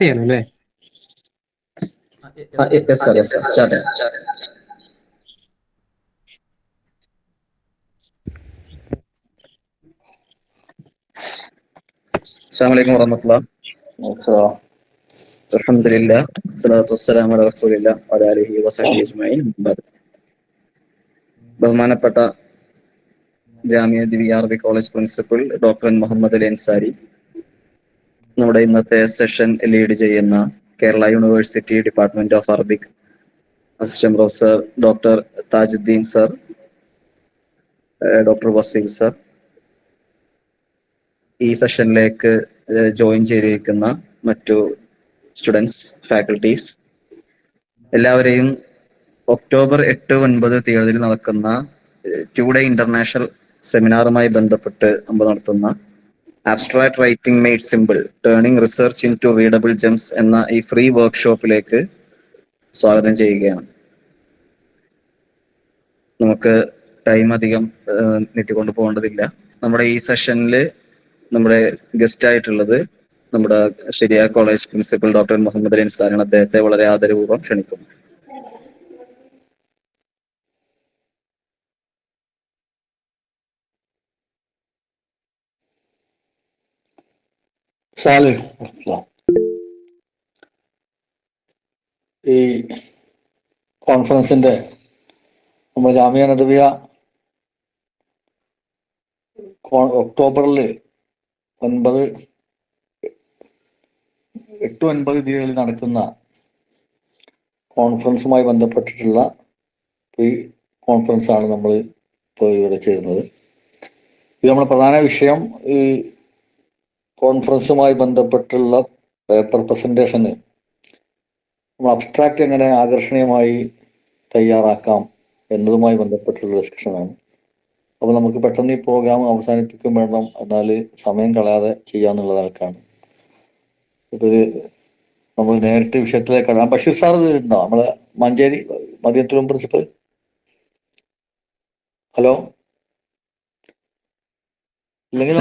ചെയ്യണല്ലേ? Yes, sir. Yes, sir. Start it. Assalamu alaikum warahmatullah. Alhamdulillah. Salatu wassalamu ala rasulillah wa ala alihi wa sahbihi ajma'in. ബഹുമാനപ്പെട്ട ജാമിയ ദിവ്യ അറബി college principal doctor Muhammad Ali Ansari, നമ്മുടെ ഇന്നത്തെ session lead ചെയ്യുന്ന Kerala university department of Arabic assistant professor doctor Tajuddin sir, doctor Waseel sir, ഈ സെഷനിലേക്ക് join ചെയ്തിരിക്കുന്ന മറ്റു സ്റ്റുഡൻസ്, ഫാക്കൽറ്റീസ്, എല്ലാവരെയും ഒക്ടോബർ 8-9 തീയതിയിൽ നടക്കുന്ന 2-day ഇന്റർനാഷണൽ സെമിനാറുമായി ബന്ധപ്പെട്ട് നമ്മൾ നടത്തുന്ന abstract writing made simple, turning research into readable gems എന്ന ഈ ഫ്രീ വർക്ക്ഷോപ്പിലേക്ക് സ്വാഗതം ചെയ്യുകയാണ്. നമുക്ക് ടൈം അധികം നീട്ടിക്കൊണ്ടു പോകേണ്ടതില്ല. നമ്മുടെ ഈ സെഷനിൽ നമ്മുടെ ഗസ്റ്റ് ആയിട്ടുള്ളത് നമ്മുടെ ശരിയ college principal doctor Muhammad Ali അൻസാരിയാണ്. അദ്ദേഹത്തെ വളരെ ആദരപൂർവ്വം ക്ഷണിക്കുന്നു. ഈ കോൺഫറൻസിന്റെ നമ്മുടെ ജാമിയ നദവിയ ഒക്ടോബറിൽ 8-9 തീയതികളിൽ നടക്കുന്ന കോൺഫറൻസുമായി ബന്ധപ്പെട്ടിട്ടുള്ള ഈ കോൺഫറൻസാണ് നമ്മൾ ഇപ്പോൾ ഇവിടെ ചെയ്യുന്നത്. ഇത് നമ്മുടെ പ്രധാന വിഷയം ഈ കോൺഫറൻസുമായി ബന്ധപ്പെട്ടുള്ള പേപ്പർ പ്രസന്റേഷന് നമ്മൾ അബ്സ്ട്രാക്റ്റ് എങ്ങനെ ആകർഷണീയമായി തയ്യാറാക്കാം എന്നതുമായി ബന്ധപ്പെട്ടുള്ള ഡിസ്കഷനാണ്. അപ്പോൾ നമുക്ക് പെട്ടെന്ന് ഈ പ്രോഗ്രാം അവസാനിപ്പിക്കും വേണം, എന്നാൽ സമയം കളയാതെ ചെയ്യാന്നുള്ള ആൾക്കാണ്. ഇപ്പൊ ഇത് നമ്മൾ നേരിട്ട് വിഷയത്തിലേക്ക് കടക്കാം. ബഷീർ സാർ ഇതിലുണ്ടോ? നമ്മളെ മഞ്ചേരി മദീനത്തുൽ പ്രിൻസിപ്പൽ. ഹലോ, ഇല്ലെങ്കിൽ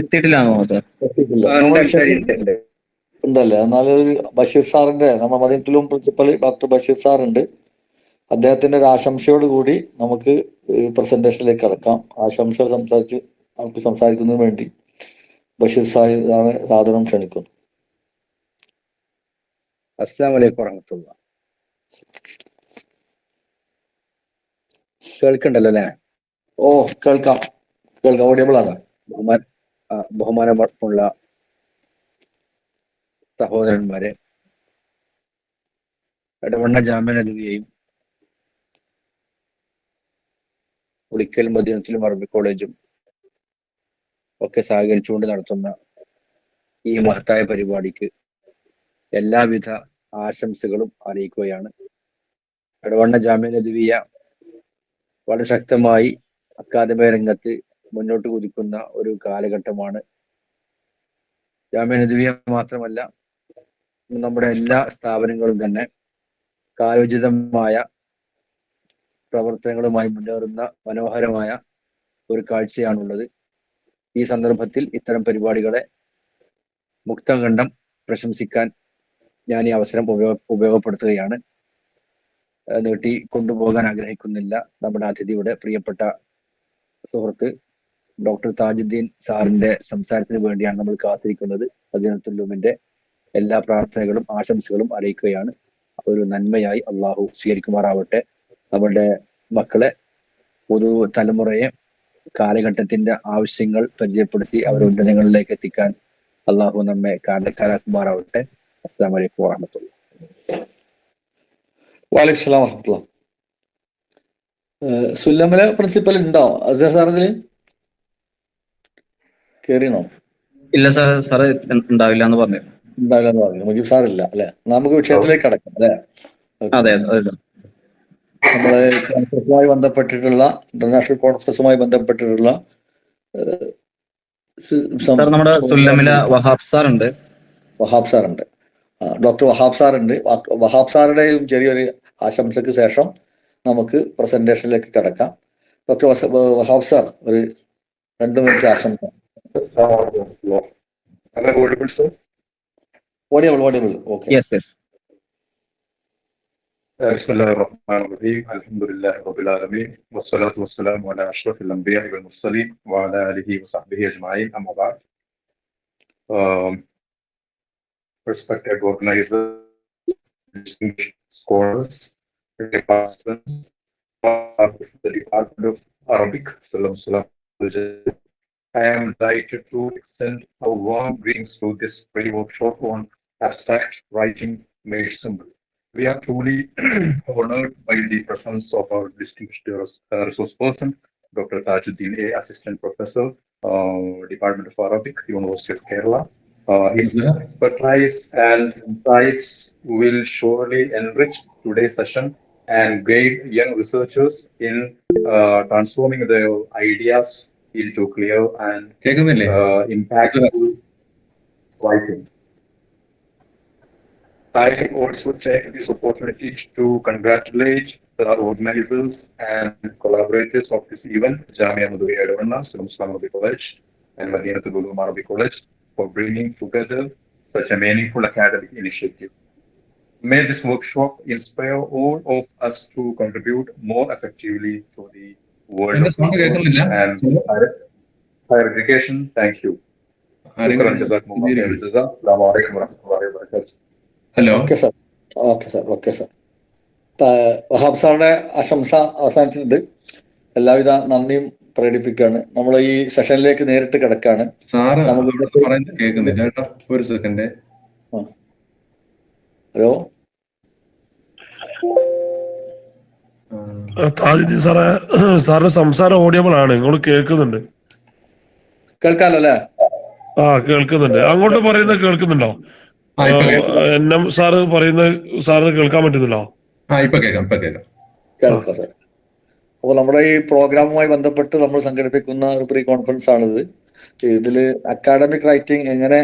എത്തിയിട്ടില്ല ഉണ്ടല്ലേ? എന്നാലും ബഷീർ സാറിന്റെ, നമ്മുടെ മദീനത്തുൽ പ്രിൻസിപ്പൽ ഡോക്ടർ ബഷീർ സാറുണ്ട്. അദ്ദേഹത്തിന്റെ ഒരു ആശംസയോട് കൂടി നമുക്ക് പ്രസന്റേഷനിലേക്ക് കടക്കാം. ആശംസകൾ നമുക്ക് സംസാരിക്കുന്നതിന് വേണ്ടി ബഷീർ സാഹിബ് സാദരം ക്ഷണിക്കുന്നു. അസ്സലാമു അലൈക്കും വറഹ്മത്തുള്ളാഹി. കേൾക്കണ്ടല്ലോ അല്ലേ? ഓ, കേൾക്കാം. ഓഡിയബിൾ ആണ്. ബഹുമാനമുള്ള സഹോദരന്മാരെ, എടവണ്ണ ജാമിയ നദവിയെയും ഉളിക്കൽ മദീനത്തുൽ അറബി കോളേജും ഒക്കെ സഹകരിച്ചുകൊണ്ട് നടത്തുന്ന ഈ മഹത്തായ പരിപാടിക്ക് എല്ലാവിധ ആശംസകളും അറിയിക്കുകയാണ്. എടവണ്ണ ജാമിയ നദവിയ വളരെ ശക്തമായി അക്കാദമിക രംഗത്ത് മുന്നോട്ട് കുതിക്കുന്ന ഒരു കാലഘട്ടമാണ്. ജാമിയ നദവിയ മാത്രമല്ല, നമ്മുടെ എല്ലാ സ്ഥാപനങ്ങളും തന്നെ കാലോചിതമായ പ്രവർത്തനങ്ങളുമായി മുന്നേറുന്ന മനോഹരമായ ഒരു കാഴ്ചയാണുള്ളത്. ഈ സന്ദർഭത്തിൽ ഇത്തരം പരിപാടികളെ മുക്തകണ്ഠം പ്രശംസിക്കാൻ ഞാൻ ഈ അവസരം ഉപയോഗപ്പെടുത്തുകയാണ്. നീട്ടി കൊണ്ടുപോകാൻ ആഗ്രഹിക്കുന്നില്ല. നമ്മുടെ അതിഥിയുടെ പ്രിയപ്പെട്ട സുഹൃത്ത് ഡോക്ടർ താജുദ്ദീൻ സാറിന്റെ സംസാരത്തിന് വേണ്ടിയാണ് നമ്മൾ കാത്തിരിക്കുന്നത്. മദീനത്തുൽ എല്ലാ പ്രാർത്ഥനകളും ആശംസകളും അറിയിക്കുകയാണ്. ഒരു നന്മയായി അള്ളാഹു സ്വീകരിക്കുമാറാവട്ടെ. നമ്മുടെ മക്കളെ, പുതു തലമുറയെ കാലഘട്ടത്തിന്റെ ആവശ്യങ്ങൾ പരിചയപ്പെടുത്തി അവരുടെ ഉന്നതങ്ങളിലേക്ക് എത്തിക്കാൻ അള്ളാഹു നമ്മെ കാരണക്കാരാക്കുമാറാവട്ടെ. അസ്സലാമു അലൈക്കും വറഹ്മത്തുള്ളാഹി. വലൈക്കും സ്സലാം വറഹ്മത്തുള്ളാഹി. സുല്ലമിലെ പ്രിൻസിപ്പൽ ഉണ്ടോ? അസർ സാർ ഇതിൽ കേറിയണോ? ഇല്ല സാർ, സാറ് ഉണ്ടാവില്ല എന്ന് പറഞ്ഞു. ഉണ്ടാവില്ല എന്ന് പറഞ്ഞു. മുജീബ് സാർ ഇല്ല അല്ലെ? നമുക്ക് വിഷയത്തിലേക്ക് കടക്കാം അല്ലെ? അതെ സാർ. നമ്മളെ കോൺഫറൻസുമായി ബന്ധപ്പെട്ടിട്ടുള്ള ഇന്റർനാഷണൽ കോൺഫറൻസുമായി ബന്ധപ്പെട്ടിട്ടുള്ള നമ്മുടെ സുല്ലമിലെ വഹാബ് സാർ ഉണ്ട്. ഡോക്ടർ വഹാബ് സാർ ഉണ്ട്. വഹാബ് സാറുടെയും ചെറിയൊരു ആശംസയ്ക്ക് ശേഷം നമുക്ക് പ്രസന്റേഷനിലേക്ക് കടക്കാം. ഡോക്ടർ വഹാബ് സാർ ഒരു 2 മിനിറ്റ് ആശംസ. audible. Okay. Yes, yes. بسم الله الرحمن الرحيم الحمد لله رب العالمين والصلاة والسلام على أشرف الأنبياء والمرسلين وعلى آله وصحبه أجمعين أما بعد. Respected organizers, distinguished scholars, participants of the Department of Arabic, I am delighted to extend a warm greetings to this pre-workshop on abstract writing made simple. We are truly honored by the presence of our distinguished resource person, Dr. Tajuddin A, Assistant Professor, Department of Arabic, University of Kerala. His expertise and insights will surely enrich today's session and guide young researchers in transforming their ideas into clear and impactful writing. I also take this opportunity to congratulate the organizers and collaborators of this event, Jamia Nuduri Edavanna, Muslim Arabic College, and Madinatul Ulum Arabic College, for bringing together such a meaningful academic initiative. May this workshop inspire all of us to contribute more effectively to the world of research and higher education. Thank you. Hello. Okay sir. Wahab സാറിന്റെ ആശംസ അവസാനിച്ചിട്ടുണ്ട്. എല്ലാവിധ നന്ദിയും പ്രകടിപ്പിക്കുകയാണ്. നമ്മൾ ഈ സെഷനിലേക്ക് നേരിട്ട് കിടക്കാണ്. കേൾക്കുന്നില്ല കേട്ടോ, ഒരു സെക്കൻഡ്. ഹലോ താജുദ്ദീൻ സാറേ, സാറിന്റെ സംസാരം ഓഡിയബിൾ ആണ്, ഇങ്ങോട്ട് കേൾക്കുന്നുണ്ട്. കേൾക്കാമല്ലോ അല്ലേ? കേൾക്കുന്നുണ്ട്. അങ്ങോട്ട് പറയുന്നത് കേൾക്കുന്നുണ്ടോ? സാറ് പറയുന്നത് സാറിന് കേൾക്കാൻ പറ്റുന്നില്ലോ? കേൾക്കാം സാർ. അപ്പോൾ നമ്മുടെ ഈ പ്രോഗ്രാമുമായി ബന്ധപ്പെട്ട് നമ്മൾ സംഘടിപ്പിക്കുന്ന ഒരു പ്രീ കോൺഫറൻസ് ആണിത്. ഇതിൽ അക്കാഡമിക് റൈറ്റിംഗ് എങ്ങനെ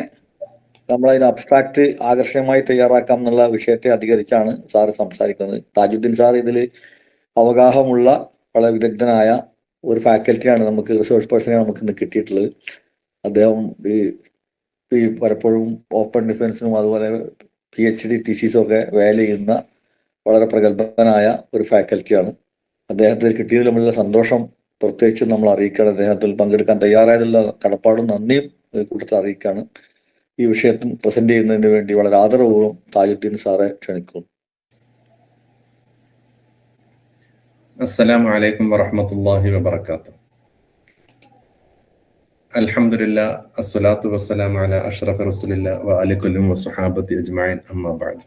നമ്മളതിന് അബ്സ്ട്രാക്ട് ആകർഷകമായി തയ്യാറാക്കാം എന്നുള്ള വിഷയത്തെ അധികരിച്ചാണ് സാറ് സംസാരിക്കുന്നത്. താജുദ്ദീൻ സാർ ഇതിൽ അവഗാഹമുള്ള വളരെ വിദഗ്ധനായ ഒരു ഫാക്കൽറ്റിയാണ്, നമുക്ക് റിസർച്ച് പേഴ്സണെ നമുക്ക് ഇന്ന് കിട്ടിയിട്ടുള്ളത്. അദ്ദേഹം ഈ പലപ്പോഴും ഓപ്പൺ ഡിഫൻസിനും അതുപോലെ PhD തീസിസും ഒക്കെ വാല്യൂ ചെയ്യുന്ന വളരെ പ്രഗത്ഭനായ ഒരു ഫാക്കൽറ്റിയാണ്. അദ്ദേഹത്തിൽ കിട്ടിയതിൽ നമ്മളുടെ സന്തോഷം പ്രത്യേകിച്ച് നമ്മൾ അറിയിക്കുകയാണ്. അദ്ദേഹത്തിൽ പങ്കെടുക്കാൻ തയ്യാറായതിലുള്ള കടപ്പാടും നന്ദിയും കൂട്ടത്തിൽ അറിയിക്കുകയാണ്. ഈ വിഷയത്തിൽ പ്രസന്റ് ചെയ്യുന്നതിന് വേണ്ടി വളരെ ആദരപൂർവ്വം താജുദ്ദീൻ സാറെ ക്ഷണിക്കുന്നു. അസ്സലാമു അലൈക്കും വറഹ്മത്തുള്ളാഹി വബറകാതുഹു. അൽഹംദുലില്ലാഹ് അസ്സലാത്തു വസ്സലാമു അലാ അഷ്റഫി റസൂലില്ലാഹി വഅലൈഹി കുല്ലും വസ്സഹാബത്തി അജ്മഈൻ അമ്മാ ബഅദ്.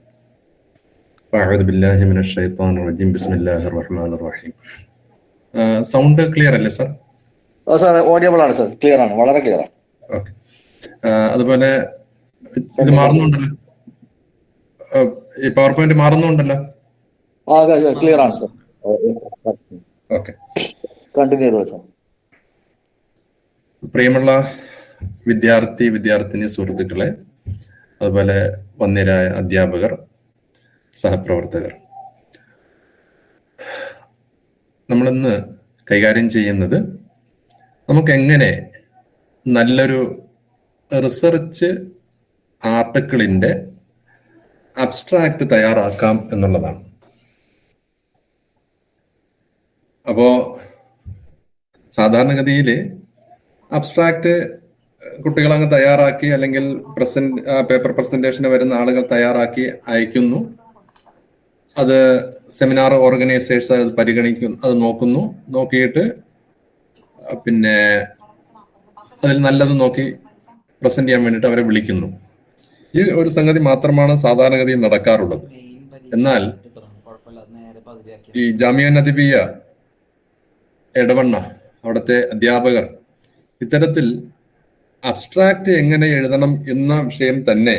അഊദു ബില്ലാഹി മിനശ് ശൈത്വാനിർ റജീം. ബിസ്മില്ലാഹിർ റഹ്മാനിർ റഹീം. സൗണ്ട് ക്ലിയർ അല്ലേ സർ? സാർ ഓഡിയബിൾ ആണ് സർ, ക്ലിയർ ആണ്, വളരെ ക്ലിയർ ആണ്. ഓക്കെ. അതുപോലെ ഇത് മാറുന്നുണ്ടല്ലോ, ഈ പവർ പോയിന്റ് മാറുന്നുണ്ടല്ലോ? ക്ലിയർ ആണ് സർ. ഓക്കെ, കണ്ടിന്യൂ ചെയ്തോ സർ. പ്രിയമുള്ള വിദ്യാർത്ഥിനി സുഹൃത്തുക്കളെ, അതുപോലെ വന്ദ്യരായ അധ്യാപകർ, സഹപ്രവർത്തകർ, നമ്മളിന്ന് കൈകാര്യം ചെയ്യുന്നത് നമുക്കെങ്ങനെ നല്ലൊരു റിസർച്ച് ആർട്ടിക്കിളിൻ്റെ അബ്സ്ട്രാക്ട് തയ്യാറാക്കാം എന്നുള്ളതാണ്. അപ്പോൾ സാധാരണഗതിയിൽ അബ്സ്ട്രാക്ട് കുട്ടികളങ്ങ് തയ്യാറാക്കി, അല്ലെങ്കിൽ പേപ്പർ പ്രസന്റേഷന് വരുന്ന ആളുകൾ തയ്യാറാക്കി അയക്കുന്നു. അത് സെമിനാർ ഓർഗനൈസേഴ്സ് അത് പരിഗണിക്കുന്നു, അത് നോക്കിയിട്ട് പിന്നെ അതിൽ നല്ലത് നോക്കി പ്രസന്റ് ചെയ്യാൻ വേണ്ടിയിട്ട് അവരെ വിളിക്കുന്നു. ഈ ഒരു സംഗതി മാത്രമാണ് സാധാരണഗതിയിൽ നടക്കാറുള്ളത്. എന്നാൽ ഈ ജാമിയ നദിബിയ എടവണ്ണ അവിടുത്തെ അധ്യാപകർ ഇത്തരത്തിൽ അബ്സ്ട്രാക്ട് എങ്ങനെ എഴുതണം എന്ന വിഷയം തന്നെ,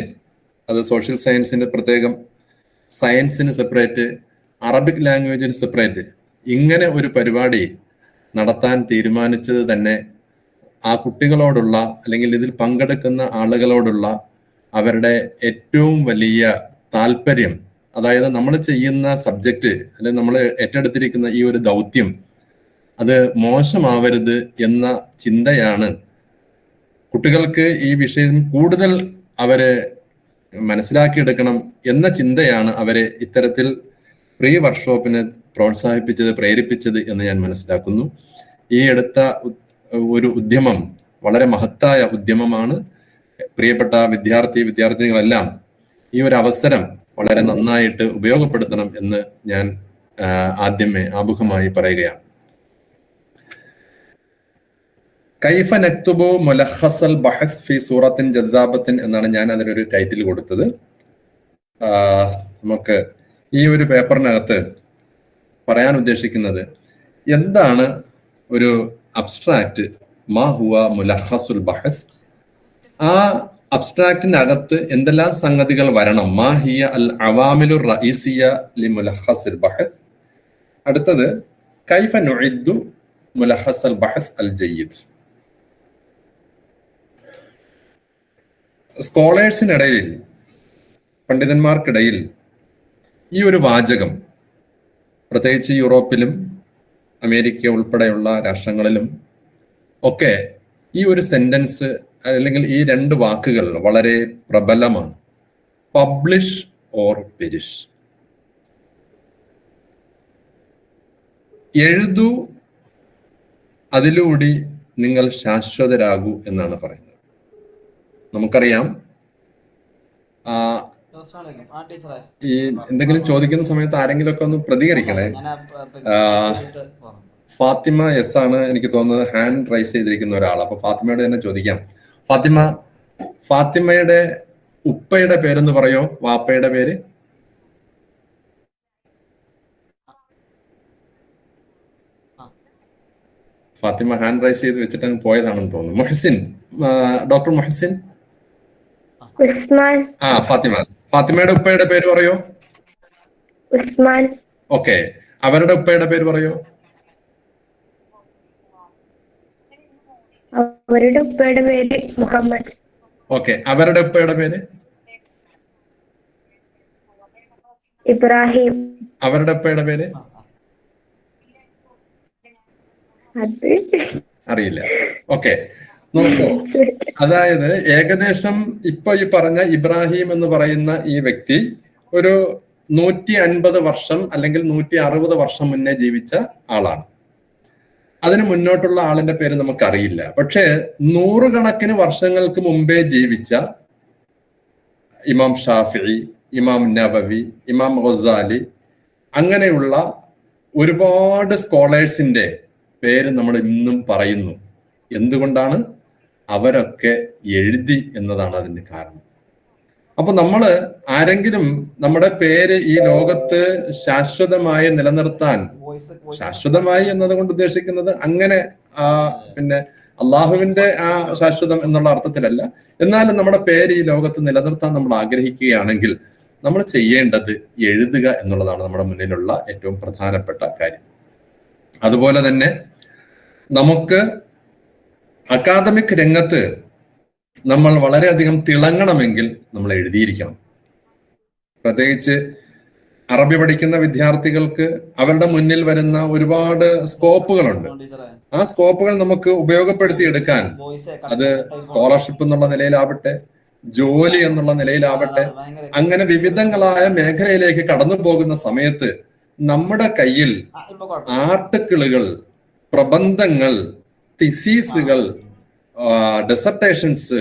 അത് സോഷ്യൽ സയൻസിന് പ്രത്യേകം, സയൻസിന് സെപ്പറേറ്റ്, അറബിക് ലാംഗ്വേജിന് സെപ്പറേറ്റ്, ഇങ്ങനെ ഒരു പരിപാടി നടത്താൻ തീരുമാനിച്ചത് തന്നെ ആ കുട്ടികളോടുള്ള, അല്ലെങ്കിൽ ഇതിൽ പങ്കെടുക്കുന്ന ആളുകളോടുള്ള അവരുടെ ഏറ്റവും വലിയ താല്പര്യം, അതായത് നമ്മൾ ചെയ്യുന്ന സബ്ജക്റ്റ് അല്ലെങ്കിൽ നമ്മൾ ഏറ്റെടുത്തിരിക്കുന്ന ഈ ഒരു ദൗത്യം അത് മോശമാവരുത് എന്ന ചിന്തയാണ് കുട്ടികൾക്ക് ഈ വിഷയം കൂടുതൽ അവരെ മനസ്സിലാക്കിയെടുക്കണം എന്ന ചിന്തയാണ് അവരെ ഇത്തരത്തിൽ പ്രീ വർക്ക്ഷോപ്പിന് പ്രോത്സാഹിപ്പിച്ചത്, പ്രേരിപ്പിച്ചത് എന്ന് ഞാൻ മനസ്സിലാക്കുന്നു. ഈ എടുത്ത ഒരു ഉദ്യമം വളരെ മഹത്തായ ഉദ്യമമാണ്. പ്രിയപ്പെട്ട വിദ്യാർത്ഥിനികളെല്ലാം ഈ ഒരു അവസരം വളരെ നന്നായിട്ട് ഉപയോഗപ്പെടുത്തണം എന്ന് ഞാൻ ആദ്യമേ ആമുഖമായി പറയുകയാണ്. കൈഫ നക്തുബു മുലഖസൽ ബഹസ് ഫി സൂറത്തിൻ ജദ്ദാബത്തിൻ എന്നാണ് ഞാൻ അതിനൊരു ടൈറ്റിൽ കൊടുത്തത്. നമുക്ക് ഈ ഒരു പേപ്പറിനകത്ത് പറയാൻ ഉദ്ദേശിക്കുന്നത് എന്താണ് ഒരു അബ്സ്ട്രാക്റ്റ്, മാ ഹുവ മുലഖസുൽ ബഹസ്. ആ അബ്സ്ട്രാക്റ്റിനകത്ത് എന്തെല്ലാം സംഗതികൾ വരണം. മാ ഹിയ അൽ അവാമിലുർ റഈസിയ ലി മുലഖസിൽ ബഹസ്. അടുത്തത് കൈഫ നുഇദ്ദു മുലഖസൽ ബഹസ് അൽ ജയ്യിദ്. സ്കോളേഴ്സിനിടയിൽ, പണ്ഡിതന്മാർക്കിടയിൽ ഈ ഒരു വാചകം, പ്രത്യേകിച്ച് യൂറോപ്പിലും അമേരിക്ക ഉൾപ്പെടെയുള്ള രാഷ്ട്രങ്ങളിലും ഒക്കെ ഈ ഒരു സെന്റൻസ് അല്ലെങ്കിൽ ഈ രണ്ട് വാക്കുകൾ വളരെ പ്രബലമാണ്. Publish or perish. എഴുതൂ, അതിലൂടെ നിങ്ങൾ ശാശ്വതരാകൂ എന്നാണ് പറയുന്നത്. നമുക്കറിയാം, ഈ എന്തെങ്കിലും ചോദിക്കുന്ന സമയത്ത് ആരെങ്കിലും ഒക്കെ ഒന്ന് പ്രതികരിക്കണേ. ഫാത്തിമ എസ് ആണ് എനിക്ക് തോന്നുന്നത് ഹാൻഡ് റൈസ് ചെയ്തിരിക്കുന്ന ഒരാൾ. അപ്പൊ ഫാത്തിമയോട് തന്നെ ചോദിക്കാം. ഫാത്തിമയുടെ ഉപ്പയുടെ പേരെന്ന് പറയോ, വാപ്പയുടെ പേര്? ഫാത്തിമ ഹാൻഡ് റൈസ് ചെയ്ത് വെച്ചിട്ട് അങ്ങ് പോയതാണെന്ന് തോന്നുന്നു. മൊഹസിൻ, ഡോക്ടർ മൊഹസിൻ. ഫാത്തിമയുടെ ഉപ്പയുടെ പേര് പറയോ? ഉസ്മാൻ. ഓക്കെ, അവരുടെ ഉപ്പയുടെ പേര് പറയോ? അവരുടെ ഉപ്പയുടെ പേര് മുഹമ്മദ്. ഓക്കെ, അവരുടെ ഉപ്പയുടെ പേര്? ഇബ്രാഹിം. അവരുടെ ഉപ്പയുടെ പേര് അറിയില്ല. ഓക്കെ, നോക്കൂ, അതായത് ഏകദേശം ഇപ്പൊ ഈ പറഞ്ഞ ഇബ്രാഹിം എന്ന് പറയുന്ന ഈ വ്യക്തി ഒരു 150 വർഷം അല്ലെങ്കിൽ 160 വർഷം മുന്നേ ജീവിച്ച ആളാണ്. അതിന് മുന്നോട്ടുള്ള ആളിന്റെ പേര് നമുക്കറിയില്ല. പക്ഷേ 100 കണക്കിന് വർഷങ്ങൾക്ക് മുമ്പേ ജീവിച്ച ഇമാം ഷാഫിഈ, ഇമാം നബവി, ഇമാം ഗസാലി, അങ്ങനെയുള്ള ഒരുപാട് സ്കോളേഴ്സിന്റെ പേര് നമ്മൾ ഇന്നും പറയുന്നു. എന്തുകൊണ്ടാണ്? അവരൊക്കെ എഴുതി എന്നതാണ് അതിന്റെ കാരണം. അപ്പൊ നമ്മള് ആരെങ്കിലും നമ്മുടെ പേര് ഈ ലോകത്ത് ശാശ്വതമായി നിലനിർത്താൻ, ശാശ്വതമായി എന്നതുകൊണ്ട് ഉദ്ദേശിക്കുന്നത് അങ്ങനെ പിന്നെ അള്ളാഹുവിന്റെ ആ ശാശ്വതം എന്നുള്ള അർത്ഥത്തിലല്ല, എന്നാലും നമ്മുടെ പേര് ഈ ലോകത്ത് നിലനിർത്താൻ നമ്മൾ ആഗ്രഹിക്കുകയാണെങ്കിൽ നമ്മൾ ചെയ്യേണ്ടത് എഴുതുക എന്നുള്ളതാണ് നമ്മുടെ മുന്നിലുള്ള ഏറ്റവും പ്രധാനപ്പെട്ട കാര്യം. അതുപോലെ തന്നെ നമുക്ക് അക്കാദമിക് രംഗത്ത് നമ്മൾ വളരെയധികം തിളങ്ങണമെങ്കിൽ നമ്മൾ എഴുതിയിരിക്കണം. പ്രത്യേകിച്ച് അറബി പഠിക്കുന്ന വിദ്യാർത്ഥികൾക്ക് അവരുടെ മുന്നിൽ വരുന്ന ഒരുപാട് സ്കോപ്പുകളുണ്ട്. ആ സ്കോപ്പുകൾ നമുക്ക് ഉപയോഗപ്പെടുത്തിയെടുക്കാൻ, അത് സ്കോളർഷിപ്പ് എന്നുള്ള നിലയിലാവട്ടെ, ജോലി എന്നുള്ള നിലയിലാവട്ടെ, അങ്ങനെ വിവിധങ്ങളായ മേഖലയിലേക്ക് കടന്നു പോകുന്ന സമയത്ത് നമ്മുടെ കയ്യിൽ ആർട്ടിക്കിളുകൾ, പ്രബന്ധങ്ങൾ, തിസീസുകൾ, ഡിസർട്ടേഷൻസ്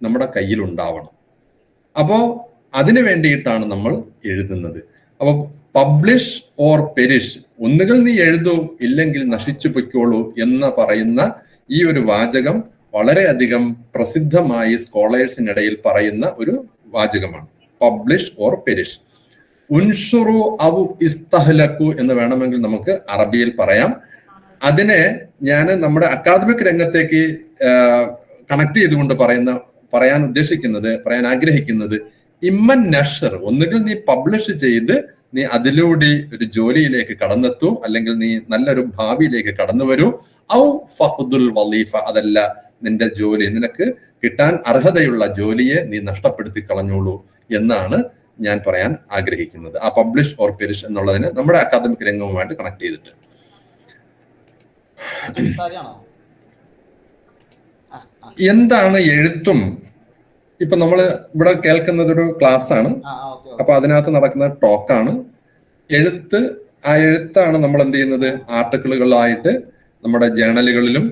നമ്മുടെ കയ്യിൽ ഉണ്ടാവണം. അപ്പോ അതിനു വേണ്ടിയിട്ടാണ് നമ്മൾ എഴുതുന്നത്. അപ്പൊ പബ്ലിഷ് ഓർ പെരിഷ്, ഒന്നുകിൽ നീ എഴുതൂ, ഇല്ലെങ്കിൽ നശിച്ചു പൊയ്ക്കോളൂ എന്ന് പറയുന്ന ഈ ഒരു വാചകം വളരെയധികം പ്രസിദ്ധമായി സ്കോളേഴ്സിനിടയിൽ പറയുന്ന ഒരു വാചകമാണ്. Publish or perish. ഉൻഷുറു ഔ ഇസ്തഹ്ലകു എന്ന് വേണമെങ്കിൽ നമുക്ക് അറബിയിൽ പറയാം. അതിനെ ഞാൻ നമ്മുടെ അക്കാദമിക് രംഗത്തേക്ക് കണക്ട് ചെയ്തുകൊണ്ട് പറയാൻ ആഗ്രഹിക്കുന്നത് ഇമ്മൻ നഷർ, ഒന്നുകിൽ നീ പബ്ലിഷ് ചെയ്ത് നീ അതിലൂടെ ഒരു ജോലിയിലേക്ക് കടന്നെത്തൂ, അല്ലെങ്കിൽ നീ നല്ലൊരു ഭാവിയിലേക്ക് കടന്നു വരൂ. ഔ ഫഖ്ദുൽ വലീഫ, അതല്ല നിന്റെ ജോലി, നിനക്ക് കിട്ടാൻ അർഹതയുള്ള ജോലിയെ നീ നഷ്ടപ്പെടുത്തി കളഞ്ഞോളൂ എന്നാണ് ഞാൻ പറയാൻ ആഗ്രഹിക്കുന്നത്. ആ പബ്ലിഷ് ഓർ പെരിഷ് എന്നുള്ളതിന് നമ്മുടെ അക്കാദമിക് രംഗവുമായിട്ട് കണക്ട് ചെയ്തിട്ട്. എന്താണ് എഴുത്തും ഇപ്പൊ നമ്മൾ ഇവിടെ കേൾക്കുന്നത് ഒരു ക്ലാസ് ആണ്. അപ്പൊ അതിനകത്ത് നടക്കുന്ന ടോക്കാണ്. ആ എഴുത്താണ് നമ്മൾ എന്ത് ചെയ്യുന്നത്, ആർട്ടിക്കിളുകളായിട്ട് നമ്മുടെ ജേണലുകളിലും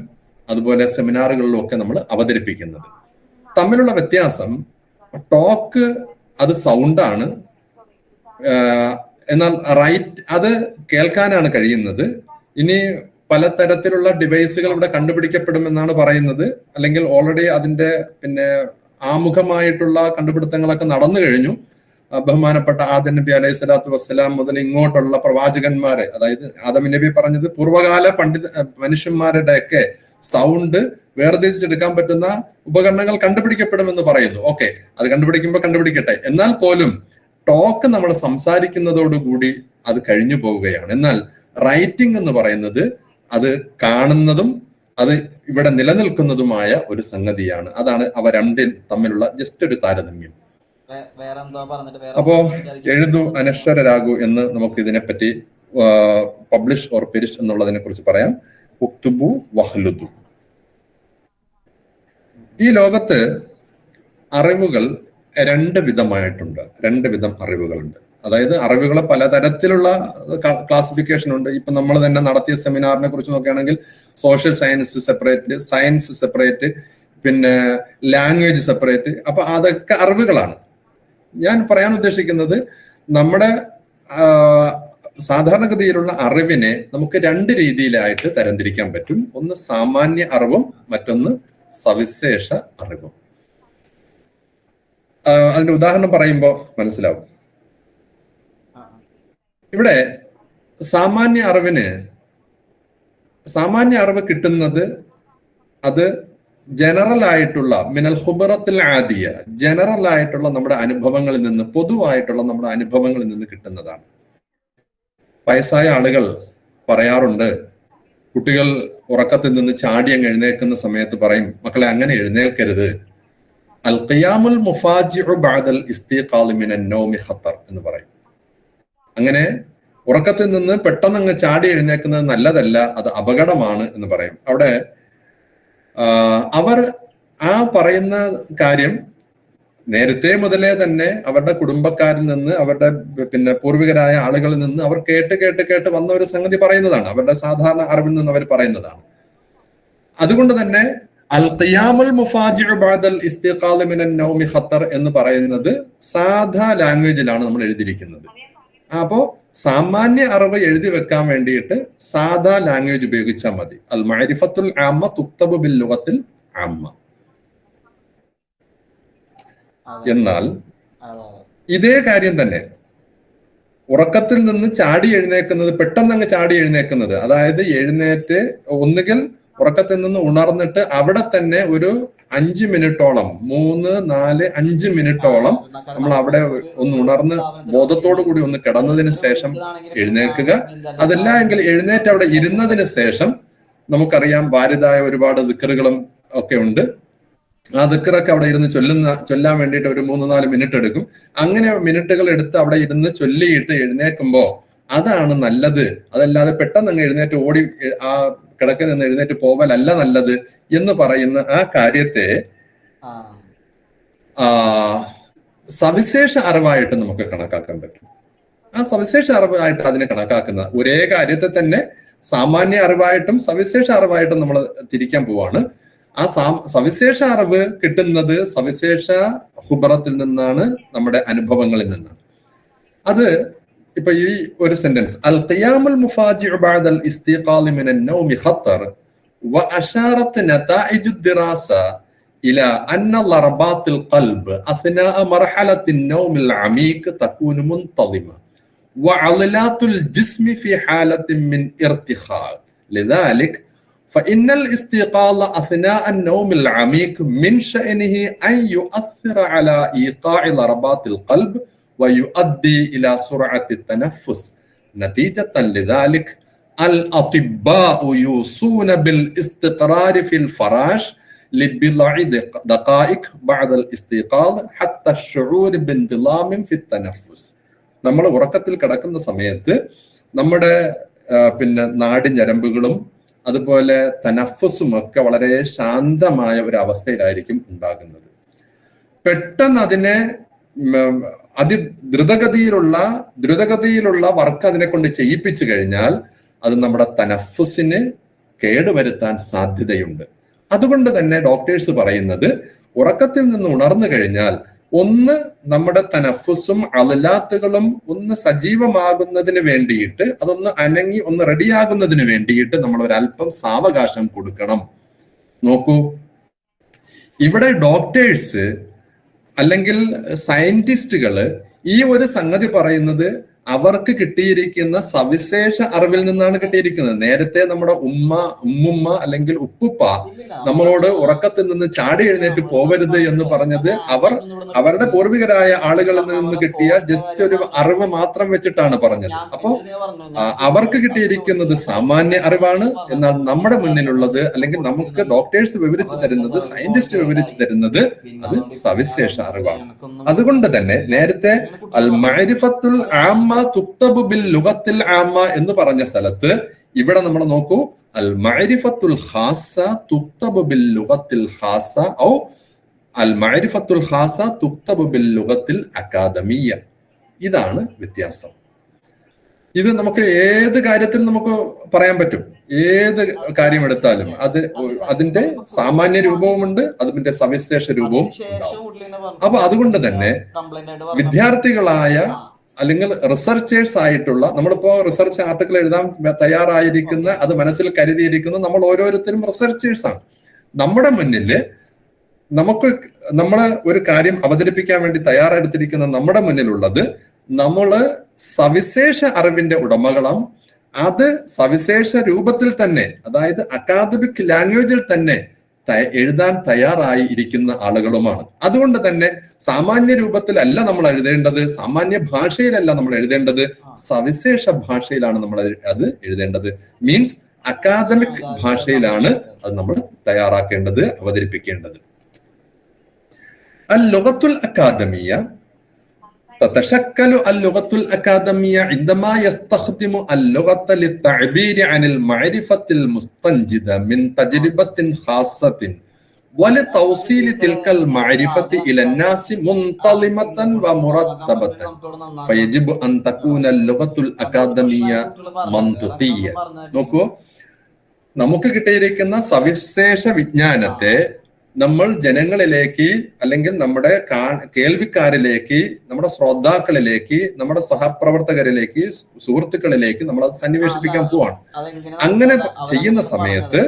അതുപോലെ സെമിനാറുകളിലും ഒക്കെ നമ്മൾ അവതരിപ്പിക്കുന്നത്. തമ്മിലുള്ള വ്യത്യാസം, ടോക്ക് അത് സൗണ്ടാണ്, എന്നാൽ റൈറ്റ് അത് കേൾക്കാനാണ് കഴിയുന്നത്. ഇനി പലതരത്തിലുള്ള ഡിവൈസുകൾ ഇവിടെ കണ്ടുപിടിക്കപ്പെടുമെന്നാണ് പറയുന്നത്, അല്ലെങ്കിൽ ഓൾറെഡി അതിന്റെ ആമുഖമായിട്ടുള്ള കണ്ടുപിടുത്തങ്ങളൊക്കെ നടന്നു കഴിഞ്ഞു. ബഹുമാനപ്പെട്ട ആദം നബി അലൈഹി സ്വലാത്തു വസ്സലാം മുതൽ ഇങ്ങോട്ടുള്ള പ്രവാചകന്മാരെ, അതായത് ആദം നബി പറഞ്ഞത് പൂർവ്വകാല മനുഷ്യന്മാരുടെ ഒക്കെ സൗണ്ട് വേർതിരിച്ചെടുക്കാൻ പറ്റുന്ന ഉപകരണങ്ങൾ കണ്ടുപിടിക്കപ്പെടുമെന്ന് പറയുന്നു. ഓക്കെ, അത് കണ്ടുപിടിക്കുമ്പോൾ കണ്ടുപിടിക്കട്ടെ. എന്നാൽ പോലും ടോക്ക് നമ്മൾ സംസാരിക്കുന്നതോടുകൂടി അത് കഴിഞ്ഞു പോവുകയാണ്. എന്നാൽ റൈറ്റിംഗ് എന്ന് പറയുന്നത് അത് കാണുന്നതും അത് ഇവിടെ നിലനിൽക്കുന്നതുമായ ഒരു സംഗതിയാണ്. അതാണ് അവ രണ്ടിൽ തമ്മിലുള്ള ജസ്റ്റ് ഒരു താരതമ്യം. അപ്പോ എഴുതു അനശ്വരരാകൂ എന്ന് നമുക്ക് ഇതിനെപ്പറ്റി പബ്ലിഷ് ഓർ പെരിഷ് എന്നുള്ളതിനെ കുറിച്ച് പറയാം. ഉക്തുബു വഹ്ലുദു. ഈ ലോകത്ത് അറിവുകൾ രണ്ട് വിധമായിട്ടുണ്ട്, രണ്ട് വിധം അറിവുകളുണ്ട്. അതായത് അറിവുകളെ പലതരത്തിലുള്ള ക്ലാസിഫിക്കേഷൻ ഉണ്ട്. ഇപ്പൊ നമ്മൾ തന്നെ നടത്തിയ സെമിനാറിനെ കുറിച്ച് നോക്കുകയാണെങ്കിൽ social science separate, science separate, പിന്നെ ലാംഗ്വേജ് സെപ്പറേറ്റ്. അപ്പൊ അതൊക്കെ അറിവുകളാണ്. ഞാൻ പറയാൻ ഉദ്ദേശിക്കുന്നത്, നമ്മുടെ സാധാരണഗതിയിലുള്ള അറിവിനെ നമുക്ക് രണ്ട് രീതിയിലായിട്ട് തരംതിരിക്കാൻ പറ്റും. ഒന്ന് സാമാന്യ അറിവും മറ്റൊന്ന് സവിശേഷ അറിവും. അതിന്റെ ഉദാഹരണം പറയുമ്പോൾ മനസ്സിലാവും. ഇവിടെ സാമാന്യ അറിവ് കിട്ടുന്നത് അത് ജനറൽ ആയിട്ടുള്ള മിനൽ ഖുബറത്തിൽ ആദിയ, ജനറൽ ആയിട്ടുള്ള നമ്മുടെ അനുഭവങ്ങളിൽ നിന്ന്, പൊതുവായിട്ടുള്ള നമ്മുടെ അനുഭവങ്ങളിൽ നിന്ന് കിട്ടുന്നതാണ്. വയസ്സായ ആളുകൾ പറയാറുണ്ട്, കുട്ടികൾ ഉറക്കത്തിൽ നിന്ന് ചാടി അങ്ങ് എഴുന്നേൽക്കുന്ന സമയത്ത് പറയും, മക്കളെ അങ്ങനെ എഴുന്നേൽക്കരുത്, അൽ ഖിയാമുൽ മുഫാജിഉ ബഅദൽ ഇസ്തിഖാൽ മിനൻ നൗമി ഖത്തർ എന്ന് പറയും. അങ്ങനെ ഉറക്കത്തിൽ നിന്ന് പെട്ടെന്ന് അങ്ങ് ചാടി എഴുന്നേൽക്കുന്നത് നല്ലതല്ല, അത് അപകടമാണ് എന്ന് പറയും. അവിടെ അവർ ആ പറയുന്ന കാര്യം നേരത്തെ മുതലേ തന്നെ അവരുടെ കുടുംബക്കാരിൽ നിന്ന്, അവരുടെ പൂർവികരായ ആളുകളിൽ നിന്ന് അവർ കേട്ട് വന്ന ഒരു സംഗതി പറയുന്നതാണ്. അവരുടെ സാധാരണ അറിവിൽ നിന്ന് അവർ പറയുന്നതാണ്. അതുകൊണ്ട് തന്നെ അൽ ഖിയാമുൽ മുഫാജിഉ ബഅദൽ ഇസ്തിഖാൽ മിനൻ നൗമി ഖത്തർ എന്ന് പറയുന്നത് സാധാ ലാംഗ്വേജിലാണ് നമ്മൾ എഴുതിയിരിക്കുന്നത്. അപ്പോ സാമാന്യ അറിവ് എഴുതി വെക്കാൻ വേണ്ടിയിട്ട് സാധാ ലാംഗ്വേജ് ഉപയോഗിച്ചാൽ മതി. അൽ മഅരിഫത്തുൽ ആമ്മ തുക്തബു ബിൽ ലുഗത്തിൽ ആമ്മ. എന്നാൽ ഇതേ കാര്യം തന്നെ ഉറക്കത്തിൽ നിന്ന് ചാടി എഴുന്നേക്കുന്നത്, പെട്ടെന്ന് അങ്ങ് ചാടി എഴുന്നേക്കുന്നത്, അതായത് എഴുന്നേറ്റ് ഒന്നുകിൽ ഉറക്കത്തിൽ നിന്ന് ഉണർന്നിട്ട് അവിടെ തന്നെ ഒരു 5 മിനിറ്റോളം 3, 4, 5 മിനിറ്റോളം നമ്മൾ അവിടെ ഒന്ന് ഉണർന്ന് ബോധത്തോടു കൂടി ഒന്ന് കിടന്നതിന് ശേഷം എഴുന്നേൽക്കുക. അതല്ല എങ്കിൽ എഴുന്നേറ്റ് അവിടെ ഇരുന്നതിന് ശേഷം, നമുക്കറിയാം വാരിതായ ഒരുപാട് ദിക്റുകളും ഒക്കെ ഉണ്ട്, ആ ദിക്റൊക്കെ അവിടെ ഇരുന്ന് ചൊല്ലാൻ വേണ്ടിയിട്ട് ഒരു 3-4 മിനിറ്റ് എടുക്കും. അങ്ങനെ മിനിറ്റുകൾ എടുത്ത് അവിടെ ഇരുന്ന് ചൊല്ലിയിട്ട് എഴുന്നേൽക്കുമ്പോ അതാണ് നല്ലത്. അതല്ലാതെ പെട്ടെന്ന് അങ്ങ് എഴുന്നേറ്റ് ഓടി ആ കിടക്കിൽ നിന്ന് എഴുന്നേറ്റ് പോവലല്ല നല്ലത് എന്ന് പറയുന്ന ആ കാര്യത്തെ സവിശേഷ അറിവായിട്ട് നമുക്ക് കണക്കാക്കാൻ പറ്റും. ആ സവിശേഷ അറിവായിട്ട് അതിനെ കണക്കാക്കുന്ന ഒരേ കാര്യത്തെ തന്നെ സാമാന്യ അറിവായിട്ടും സവിശേഷ അറിവായിട്ടും നമ്മൾ തിരിക്കാൻ പോവാണ്. ആ സവിശേഷ അറിവ് കിട്ടുന്നത് സവിശേഷ ഖുബറത്തിൽ നിന്നാണ്, നമ്മുടെ അനുഭവങ്ങളിൽ നിന്നാണ്. അത് ഇപ്പൊ ഈ ഒരു സെന്റൻസ്, അൽ ഖിയാമുൽ മുഫാജിഉ ബഅദൽ ഇസ്തിഖാൽ മിനൻ നൗമി ഖത്തർ വഅശാറത് നതായിജു ദിറാസ ഇലാ അന്ന ലർബാത്തിൽ ഖൽബ് അസ്നാഅ മർഹലത്തിൻ നൗമിൽ അമീഖ് തകൂനു മുൻതളിമ വഅളലാത്തുൽ ജിസ്മി ഫി ഹാലത്തിൻ മിൻ ഇർതിഖാൽ ലذلك فإن الاستيقاظ أثناء النوم العميق من شأنه أن يؤثر على إيقاع ضربات القلب ويؤدي إلى سرعة التنفس. نتيجة لذلك الأطباء يوصون بالاستقرار في الفراش لبضع دقائق بعد الاستيقاظ حتى الشعور بانظلام في التنفس. നമ്മൾ ഉറക്കത്തിൽ കിടക്കുന്ന സമയത്ത് നമ്മുടെ നാഡി ഞരമ്പുകളും അതുപോലെ തനഫസും ഒക്കെ വളരെ ശാന്തമായ ഒരു അവസ്ഥയിലായിരിക്കും ഉണ്ടാകുന്നത്. പെട്ടെന്ന് അതിനെ ദ്രുതഗതിയിലുള്ള വർക്ക് അതിനെ കൊണ്ട് ചെയ്യിപ്പിച്ചു കഴിഞ്ഞാൽ അത് നമ്മുടെ തനഫുസിന് കേടുവരുത്താൻ സാധ്യതയുണ്ട്. അതുകൊണ്ട് തന്നെ ഡോക്ടേഴ്സ് പറയുന്നത് ഉറക്കത്തിൽ നിന്ന് ഉണർന്നു കഴിഞ്ഞാൽ ഒന്ന് നമ്മുടെ തനഫുസും അലലാത്തുകളും ഒന്ന് സജീവമാകുന്നതിന് വേണ്ടിയിട്ട്, അതൊന്ന് അനങ്ങി ഒന്ന് റെഡിയാകുന്നതിന് വേണ്ടിയിട്ട് നമ്മൾ ഒരല്പം സാവകാശം കൊടുക്കണം. നോക്കൂ, ഇവിടെ ഡോക്ടേഴ്സ് അല്ലെങ്കിൽ സയന്റിസ്റ്റുകള് ഈ ഒരു സംഗതി പറയുന്നത് അവർക്ക് കിട്ടിയിരിക്കുന്ന സവിശേഷ അറിവിൽ നിന്നാണ് കിട്ടിയിരിക്കുന്നത്. നേരത്തെ നമ്മുടെ ഉമ്മുമ്മ അല്ലെങ്കിൽ ഉപ്പുപ്പ നമ്മളോട് ഉറക്കത്തിൽ നിന്ന് ചാടി എഴുന്നേറ്റ് പോവരുത് എന്ന് പറഞ്ഞത് അവരുടെ പൂർവികരായ ആളുകളിൽ നിന്ന് കിട്ടിയ ജസ്റ്റ് ഒരു അറിവ് മാത്രം വെച്ചിട്ടാണ് പറഞ്ഞത്. അപ്പോ അവർക്ക് കിട്ടിയിരിക്കുന്നത് സാമാന്യ അറിവാണ്. എന്നാൽ നമ്മുടെ മുന്നിലുള്ളത് അല്ലെങ്കിൽ നമുക്ക് ഡോക്ടേഴ്സ് വിവരിച്ചു തരുന്നത്, സയന്റിസ്റ്റ് വിവരിച്ചു തരുന്നത് അത് സവിശേഷ അറിവാണ്. അതുകൊണ്ട് തന്നെ നേരത്തെ അൽ മഅരിഫത്തുൽ ആമ്മ തുക്തബു ബിൽ ലുഗത്തിൽ ആമ്മ എന്ന് പറഞ്ഞ സ്ഥലത്ത് ഇവിടെ നമ്മൾ നോക്കൂ, അൽ മഅരിഫത്തുൽ ഖാസ തുക്തബു ബിൽ ലുഗത്തിൽ ഖാസ ഔ അൽ മഅരിഫത്തുൽ ഖാസ തുക്തബു ബിൽ ലുഗത്തിൽ അക്കാദമിയ. ഇതാണ് വ്യത്യാസം. ഇത് നമുക്ക് ഏത് കാര്യത്തിൽ നമുക്ക് പറയാൻ പറ്റും. ഏത് കാര്യം എടുത്താലും അതിന്റെ സാമാന്യ രൂപവുമുണ്ട്, അതിന്റെ സവിശേഷ രൂപവും ഉണ്ടാവും. അപ്പൊ അതുകൊണ്ട് തന്നെ വിദ്യാർത്ഥികളായ അല്ലെങ്കിൽ റിസർച്ചേഴ്സ് ആയിട്ടുള്ള, നമ്മളിപ്പോ റിസർച്ച് ആർട്ടിക്കിൾ എഴുതാൻ തയ്യാറായിരിക്കുന്ന, അത് മനസ്സിൽ കരുതിയിരിക്കുന്ന നമ്മൾ ഓരോരുത്തരും റിസർച്ചേഴ്സ് ആണ്. നമ്മുടെ മുന്നില് നമ്മള് ഒരു കാര്യം അവതരിപ്പിക്കാൻ വേണ്ടി തയ്യാറെടുത്തിരിക്കുന്ന നമ്മുടെ മുന്നിലുള്ളത് നമ്മള് സവിശേഷ അറിവിന്റെ ഉടമകളും അത് സവിശേഷ രൂപത്തിൽ തന്നെ, അതായത് അക്കാദമിക് ലാംഗ്വേജിൽ തന്നെ എഴുതാൻ തയ്യാറായി ഇരിക്കുന്ന ആളുകളുമാണ്. അതുകൊണ്ട് തന്നെ സാമാന്യ രൂപത്തിലല്ല നമ്മൾ എഴുതേണ്ടത്, സാമാന്യ ഭാഷയിലല്ല നമ്മൾ എഴുതേണ്ടത്, സവിശേഷ ഭാഷയിലാണ് നമ്മൾ അത് എഴുതേണ്ടത്. മീൻസ് അക്കാദമിക് ഭാഷയിലാണ് അത് നമ്മൾ തയ്യാറാക്കേണ്ടത്, അവതരിപ്പിക്കേണ്ടത്. അൽ-ലുഗത്തുൽ അക്കാദമിയ تتشكل اللغة الأكاديمية عندما يستخدم اللغة للتعبير عن المعرفة المستنجدة من تجربة خاصة ولتوصيل تلك المعرفة إلى الناس منظمة ومرتبة فيجب أن تكون اللغة الأكاديمية منطقية. നോക്കൂ, നമുക്ക് കിട്ടിയിരിക്കുന്ന സവിശേഷ വിജ്ഞാനത്തെ നമ്മൾ ജനങ്ങളിലേക്ക് അല്ലെങ്കിൽ നമ്മുടെ കേൾവിക്കാരിലേക്ക്, നമ്മുടെ ശ്രോതാക്കളിലേക്ക്, നമ്മുടെ സഹപ്രവർത്തകരിലേക്ക്, സുഹൃത്തുക്കളിലേക്ക് നമ്മൾ അത് സന്നിവേശിപ്പിക്കാൻ പോവാണ്. അങ്ങനെ ചെയ്യുന്ന സമയത്ത്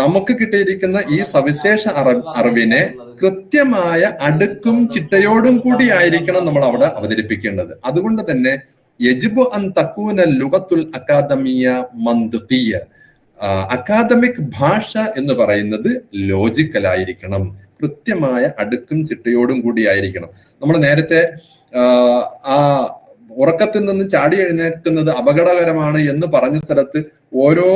നമുക്ക് കിട്ടിയിരിക്കുന്ന ഈ സവിശേഷ അറിവിനെ കൃത്യമായ അടുക്കും ചിട്ടയോടും കൂടി ആയിരിക്കണം നമ്മൾ അവിടെ അവതരിപ്പിക്കേണ്ടത്. അതുകൊണ്ട് തന്നെ യജിബു അൻ തകൂന ലുഗത്തുൽ അക്കാദമിയ മന്തിഖിയ, അക്കാദമിക് ഭാഷ എന്ന് പറയുന്നത് ലോജിക്കലായിരിക്കണം, കൃത്യമായ അടുക്കും ചിട്ടയോടും കൂടി ആയിരിക്കണം. നമ്മൾ നേരത്തെ ആ ഉറക്കത്തിൽ നിന്ന് ചാടി എഴുന്നേൽക്കുന്നത് അപകടകരമാണ് എന്ന് പറഞ്ഞ സ്ഥലത്ത് ഓരോ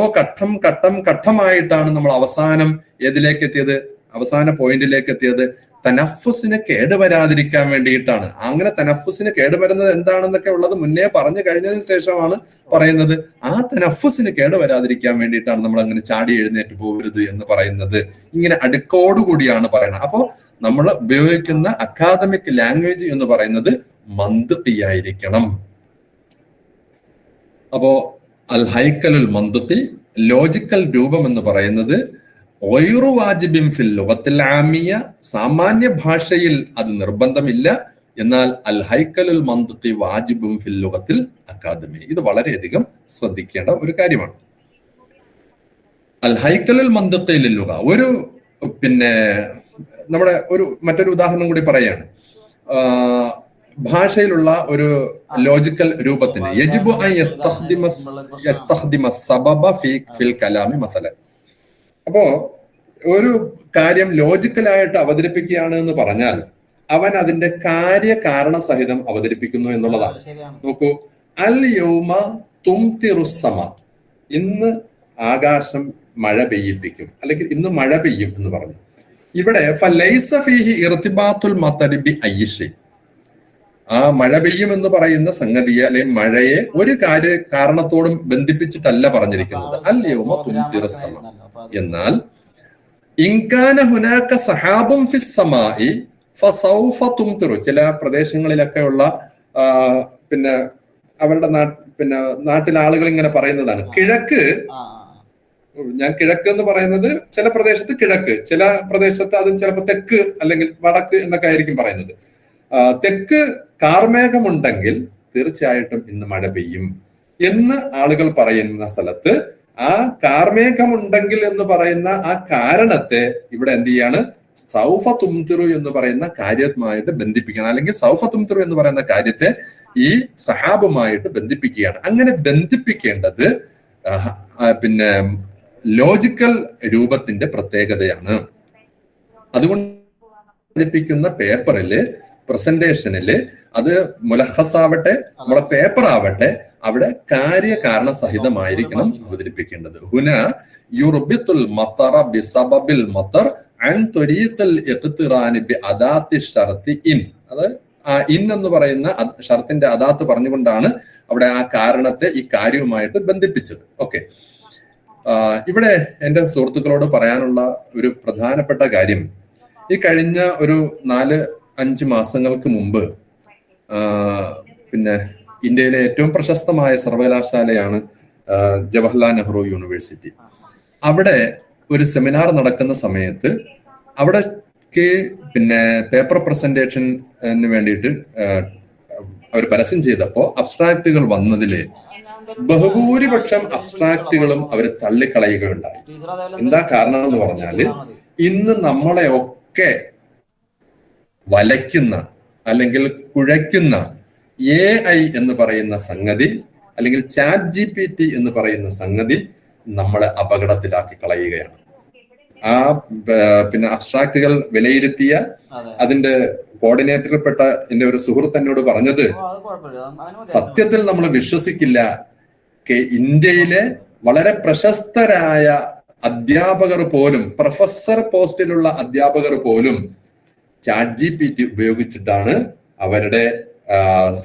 ഘട്ടമായിട്ടാണ് നമ്മൾ അവസാനം ഏതിലേക്ക് എത്തിയത്, അവസാന പോയിന്റിലേക്ക് എത്തിയത്. തനഫുസിന് കേടുവരാതിരിക്കാൻ വേണ്ടിയിട്ടാണ്. അങ്ങനെ തനഫുസിന് കേടുവരുന്നത് എന്താണെന്നൊക്കെ ഉള്ളത് മുന്നേ പറഞ്ഞു കഴിഞ്ഞതിന് ശേഷമാണ് പറയുന്നത്. ആ തനഫുസിന് കേടുവരാതിരിക്കാൻ വേണ്ടിയിട്ടാണ് നമ്മൾ അങ്ങനെ ചാടി എഴുന്നേറ്റ് പോകരുത് എന്ന് പറയുന്നത്. ഇങ്ങനെ അടുക്കോടുകൂടിയാണ് പറയുന്നത്. അപ്പോ നമ്മൾ ഉപയോഗിക്കുന്ന അക്കാദമിക് ലാംഗ്വേജ് എന്ന് പറയുന്നത് മന്തിഖിയായിരിക്കണം. അപ്പോ അൽ ഹൈക്കലുൽ മന്തിഖി, ലോജിക്കൽ രൂപം എന്ന് പറയുന്നത് വാജിബിൻ ഫിൽ ലുഗത്തിൽ ആമിയ, സാമാന്യ ഭാഷയിൽ അത് നിർബന്ധമില്ല. എന്നാൽ അൽ ഹൈക്കലുൽ മന്തിഖി വാജിബുൻ ഫിൽ ലുഗത്തിൽ അക്കാദമി. ഇത് വളരെയധികം ശ്രദ്ധിക്കേണ്ട ഒരു കാര്യമാണ്. അൽ ഹൈക്കലുൽ മന്തിഖി ലിൽ ലുഗ, ഒരു നമ്മുടെ മറ്റൊരു ഉദാഹരണം കൂടി പറയാണ്. ഭാഷയിലുള്ള ഒരു ലോജിക്കൽ രൂപത്തിന് യജിബു അൻ യസ്തഖ്ദിമ സബബ ഫിൽ കലാമി മസലൻ. അപ്പോ ഒരു കാര്യം ലോജിക്കലായിട്ട് അവതരിപ്പിക്കുകയാണ് എന്ന് പറഞ്ഞാൽ അവൻ അതിന്റെ കാര്യകാരണ സഹിതം അവതരിപ്പിക്കുന്നു എന്നുള്ളതാണ്. നോക്കൂ, അൽ യൗമ തുംതിറുസ്സമ, ഇന്ന് ആകാശം മഴ പെയ്യിപ്പിക്കും, അല്ലെങ്കിൽ ഇന്ന് മഴ പെയ്യും എന്ന് പറഞ്ഞു. ഇവിടെ ഫലൈസ ഫീഹി ഇർതിബാത്തുൽ മതരി ബി അയ്യി ഷൈ, ആ മഴ പെയ്യും എന്ന് പറയുന്ന സംഗതിയെ അല്ലെങ്കിൽ മഴയെ ഒരു കാരണത്തോടും ബന്ധിപ്പിച്ചിട്ടല്ല പറഞ്ഞിരിക്കുന്നത്. അൽ യൗമ തുംതിറുസ്സമ. എന്നാൽ ഇൻകാന ഹുനാക സഹാബുൻ ഫിസ് സമാഇ ഫസൗഫ തുംതിറു. ചില പ്രദേശങ്ങളിലൊക്കെ ഉള്ള പിന്നെ അവരുടെ നാട്ടിലെ ആളുകൾ ഇങ്ങനെ പറയുന്നതാണ്. കിഴക്ക്, ഞാൻ കിഴക്ക് എന്ന് പറയുന്നത് ചില പ്രദേശത്ത് കിഴക്ക്, ചില പ്രദേശത്ത് അത് ചിലപ്പോൾ തെക്ക് അല്ലെങ്കിൽ വടക്ക് എന്നൊക്കെ ആയിരിക്കും പറയുന്നത്. തെക്ക് കാർമേഘമുണ്ടെങ്കിൽ തീർച്ചയായിട്ടും ഇന്ന് മഴ പെയ്യും എന്ന് ആളുകൾ പറയുന്ന സ്ഥലത്ത് ആ കാർമേഘമുണ്ടെങ്കിൽ എന്ന് പറയുന്ന ആ കാരണത്തെ ഇവിടെ എന്ത് ചെയ്യാണ്, സൗഫ തുംതിറു എന്ന് പറയുന്ന കാര്യമായിട്ട് ബന്ധിപ്പിക്കണം. അല്ലെങ്കിൽ സൗഫ തുംതിറു എന്ന് പറയുന്ന കാര്യത്തെ ഈ സഹാബുമായിട്ട് ബന്ധിപ്പിക്കുകയാണ്. അങ്ങനെ ബന്ധിപ്പിക്കേണ്ടത് പിന്നെ ലോജിക്കൽ രൂപത്തിന്റെ പ്രത്യേകതയാണ്. അതുകൊണ്ട് ബന്ധിപ്പിക്കുന്ന പേപ്പറില്, പ്രസന്റേഷനില്, അത് മുലഖസ് ആവട്ടെ നമ്മുടെ പേപ്പർ ആവട്ടെ, അവിടെ കാര്യകാരണ സഹിതമായിരിക്കണം അവതരിപ്പിക്കേണ്ടത്. ഹുന യുർബിത്തുൽ മത്തറ ബിസബബിൽ മത്തർ അൻ ത്വരീഖിൽ ഇഖ്തിറാനി ബി അദാത്തി ശർത്തി ഇൻ. അത് ഇൻ എന്ന് പറയുന്ന ഷർത്തിന്റെ അദാത്ത് പറഞ്ഞുകൊണ്ടാണ് അവിടെ ആ കാരണത്തെ ഈ കാര്യവുമായിട്ട് ബന്ധിപ്പിച്ചത്. ഓക്കെ, ഇവിടെ എൻ്റെ സുഹൃത്തുക്കളോട് പറയാനുള്ള ഒരു പ്രധാനപ്പെട്ട കാര്യം, ഈ കഴിഞ്ഞ ഒരു 4-5 മാസങ്ങൾക്ക് മുമ്പ് പിന്നെ ഇന്ത്യയിലെ ഏറ്റവും പ്രശസ്തമായ സർവകലാശാലയാണ് ജവഹർലാൽ നെഹ്റു യൂണിവേഴ്സിറ്റി. അവിടെ ഒരു സെമിനാർ നടക്കുന്ന സമയത്ത് അവിടേക്ക് പിന്നെ പേപ്പർ പ്രസന്റേഷന് വേണ്ടിയിട്ട് അവർ പരസ്യം ചെയ്തപ്പോൾ അബ്സ്ട്രാക്റ്റുകൾ വന്നതില് ബഹുഭൂരിപക്ഷം അബ്സ്ട്രാക്റ്റുകളും അവർ തള്ളിക്കളയുകയുണ്ടായി. എന്താ കാരണം എന്ന് പറഞ്ഞാല്, ഇന്ന് നമ്മളെ ഒക്കെ വലയ്ക്കുന്ന അല്ലെങ്കിൽ കുഴയ്ക്കുന്ന AI എന്ന് പറയുന്ന സംഗതി, അല്ലെങ്കിൽ ChatGPT എന്ന് പറയുന്ന സംഗതി നമ്മളെ അപകടത്തിലാക്കി കളയുകയാണ്. ആ പിന്നെ അബ്സ്ട്രാക്റ്റുകൾ വിലയിരുത്തിയ അതിന്റെ കോർഡിനേറ്ററിൽപ്പെട്ട എന്റെ ഒരു സുഹൃത്ത് എന്നോട് പറഞ്ഞത്, സത്യത്തിൽ നമ്മൾ വിശ്വസിക്കില്ല, ഇന്ത്യയിലെ വളരെ പ്രശസ്തരായ അധ്യാപകർ പോലും, പ്രൊഫസർ പോസ്റ്റിലുള്ള അധ്യാപകർ പോലും ChatGPT ഉപയോഗിച്ചിട്ടാണ് അവരുടെ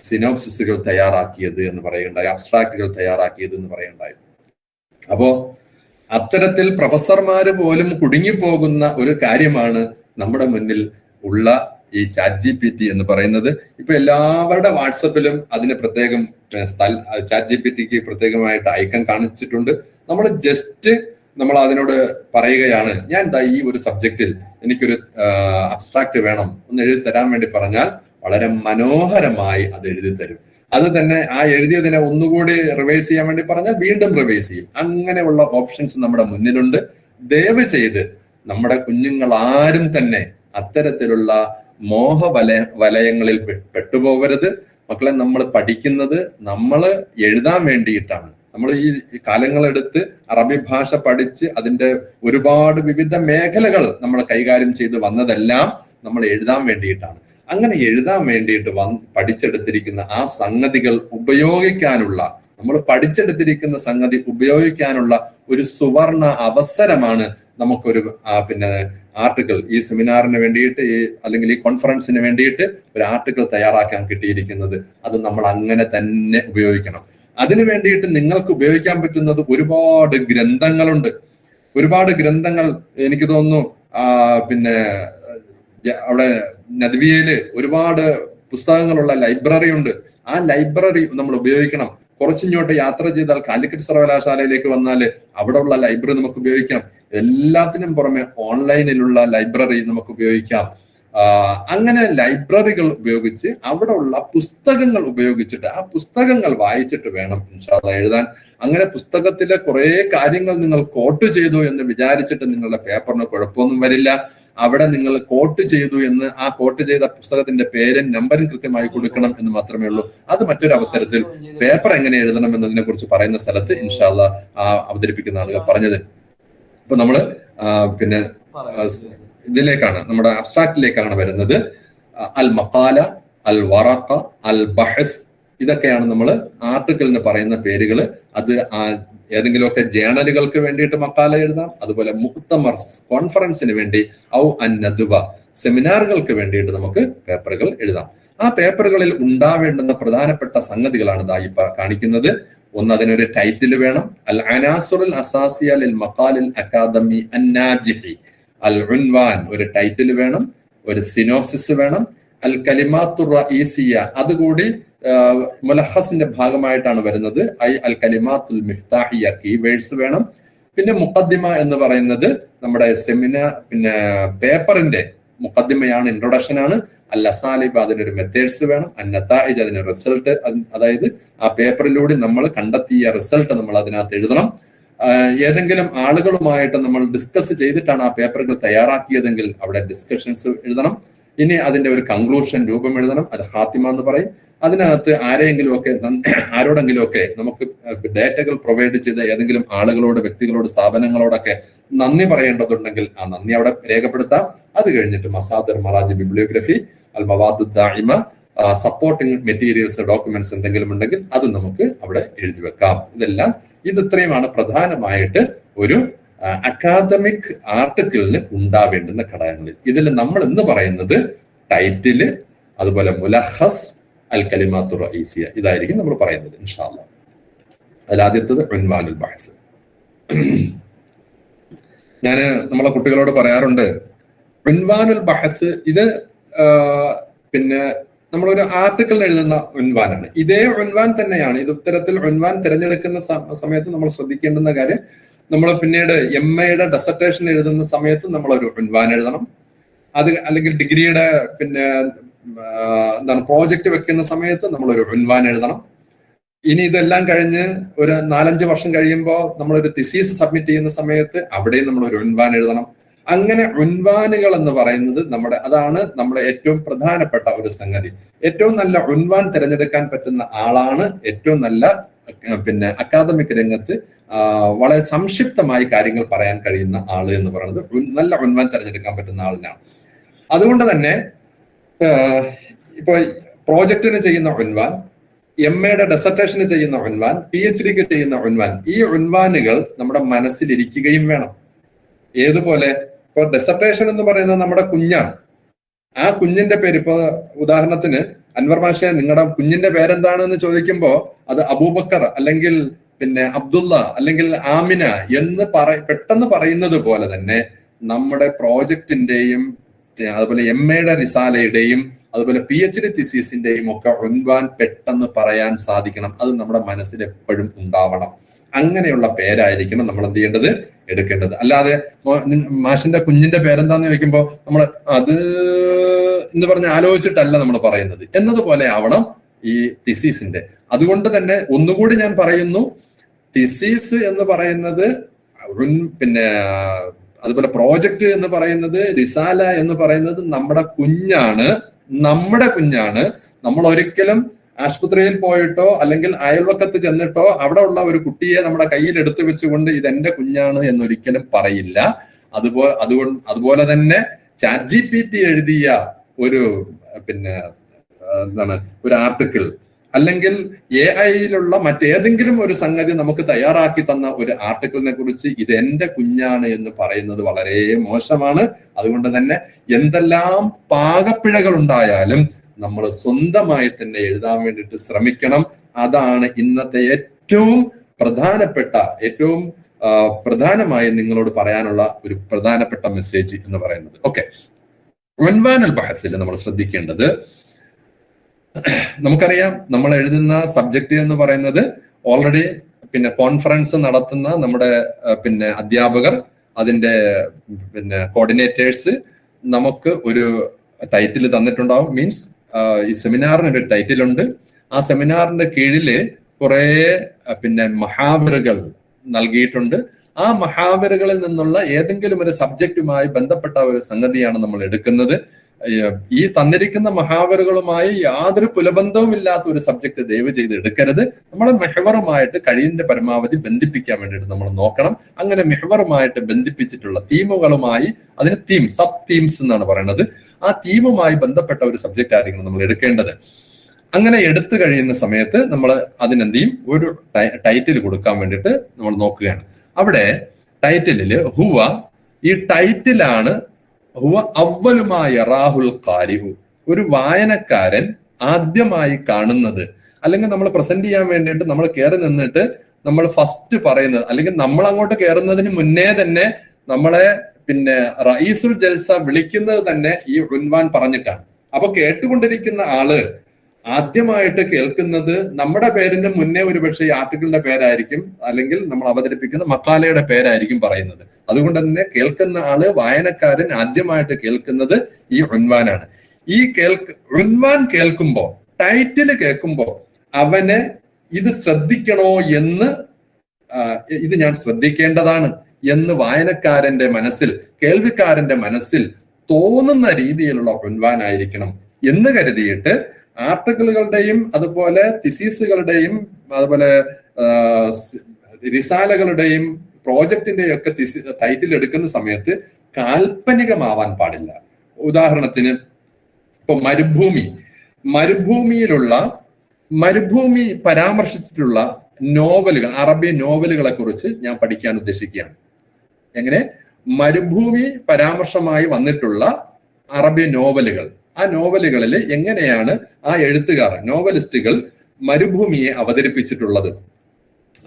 സിനോപ്സിസുകൾ തയ്യാറാക്കിയത് എന്ന് പറയുകയുണ്ടായി, അബ്സ്ട്രാക്റ്റുകൾ തയ്യാറാക്കിയത് എന്ന് പറയുകയുണ്ടായി. അപ്പോ അത്തരത്തിൽ പ്രൊഫസർമാര് പോലും കുടുങ്ങിപ്പോകുന്ന ഒരു കാര്യമാണ് നമ്മുടെ മുന്നിൽ ഉള്ള ഈ ChatGPT എന്ന് പറയുന്നത്. ഇപ്പൊ എല്ലാവരുടെ വാട്സപ്പിലും അതിന് പ്രത്യേകം ChatGPTക്ക് പ്രത്യേകമായിട്ട് ഐക്കൺ കാണിച്ചിട്ടുണ്ട്. നമ്മൾ അതിനോട് പറയുകയാണ്, ഞാൻ ഈ ഒരു സബ്ജക്റ്റിൽ എനിക്കൊരു അബ്സ്ട്രാക്ട് വേണം, ഒന്ന് എഴുതി തരാൻ വേണ്ടി പറഞ്ഞാൽ വളരെ മനോഹരമായി അത് എഴുതി തരും. അത് തന്നെ ആ എഴുതിയതിനെ ഒന്നുകൂടി റിവൈസ് ചെയ്യാൻ വേണ്ടി പറഞ്ഞാൽ വീണ്ടും റിവൈസ് ചെയ്യും. അങ്ങനെയുള്ള ഓപ്ഷൻസ് നമ്മുടെ മുന്നിലുണ്ട്. ദയവ് ചെയ്ത് നമ്മുടെ കുഞ്ഞുങ്ങൾ ആരും തന്നെ അത്തരത്തിലുള്ള വലയങ്ങളിൽ പെട്ടുപോകരുത്. മക്കളെ, നമ്മൾ പഠിക്കുന്നത് നമ്മൾ എഴുതാൻ വേണ്ടിയിട്ടാണ്. നമ്മൾ ഈ കാലങ്ങളെടുത്ത് അറബി ഭാഷ പഠിച്ച് അതിന്റെ ഒരുപാട് വിവിധ മേഖലകൾ നമ്മൾ കൈകാര്യം ചെയ്ത് വന്നതെല്ലാം നമ്മൾ എഴുതാൻ വേണ്ടിയിട്ടാണ്. അങ്ങനെ എഴുതാൻ വേണ്ടിയിട്ട് പഠിച്ചെടുത്തിരിക്കുന്ന ആ സംഗതികൾ ഉപയോഗിക്കാനുള്ള, നമ്മൾ പഠിച്ചെടുത്തിരിക്കുന്ന സംഗതി ഉപയോഗിക്കാനുള്ള ഒരു സുവർണ അവസരമാണ് നമുക്കൊരു പിന്നെ ആർട്ടിക്കിൾ, ഈ സെമിനാറിന് വേണ്ടിയിട്ട് അല്ലെങ്കിൽ ഈ കോൺഫറൻസിന് വേണ്ടിയിട്ട് ഒരു ആർട്ടിക്കിൾ തയ്യാറാക്കാൻ കിട്ടിയിരിക്കുന്നത്. അത് നമ്മൾ അങ്ങനെ തന്നെ ഉപയോഗിക്കണം. അതിനു വേണ്ടിയിട്ട് നിങ്ങൾക്ക് ഉപയോഗിക്കാൻ പറ്റുന്നത് ഒരുപാട് ഗ്രന്ഥങ്ങളുണ്ട്. ഒരുപാട് ഗ്രന്ഥങ്ങൾ എനിക്ക് തോന്നുന്നു പിന്നെ അവിടെ നദ്വിയയില് ഒരുപാട് പുസ്തകങ്ങളുള്ള ലൈബ്രറി ഉണ്ട്. ആ ലൈബ്രറി നമ്മൾ ഉപയോഗിക്കണം. കുറച്ചിങ്ങോട്ട് യാത്ര ചെയ്താൽ കാലിക്കറ്റ് സർവകലാശാലയിലേക്ക് വന്നാല് അവിടെ ഉള്ള ലൈബ്രറി നമുക്ക് ഉപയോഗിക്കാം. എല്ലാത്തിനും പുറമെ ഓൺലൈനിലുള്ള ലൈബ്രറി നമുക്ക് ഉപയോഗിക്കാം. അങ്ങനെ ലൈബ്രറികൾ ഉപയോഗിച്ച് അവിടെ ഉള്ള പുസ്തകങ്ങൾ ഉപയോഗിച്ചിട്ട് ആ പുസ്തകങ്ങൾ വായിച്ചിട്ട് വേണം ഇൻഷാ അല്ലാഹ് എഴുതാൻ. അങ്ങനെ പുസ്തകത്തിലെ കുറെ കാര്യങ്ങൾ നിങ്ങൾ കോട്ട് ചെയ്തു എന്ന് വിചാരിച്ചിട്ട് നിങ്ങളുടെ പേപ്പറിന് കുഴപ്പമൊന്നും വരില്ല. അവിടെ നിങ്ങൾ കോട്ട് ചെയ്തു എന്ന് ആ കോട്ട് ചെയ്ത പുസ്തകത്തിന്റെ പേരും നമ്പറും കൃത്യമായി കൊടുക്കണം എന്ന് മാത്രമേ ഉള്ളൂ. അത് മറ്റൊരു അവസരത്തിൽ പേപ്പർ എങ്ങനെ എഴുതണം എന്നതിനെ കുറിച്ച് പറയുന്ന സ്ഥലത്ത് ഇൻഷാ അല്ലാഹ് അവതരിപ്പിക്കുന്ന ആളുകൾ പറഞ്ഞത്. അപ്പൊ നമ്മള് പിന്നെ ഇതിലേക്കാണ്, നമ്മുടെ അബ്സ്ട്രാക്റ്റിലേക്കാണ് വരുന്നത്. അൽ മഖാല, അൽ വറഖ, അൽ ബഹസ്, ഇതൊക്കെയാണ് നമ്മൾ ആർട്ടിക്കിളിന് പറയുന്ന പേരുകൾ. അത് ഏതെങ്കിലുമൊക്കെ ജേണലുകൾക്ക് വേണ്ടിയിട്ട് മക്കാല എഴുതാം. അതുപോലെ മുഖ്തമർ കോൺഫറൻസിന് വേണ്ടി, ഔ അൻ നദ്വ സെമിനാറുകൾക്ക് വേണ്ടിയിട്ട് നമുക്ക് പേപ്പറുകൾ എഴുതാം. ആ പേപ്പറുകളിൽ ഉണ്ടാവേണ്ടുന്ന പ്രധാനപ്പെട്ട സംഗതികളാണ് ഇപ്പൊ കാണിക്കുന്നത്. ഒന്ന്, അതിനൊരു ടൈറ്റിൽ വേണം. അൽ അനാസുറുൽ അസാസിയ ലിൽ മഖാലിൽ അക്കാദമി അന്നാജിഹി, അൽ ഉൻവാൻ, ഒരു ടൈറ്റിൽ വേണം. ഒരു സിനോപ്സിസ് വേണം. അൽ കലിമാത്തു റഈസിയ അതുകൂടി മുലഖസിന്റെ ഭാഗമായിട്ടാണ് വരുന്നത്. അൽ കലിമാത്തുൽ മിഫ്താഹിയ കീവേഡ്സ് വേണം. പിന്നെ മുഖദ്ദിമ എന്ന് പറയുന്നത് നമ്മുടെ സെമിനാർ പേപ്പറിന്റെ മുഖദ്ദിമയാണ്, ഇൻട്രൊഡക്ഷൻ ആണ്. അൽ അസാലിബ് അതിനൊരു മെത്തേഡ്സ് വേണം. അന്നതായിജ് അതിന് റിസൾട്ട്, അതായത് ആ പേപ്പറിലൂടെ നമ്മൾ കണ്ടെത്തിയ റിസൾട്ട് നമ്മൾ അതിനകത്ത് എഴുതണം. ഏതെങ്കിലും ആളുകളുമായിട്ട് നമ്മൾ ഡിസ്കസ് ചെയ്തിട്ടാണ് ആ പേപ്പറുകൾ തയ്യാറാക്കിയതെങ്കിൽ അവിടെ ഡിസ്കഷൻസ് എഴുതണം. ഇനി അതിന്റെ ഒരു കൺക്ലൂഷൻ രൂപം എഴുതണം, അത് ഹാത്തിമ എന്ന് പറയും. അതിനകത്ത് ആരോടെങ്കിലും ഒക്കെ നമുക്ക് ഡേറ്റകൾ പ്രൊവൈഡ് ചെയ്ത ഏതെങ്കിലും ആളുകളോട്, വ്യക്തികളോട്, സ്ഥാപനങ്ങളോടൊക്കെ നന്ദി പറയേണ്ടതുണ്ടെങ്കിൽ ആ നന്ദി അവിടെ രേഖപ്പെടുത്താം. അത് കഴിഞ്ഞിട്ട് മസാദിർ, മറാജി, ബിബ്ലിയോഗ്രഫി, അൽ മവാദു ദാഇമ, സപ്പോർട്ടിംഗ് മെറ്റീരിയൽസ്, ഡോക്യുമെന്റ്സ് എന്തെങ്കിലും ഉണ്ടെങ്കിൽ അത് നമുക്ക് അവിടെ എഴുതി വെക്കാം. ഇത്രയുമാണ് പ്രധാനമായിട്ട് ഒരു അക്കാദമിക് ആർട്ടിക്കിളിന് ഉണ്ടാവേണ്ടുന്ന ഘടകങ്ങളിൽ. ഇതിൽ നമ്മൾ എന്ന് പറയുന്നത് ടൈറ്റില്, അതുപോലെ മുലഖസ്, അൽ കലിമാത്തു റഈസിയ, ഇതായിരിക്കും നമ്മൾ പറയുന്നത് ഇൻഷാ അല്ലാഹ്. അതിലാദ്യത്തത് ഉൻവാനുൽ ബഹ്സ്. ഞാൻ നമ്മളെ കുട്ടികളോട് പറയാറുണ്ട്, ഉൻവാനുൽ ബഹ്സ് ഇത് നമ്മളൊരു ആർട്ടിക്കിൾ എഴുതുന്ന ഉൻവാനാണ്. ഇതേ ഉൻവാൻ തന്നെയാണ്. ഇത് ഇത്തരത്തിൽ ഉൻവാൻ തിരഞ്ഞെടുക്കുന്ന സമയത്ത് നമ്മൾ ശ്രദ്ധിക്കേണ്ടുന്ന കാര്യം, നമ്മൾ പിന്നീട് MA-യുടെ ഡെസർട്ടേഷൻ എഴുതുന്ന സമയത്ത് നമ്മളൊരു ഉൻവാൻ എഴുതണം. അത് അല്ലെങ്കിൽ ഡിഗ്രിയുടെ പ്രോജക്റ്റ് വെക്കുന്ന സമയത്ത് നമ്മളൊരു ഉൻവാൻ എഴുതണം. ഇനി ഇതെല്ലാം കഴിഞ്ഞ് ഒരു 4-5 വർഷം കഴിയുമ്പോൾ നമ്മളൊരു തിസീസ് സബ്മിറ്റ് ചെയ്യുന്ന സമയത്ത് അവിടെയും നമ്മളൊരു ഉൻവാൻ എഴുതണം. അങ്ങനെ ഉൻവാനുകൾ എന്ന് പറയുന്നത് അതാണ് നമ്മുടെ ഏറ്റവും പ്രധാനപ്പെട്ട ഒരു സംഗതി. ഏറ്റവും നല്ല ഉൻവാൻ തിരഞ്ഞെടുക്കാൻ പറ്റുന്ന ആളാണ് ഏറ്റവും നല്ല അക്കാദമിക് രംഗത്ത് വളരെ സംക്ഷിപ്തമായി കാര്യങ്ങൾ പറയാൻ കഴിയുന്ന ആള് എന്ന് പറയുന്നത്. നല്ല ഉൻവാൻ തിരഞ്ഞെടുക്കാൻ പറ്റുന്ന ആളിനാണ്. അതുകൊണ്ട് തന്നെ ഇപ്പൊ പ്രോജക്റ്റിന് ചെയ്യുന്ന ഉൻവാൻ, MA-യുടെ ഡെസർട്ടേഷന് ചെയ്യുന്ന ഉൻവാൻ, PhD-ക്ക് ചെയ്യുന്ന ഉൻവാൻ, ഈ ഉൻവാനുകൾ നമ്മുടെ മനസ്സിലിരിക്കുകയും വേണം. ഏതുപോലെ ഇപ്പൊ ഡെസർട്ടേഷൻ എന്ന് പറയുന്നത് നമ്മുടെ കുഞ്ഞാണ്. ആ കുഞ്ഞിന്റെ പേര്, ഇപ്പൊ ഉദാഹരണത്തിന് അൻവർ മാഷെ നിങ്ങളുടെ കുഞ്ഞിന്റെ പേരെന്താണെന്ന് ചോദിക്കുമ്പോ അത് അബൂബക്കർ അല്ലെങ്കിൽ അബ്ദുള്ള അല്ലെങ്കിൽ ആമിന എന്ന് പെട്ടെന്ന് പറയുന്നത് പോലെ തന്നെ നമ്മുടെ പ്രോജക്റ്റിന്റെയും അതുപോലെ MA-യുടെ റിസാലയുടെയും അതുപോലെ PhD തിസീസിന്റെയും ഒക്കെ ഉൻവാൻ പെട്ടെന്ന് പറയാൻ സാധിക്കണം. അത് നമ്മുടെ മനസ്സിൽ എപ്പോഴും ഉണ്ടാവണം. അങ്ങനെയുള്ള പേരായിരിക്കണം നമ്മൾ എന്ത് ചെയ്യേണ്ടത്, എടുക്കേണ്ടത്. അല്ലാതെ മാഷിന്റെ കുഞ്ഞിന്റെ പേരെന്താന്ന് ചോദിക്കുമ്പോൾ നമ്മൾ അത് എന്ന് പറഞ്ഞ് ആലോചിച്ചിട്ടല്ല നമ്മൾ പറയുന്നത് എന്നതുപോലെ ആവണം ഈ തിസീസിന്റെ. അതുകൊണ്ട് തന്നെ ഒന്നുകൂടി ഞാൻ പറയുന്നു, തിസീസ് എന്ന് പറയുന്നത് അതുപോലെ പ്രോജക്റ്റ് എന്ന് പറയുന്നത്, റിസാല എന്ന് പറയുന്നത് നമ്മുടെ കുഞ്ഞാണ്. നമ്മൾ ഒരിക്കലും ആശുപത്രിയിൽ പോയിട്ടോ അല്ലെങ്കിൽ അയൽവക്കത്ത് ചെന്നിട്ടോ അവിടെ ഉള്ള ഒരു കുട്ടിയെ നമ്മുടെ കയ്യിൽ എടുത്തു വെച്ചുകൊണ്ട് ഇതെന്റെ കുഞ്ഞാണ് എന്നൊരിക്കലും പറയില്ല. അതുപോലെ തന്നെ ChatGPT എഴുതിയ ഒരു ഒരു ആർട്ടിക്കിൾ അല്ലെങ്കിൽ AI-യിലുള്ള മറ്റേതെങ്കിലും ഒരു സംഗതി നമുക്ക് തയ്യാറാക്കി തന്ന ഒരു ആർട്ടിക്കിളിനെ കുറിച്ച് ഇത് എന്റെ കുഞ്ഞാണ് എന്ന് പറയുന്നത് വളരെ മോശമാണ്. അതുകൊണ്ട് തന്നെ എന്തെല്ലാം പാകപ്പിഴകൾ ഉണ്ടായാലും നമ്മൾ സ്വന്തമായി തന്നെ എഴുതാൻ വേണ്ടിയിട്ട് ശ്രമിക്കണം. അതാണ് ഇന്നത്തെ ഏറ്റവും പ്രധാനമായി നിങ്ങളോട് പറയാനുള്ള ഒരു പ്രധാനപ്പെട്ട മെസ്സേജ് എന്ന് പറയുന്നത്. ഓക്കെ, ഉൻവാനുൽ ബഹ്സിൽ നമ്മൾ ശ്രദ്ധിക്കേണ്ടത്, നമുക്കറിയാം നമ്മൾ എഴുതുന്ന സബ്ജക്റ്റ് എന്ന് പറയുന്നത് ഓൾറെഡി കോൺഫറൻസ് നടത്തുന്ന നമ്മുടെ അധ്യാപകർ, അതിന്റെ കോർഡിനേറ്റേഴ്സ് നമുക്ക് ഒരു ടൈറ്റിൽ തന്നിട്ടുണ്ടാവും. മീൻസ് ഈ സെമിനാറിന് ഒരു ടൈറ്റിലുണ്ട്. ആ സെമിനാറിന്റെ കീഴില് കുറെ മഹാവറുകൾ നൽകിയിട്ടുണ്ട്. ആ മഹാവറുകളിൽ നിന്നുള്ള ഏതെങ്കിലും ഒരു സബ്ജക്റ്റുമായി ബന്ധപ്പെട്ട ഒരു സംഗതിയാണ് നമ്മൾ എടുക്കുന്നത്. ഈ തന്നിരിക്കുന്ന മഹാവറുകളുമായി യാതൊരു പുലബന്ധവും ഇല്ലാത്ത ഒരു സബ്ജക്ട് ദയവ് ചെയ്ത് എടുക്കരുത്. നമ്മളെ മെഹവറുമായിട്ട് കഴിയുന്ന പരമാവധി ബന്ധിപ്പിക്കാൻ വേണ്ടിയിട്ട് നമ്മൾ നോക്കണം. അങ്ങനെ മെഹവറുമായിട്ട് ബന്ധിപ്പിച്ചിട്ടുള്ള തീമുകളുമായി, അതിന് സബ് തീംസ് എന്നാണ് പറയുന്നത്, ആ തീമുമായി ബന്ധപ്പെട്ട ഒരു സബ്ജക്റ്റ് ആയിരിക്കണം നമ്മൾ എടുക്കേണ്ടത്. അങ്ങനെ എടുത്തു കഴിയുന്ന സമയത്ത് നമ്മൾ അതിനെന്ത് ചെയ്യും, ഒരു ടൈറ്റിൽ കൊടുക്കാൻ വേണ്ടിയിട്ട് നമ്മൾ നോക്കുകയാണ്. അവിടെ ടൈറ്റിലില് ഹുവ, ഈ ടൈറ്റിലാണ് ഹുവ അവ്വലുമായ റാഹുൽ ഖാരിഹു, ഒരു വായനക്കാരൻ ആദ്യമായി കാണുന്നത്. അല്ലെങ്കിൽ നമ്മൾ പ്രസന്റ് ചെയ്യാൻ വേണ്ടിയിട്ട് നമ്മൾ കയറി നിന്നിട്ട് നമ്മൾ ഫസ്റ്റ് പറയുന്നത്, അല്ലെങ്കിൽ നമ്മൾ അങ്ങോട്ട് കയറുന്നതിന് മുന്നേ തന്നെ നമ്മളെ പിന്നെ റഈസുൽ ജൽസ വിളിക്കുന്നത് തന്നെ ഈ ഉൻവാൻ പറഞ്ഞിട്ടാണ്. അപ്പൊ കേട്ടുകൊണ്ടിരിക്കുന്ന ആള് ആദ്യമായിട്ട് കേൾക്കുന്നത് നമ്മുടെ പേരിന്റെ മുന്നേ ഒരുപക്ഷെ ഈ ആർട്ടിക്കിളിന്റെ പേരായിരിക്കും, അല്ലെങ്കിൽ നമ്മൾ അവതരിപ്പിക്കുന്ന മക്കാലയുടെ പേരായിരിക്കും പറയുന്നത്. അതുകൊണ്ട് തന്നെ കേൾക്കുന്ന ആള്, വായനക്കാരൻ ആദ്യമായിട്ട് കേൾക്കുന്നത് ഈ ഉൻവാനാണ്. ഈ ഉൻവാൻ കേൾക്കുമ്പോ, ടൈറ്റിൽ കേൾക്കുമ്പോ അവന് ഇത് ശ്രദ്ധിക്കണോ എന്ന്, ഇത് ഞാൻ ശ്രദ്ധിക്കേണ്ടതാണ് എന്ന് വായനക്കാരന്റെ മനസ്സിൽ, കേൾവിക്കാരന്റെ മനസ്സിൽ തോന്നുന്ന രീതിയിലുള്ള ഉൻവാനായിരിക്കണം എന്ന് കരുതിയിട്ട് ആർട്ടിക്കിളുകളുടെയും അതുപോലെ തിസീസുകളുടെയും അതുപോലെ റിസാലകളുടെയും പ്രോജക്റ്റിന്റെയും ഒക്കെ ടൈറ്റിൽ എടുക്കുന്ന സമയത്ത് കാൽപ്പനികമാവാൻ പാടില്ല. ഉദാഹരണത്തിന് ഇപ്പൊ മരുഭൂമി പരാമർശിച്ചിട്ടുള്ള നോവലുകൾ, അറബി നോവലുകളെ കുറിച്ച് ഞാൻ പഠിക്കാൻ ഉദ്ദേശിക്കുകയാണ്. എങ്ങനെ മരുഭൂമി പരാമർശമായി വന്നിട്ടുള്ള അറബി നോവലുകൾ, ആ നോവലുകളിൽ എങ്ങനെയാണ് ആ എഴുത്തുകാർ, നോവലിസ്റ്റുകൾ മരുഭൂമിയെ അവതരിപ്പിച്ചിട്ടുള്ളത്.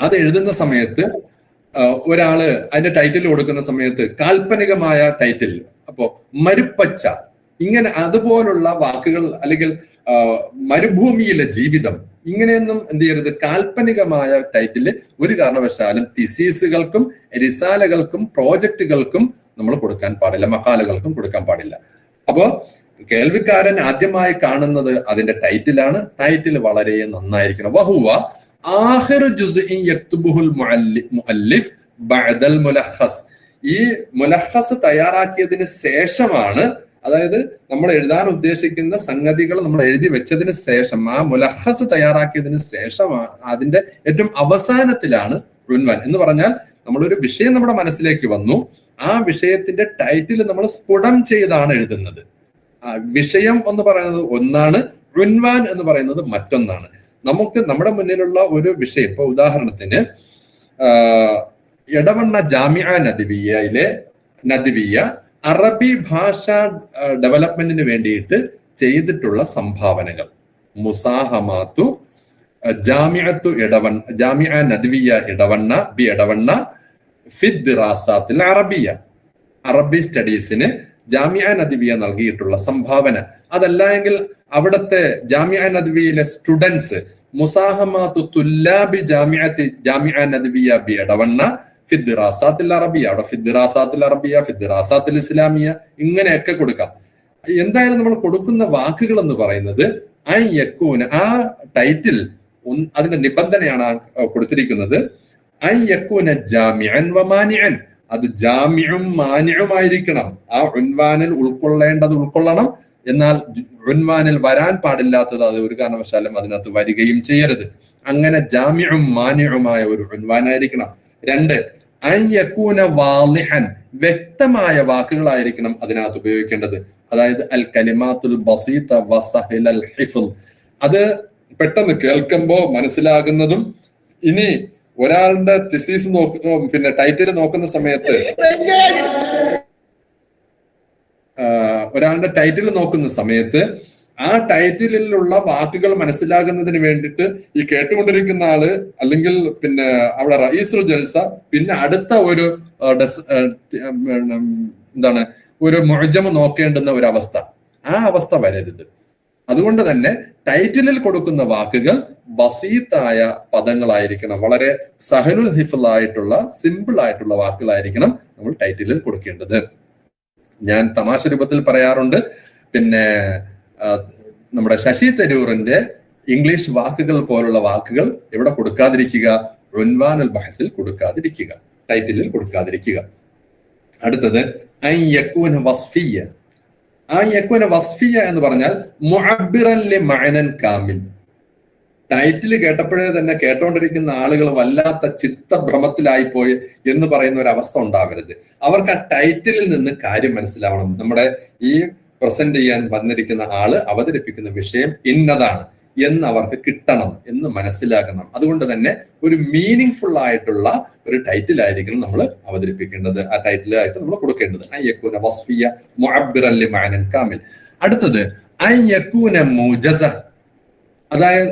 അത് എഴുതുന്ന സമയത്ത് ഒരാള് അതിന്റെ ടൈറ്റിൽ കൊടുക്കുന്ന സമയത്ത് കാൽപ്പനികമായ ടൈറ്റിൽ, അപ്പോ മരുപ്പച്ച, ഇങ്ങനെ അതുപോലുള്ള വാക്കുകൾ, അല്ലെങ്കിൽ മരുഭൂമിയിലെ ജീവിതം, ഇങ്ങനെയൊന്നും എന്ത് ചെയ്യരുത്, കാൽപ്പനികമായ ടൈറ്റില് ഒരു കാരണവശാലും തിസീസുകൾക്കും റിസാലകൾക്കും പ്രോജക്റ്റുകൾക്കും നമ്മൾ കൊടുക്കാൻ പാടില്ല, മക്കാലകൾക്കും കൊടുക്കാൻ പാടില്ല. അപ്പോ കേൾവിക്കാരൻ ആദ്യമായി കാണുന്നത് അതിന്റെ ടൈറ്റിലാണ്. ടൈറ്റിൽ വളരെ നന്നായിരിക്കണം. വഹുവ ആഖിറു ജുസ്ഇൻ യക്തുബുൽ മുഅല്ലിഫ് ബഅദൽ മുലഖസ്. ഈ മുലഖസ് തയ്യാറാക്കിയതിന് ശേഷമാണ്, അതായത് നമ്മൾ എഴുതാൻ ഉദ്ദേശിക്കുന്ന സംഗതികൾ നമ്മൾ എഴുതി വെച്ചതിന് ശേഷം, ആ മുലഖസ് തയ്യാറാക്കിയതിന് ശേഷം, അതിന്റെ ഏറ്റവും അവസാനത്തിലാണ് ഉൻവാൻ. എന്ന് പറഞ്ഞാൽ നമ്മളൊരു വിഷയം നമ്മുടെ മനസ്സിലേക്ക് വന്നു, ആ വിഷയത്തിന്റെ ടൈറ്റിൽ നമ്മൾ സ്ഫുടം ചെയ്താണ് എഴുതുന്നത്. വിഷയം എന്ന് പറയുന്നത് ഒന്നാണ്, ഉൻവാൻ എന്ന് പറയുന്നത് മറ്റൊന്നാണ്. നമുക്ക് നമ്മുടെ മുന്നിലുള്ള ഒരു വിഷയം, ഇപ്പൊ ഉദാഹരണത്തിന് എടവണ്ണ ജാമിഅ നദ്വിയ അറബി ഭാഷ ഡെവലപ്മെന്റിന് വേണ്ടിയിട്ട് ചെയ്തിട്ടുള്ള സംഭാവനകൾ, മുസാഹമാത്തു ജാമിഅ നദ്വിയ എടവണ്ണ ഫിദ് ദിറാസാത്തിൽ അറബിയ, അറബി സ്റ്റഡീസിന് ജാമിഅ നദ്വിയ നൽകിയിട്ടുള്ള സംഭാവന. അതല്ല എങ്കിൽ അവിടുത്തെ ജാമിഅ നദ്വിയിലെ സ്റ്റുഡൻസ്, മുസാഹമാത്തു തുല്ലാബി ജാമിഅ നദ്വിയ ബി എടവണ്ണ ഫിദ്ദിറാസാത്തിൽ അറബിയ, അവിടെ ഫിദ്ദിറാസാത്തിൽ അറബിയ, ഫിദ്ദിറാസാത്തിൽ ഇസ്ലാമിയ, ഇങ്ങനെയൊക്കെ കൊടുക്കാം. എന്തായാലും നമ്മൾ കൊടുക്കുന്ന വാക്കുകൾ എന്ന് പറയുന്നത് ഐ യക്കൂന, ആ ടൈറ്റിൽ അതിന്റെ നിബന്ധനയാണ് കൊടുത്തിരിക്കുന്നത്, ഐ യക്കൂന ജാമിഅൻ വ മാനിഅൻ, അത് ജാമിഉം മാനിഉമായിരിക്കണം. ആ ഉൻവാനിൽ ഉൾക്കൊള്ളേണ്ടത് ഉൾക്കൊള്ളണം, എന്നാൽ ഉൻവാനിൽ വരാൻ പാടില്ലാത്തത് അത് ഒരു കാരണവശാലും അതിനകത്ത് വരികയും ചെയ്യരുത്. അങ്ങനെ ജാമിഉം മാനിഉമായ ഒരു ഉൻവാനായിരിക്കണം. 2, അയ്യകൂന വാളിഹൻ, വ്യക്തമായ വാക്കുകളായിരിക്കണം അതിനകത്ത് ഉപയോഗിക്കേണ്ടത്. അതായത് അൽ കലിമാത്തുൽ ബസീത വസഹിലൽ ഹിഫ്ൾ, അത് പെട്ടെന്ന് കേൾക്കുമ്പോൾ മനസ്സിലാകുന്നതും. ഇനി ഒരാളുടെ തിസീസ് പിന്നെ ടൈറ്റിൽ നോക്കുന്ന സമയത്ത് ആ ടൈറ്റിലുള്ള വാക്കുകൾ മനസ്സിലാകുന്നതിന് വേണ്ടിയിട്ട് ഈ കേട്ടുകൊണ്ടിരിക്കുന്ന ആള്, അല്ലെങ്കിൽ പിന്നെ അവിടെ റഈസുൽ ജൽസ, പിന്നെ അടുത്ത ഒരു ഒരു മുഅ്ജം നോക്കേണ്ടുന്ന ഒരു അവസ്ഥ, ആ അവസ്ഥ വരരുത്. അതുകൊണ്ട് തന്നെ ടൈറ്റിലിൽ കൊടുക്കുന്ന വാക്കുകൾ ബസീത്തായ പദങ്ങളായിരിക്കണം, വളരെ സഹലുൽ ഹിഫ്ൾ ആയിട്ടുള്ള, സിമ്പിൾ ആയിട്ടുള്ള വാക്കുകളായിരിക്കണം നമ്മൾ ടൈറ്റിലിൽ കൊടുക്കേണ്ടത്. ഞാൻ തമാശ രൂപത്തിൽ പറയാറുണ്ട്, പിന്നെ നമ്മുടെ ശശി തരൂറിന്റെ ഇംഗ്ലീഷ് വാക്കുകൾ പോലുള്ള വാക്കുകൾ എവിടെ കൊടുക്കാതിരിക്കുക, ഉൻവാനുൽ ബഹസിൽ കൊടുക്കാതിരിക്കുക, ടൈറ്റിലിൽ കൊടുക്കാതിരിക്കുക. അടുത്തത് ഐ യകൂന വസ്ഫിയ. ആ യകൂന വസ്ഫിയ എന്ന് പറഞ്ഞാൽ മുഅബ്ബിറൻ ലി മഅനൻ കാമിൽ. ടൈറ്റിൽ കേട്ടപ്പോഴേ തന്നെ കേട്ടോണ്ടിരിക്കുന്ന ആളുകൾ വല്ലാത്ത ചിത്തഭ്രമത്തിലായിപ്പോയി എന്ന് പറയുന്ന ഒരു അവസ്ഥ ഉണ്ടാവരുത്. അവർക്ക് ആ ടൈറ്റിലിൽ നിന്ന് കാര്യം മനസ്സിലാവണം. നമ്മുടെ ഈ പ്രസന്റ് ചെയ്യാൻ വന്നിരിക്കുന്ന ആള് അവതരിപ്പിക്കുന്ന വിഷയം ഇന്നതാണ് എന്ന് അവർക്ക് കിട്ടണം, എന്ന് മനസ്സിലാക്കണം. അതുകൊണ്ട് തന്നെ ഒരു മീനിങ് ഫുൾ ആയിട്ടുള്ള ഒരു ടൈറ്റിൽ ആയിരിക്കണം നമ്മൾ അവതരിപ്പിക്കേണ്ടത്, ആ ടൈറ്റിലായിട്ട് നമ്മൾ കൊടുക്കേണ്ടത്. ഐ യകൂന വസ്ഫിയ മുഅബ്ബിറൻ ലി മഅനൻ കാമിൽ. അടുത്തത് ഐ യകൂന മൂജസ, അതായത്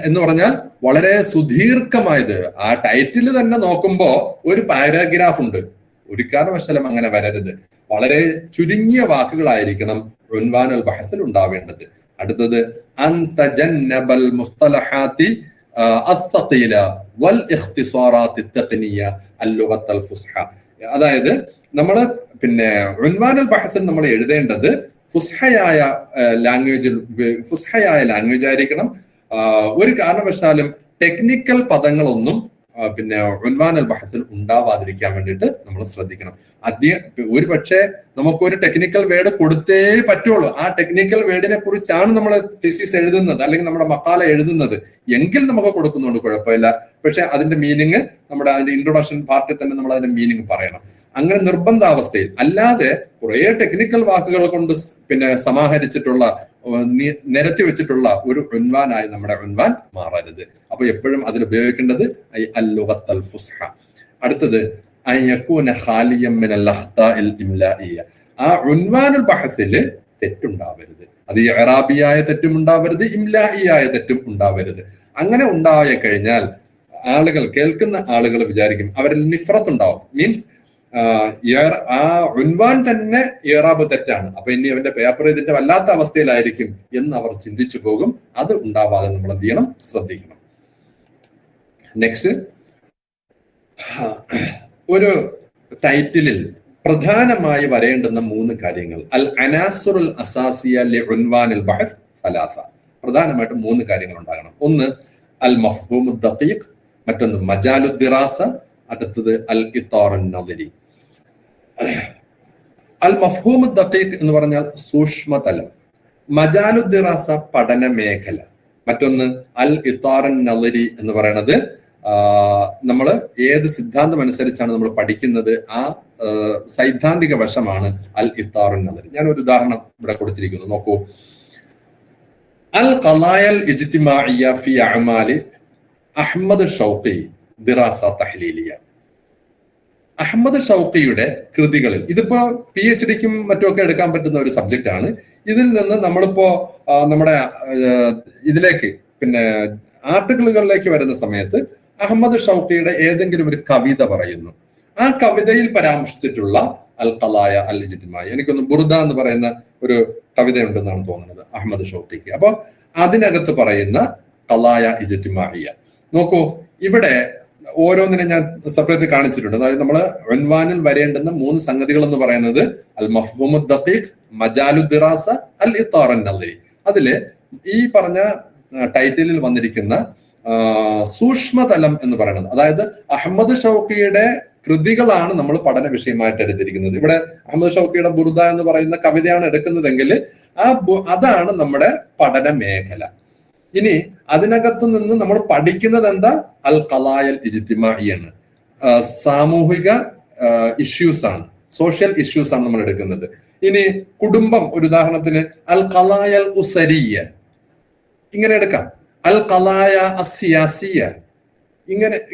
എന്ന് പറഞ്ഞാൽ വളരെ സുദീർഘമായത്. ആ ടൈറ്റിൽ തന്നെ നോക്കുമ്പോ ഒരു പാരാഗ്രാഫ് ഉണ്ട്, ഒരു കാരണവശാലും അങ്ങനെ വരരുത്. വളരെ ചുരുങ്ങിയ വാക്കുകളായിരിക്കണം ഉൻവാനുൽ ബഹസിൽ ഉണ്ടാവേണ്ടത്. അടുത്തത് അൻ തജന്നബൽ മുസ്തലഹാത്തി അസ്സഖീല വൽ ഇഖ്തിസാറാത്തി തഖ്നിയ അൽ-ലുഗത്തുൽ ഫുസ്ഹ. അതായത് നമ്മള് ഉൻവാനുൽ ബഹസിൽ നമ്മൾ എഴുതേണ്ടത് ഫുസ്ഹയായ ലാംഗ്വേജ് ആയിരിക്കണം. ഒരു കാരണവശാലും ടെക്നിക്കൽ പദങ്ങളൊന്നും ഉൻവാനുൽ ബഹസിൽ ഉണ്ടാവാതിരിക്കാൻ വേണ്ടിയിട്ട് നമ്മൾ ശ്രദ്ധിക്കണം. ഒരു പക്ഷേ നമുക്കൊരു ടെക്നിക്കൽ വേർഡ് കൊടുത്തേ പറ്റുള്ളൂ. ആ ടെക്നിക്കൽ വേർഡിനെ കുറിച്ചാണ് നമ്മൾ തിസിസ് എഴുതുന്നത് അല്ലെങ്കിൽ നമ്മുടെ മക്കാല എഴുതുന്നത് എങ്കിൽ നമുക്ക് കൊടുക്കുന്നുണ്ട്, കുഴപ്പമില്ല. പക്ഷെ അതിന്റെ മീനിങ് അതിന്റെ ഇൻട്രൊഡക്ഷൻ പാർട്ടിൽ തന്നെ നമ്മൾ അതിന്റെ മീനിങ് പറയണം. അങ്ങനെ നിർബന്ധാവസ്ഥയിൽ അല്ലാതെ കുറെ ടെക്നിക്കൽ വാക്കുകൾ കൊണ്ട് സമാഹരിച്ചിട്ടുള്ള നിരത്തി വെച്ചിട്ടുള്ള ഒരു ഉൻവാനായി നമ്മുടെ ഉൻവാൻ മാറരുത്. അപ്പൊ എപ്പോഴും അതിൽ ഉപയോഗിക്കേണ്ടത് അൽ-ലുഗത്തുൽ ഫുസ്ഹ. അടുത്തത് അയകൂന ഖാലിയം മിനൽ അഖ്താഇൽ ഇംലാഇയ. ആ ഉൻവാനുൽ ബഹസിൽ തെറ്റുണ്ടാവരുത്. അത് ഇഅറാബിയായ തെറ്റും ഉണ്ടാവരുത്, ഇംലാഇയായ തെറ്റും ഉണ്ടാവരുത്. അങ്ങനെ ഉണ്ടായി കഴിഞ്ഞാൽ കേൾക്കുന്ന ആളുകൾ വിചാരിക്കും അവരിൽ നിഫ്രത്ത് ഉണ്ടാവും. മീൻസ് ആ ഉൻവാൻ തന്നെ ഇറാബ് തെറ്റാണ്, അപ്പൊ ഇനി അവന്റെ പേപ്പർ ഇതിന്റെ വല്ലാത്ത അവസ്ഥയിലായിരിക്കും എന്ന് അവർ ചിന്തിച്ചു പോകും. അത് ഉണ്ടാവാതെ നമ്മൾ എന്ത് ചെയ്യണം? ശ്രദ്ധിക്കണം. നെക്സ്റ്റ്, ഒരു ടൈറ്റിലിൽ പ്രധാനമായി വരേണ്ടുന്ന 3 കാര്യങ്ങൾ. അൽ അനാസുറുൽ അസാസിയ ലി ഉൻവാനിൽ ബഹസ് സലാസ. പ്രധാനമായിട്ടും 3 കാര്യങ്ങൾ ഉണ്ടാകണം. ഒന്ന് അൽ മഫ്ഹൂമു ദഖീഖ്, മറ്റൊന്ന് മജാലു ദിറാസ, അടുത്തത് അൽ ഇത്താറുൻ നദരി. അൽ മഫ്ഹൂമു ദഖീഖ് എന്ന് പറഞ്ഞാൽ സൂക്ഷ്മതലം, മജാലു ദിറാസ പഠന മേഖല, മറ്റൊന്ന് അൽ ഇത്താറുൻ നദരി എന്ന് പറയുന്നത് നമ്മൾ ഏത് സിദ്ധാന്തം അനുസരിച്ചാണ് നമ്മൾ പഠിക്കുന്നത് ആ സൈദ്ധാന്തിക വശമാണ് അൽ ഇത്താറുൻ നദരി. ഞാൻ ഒരു ഉദാഹരണം ഇവിടെ കൊടുത്തിരിക്കുന്നു, നോക്കൂ. അൽ ഖലായൽ ഇജ്തിമാഇയ ഫി അഅമാലി അഹ്മദ് ഷൗഖി ദിറാസ തഹ്ലീലിയ. അഹ്മദ് ഷൗഖിയുടെ കൃതികളിൽ, ഇതിപ്പോ PhDക്കും മറ്റുമൊക്കെ എടുക്കാൻ പറ്റുന്ന ഒരു സബ്ജക്റ്റ് ആണ്. ഇതിൽ നിന്ന് നമ്മളിപ്പോ നമ്മുടെ ഇതിലേക്ക് ആർട്ടിക്കിളുകളിലേക്ക് വരുന്ന സമയത്ത് അഹ്മദ് ഷൗഖിയുടെ ഏതെങ്കിലും ഒരു കവിത പറയുന്നു. ആ കവിതയിൽ പരാമർശിച്ചിട്ടുള്ള അൽ ഖലായ അൽ ഇജ്തിമായി, എനിക്കൊന്ന് ബുർദ എന്ന് പറയുന്ന ഒരു കവിതയുണ്ടെന്നാണ് തോന്നുന്നത് അഹ്മദ് ഷൗഖിക്ക്. അപ്പൊ അതിനകത്ത് പറയുന്ന ഖലായ ഇജ്തിമാഇയ നോക്കൂ. ഇവിടെ ഓരോന്നിനെ ഞാൻ സെപ്പറേറ്റ് കാണിച്ചിട്ടുണ്ട്. അതായത് നമ്മൾ ഉൻവാനിൽ വരേണ്ടുന്ന 3 സംഗതികൾ എന്ന് പറയുന്നത് അൽ മഫ്ഹൂമു ദഖീഖ്, മജാലു ദിറാസ, അൽ ഇത്താറുൻ നദരി. അതില് ഈ പറഞ്ഞ ടൈറ്റിലിൽ വന്നിരിക്കുന്ന സൂക്ഷ്മതലം എന്ന് പറയുന്നത്, അതായത് അഹ്മദ് ഷൗഖിയുടെ കൃതികളാണ് നമ്മൾ പഠന വിഷയമായിട്ട് എടുത്തിരിക്കുന്നത്. ഇവിടെ അഹ്മദ് ഷൗഖിയുടെ ബുർദ എന്ന് പറയുന്ന കവിതയാണ് എടുക്കുന്നതെങ്കിൽ അതാണ് നമ്മുടെ പഠന മേഖല. ഇനി അതിനകത്ത് നിന്ന് നമ്മൾ പഠിക്കുന്നത് എന്താ? അൽ ഖലായൽ ഇജ്തിമാഇയാണ്, സാമൂഹിക ഇഷ്യൂസ് ആണ്, സോഷ്യൽ ഇഷ്യൂസ് ആണ് നമ്മൾ എടുക്കുന്നത്. ഇനി കുടുംബം, ഒരു ഉദാഹരണത്തിന് അൽ ഖലായൽ ഉസരിയ ഇങ്ങനെ എടുക്കാം, അൽ ഖലായ അസിയാസിയ,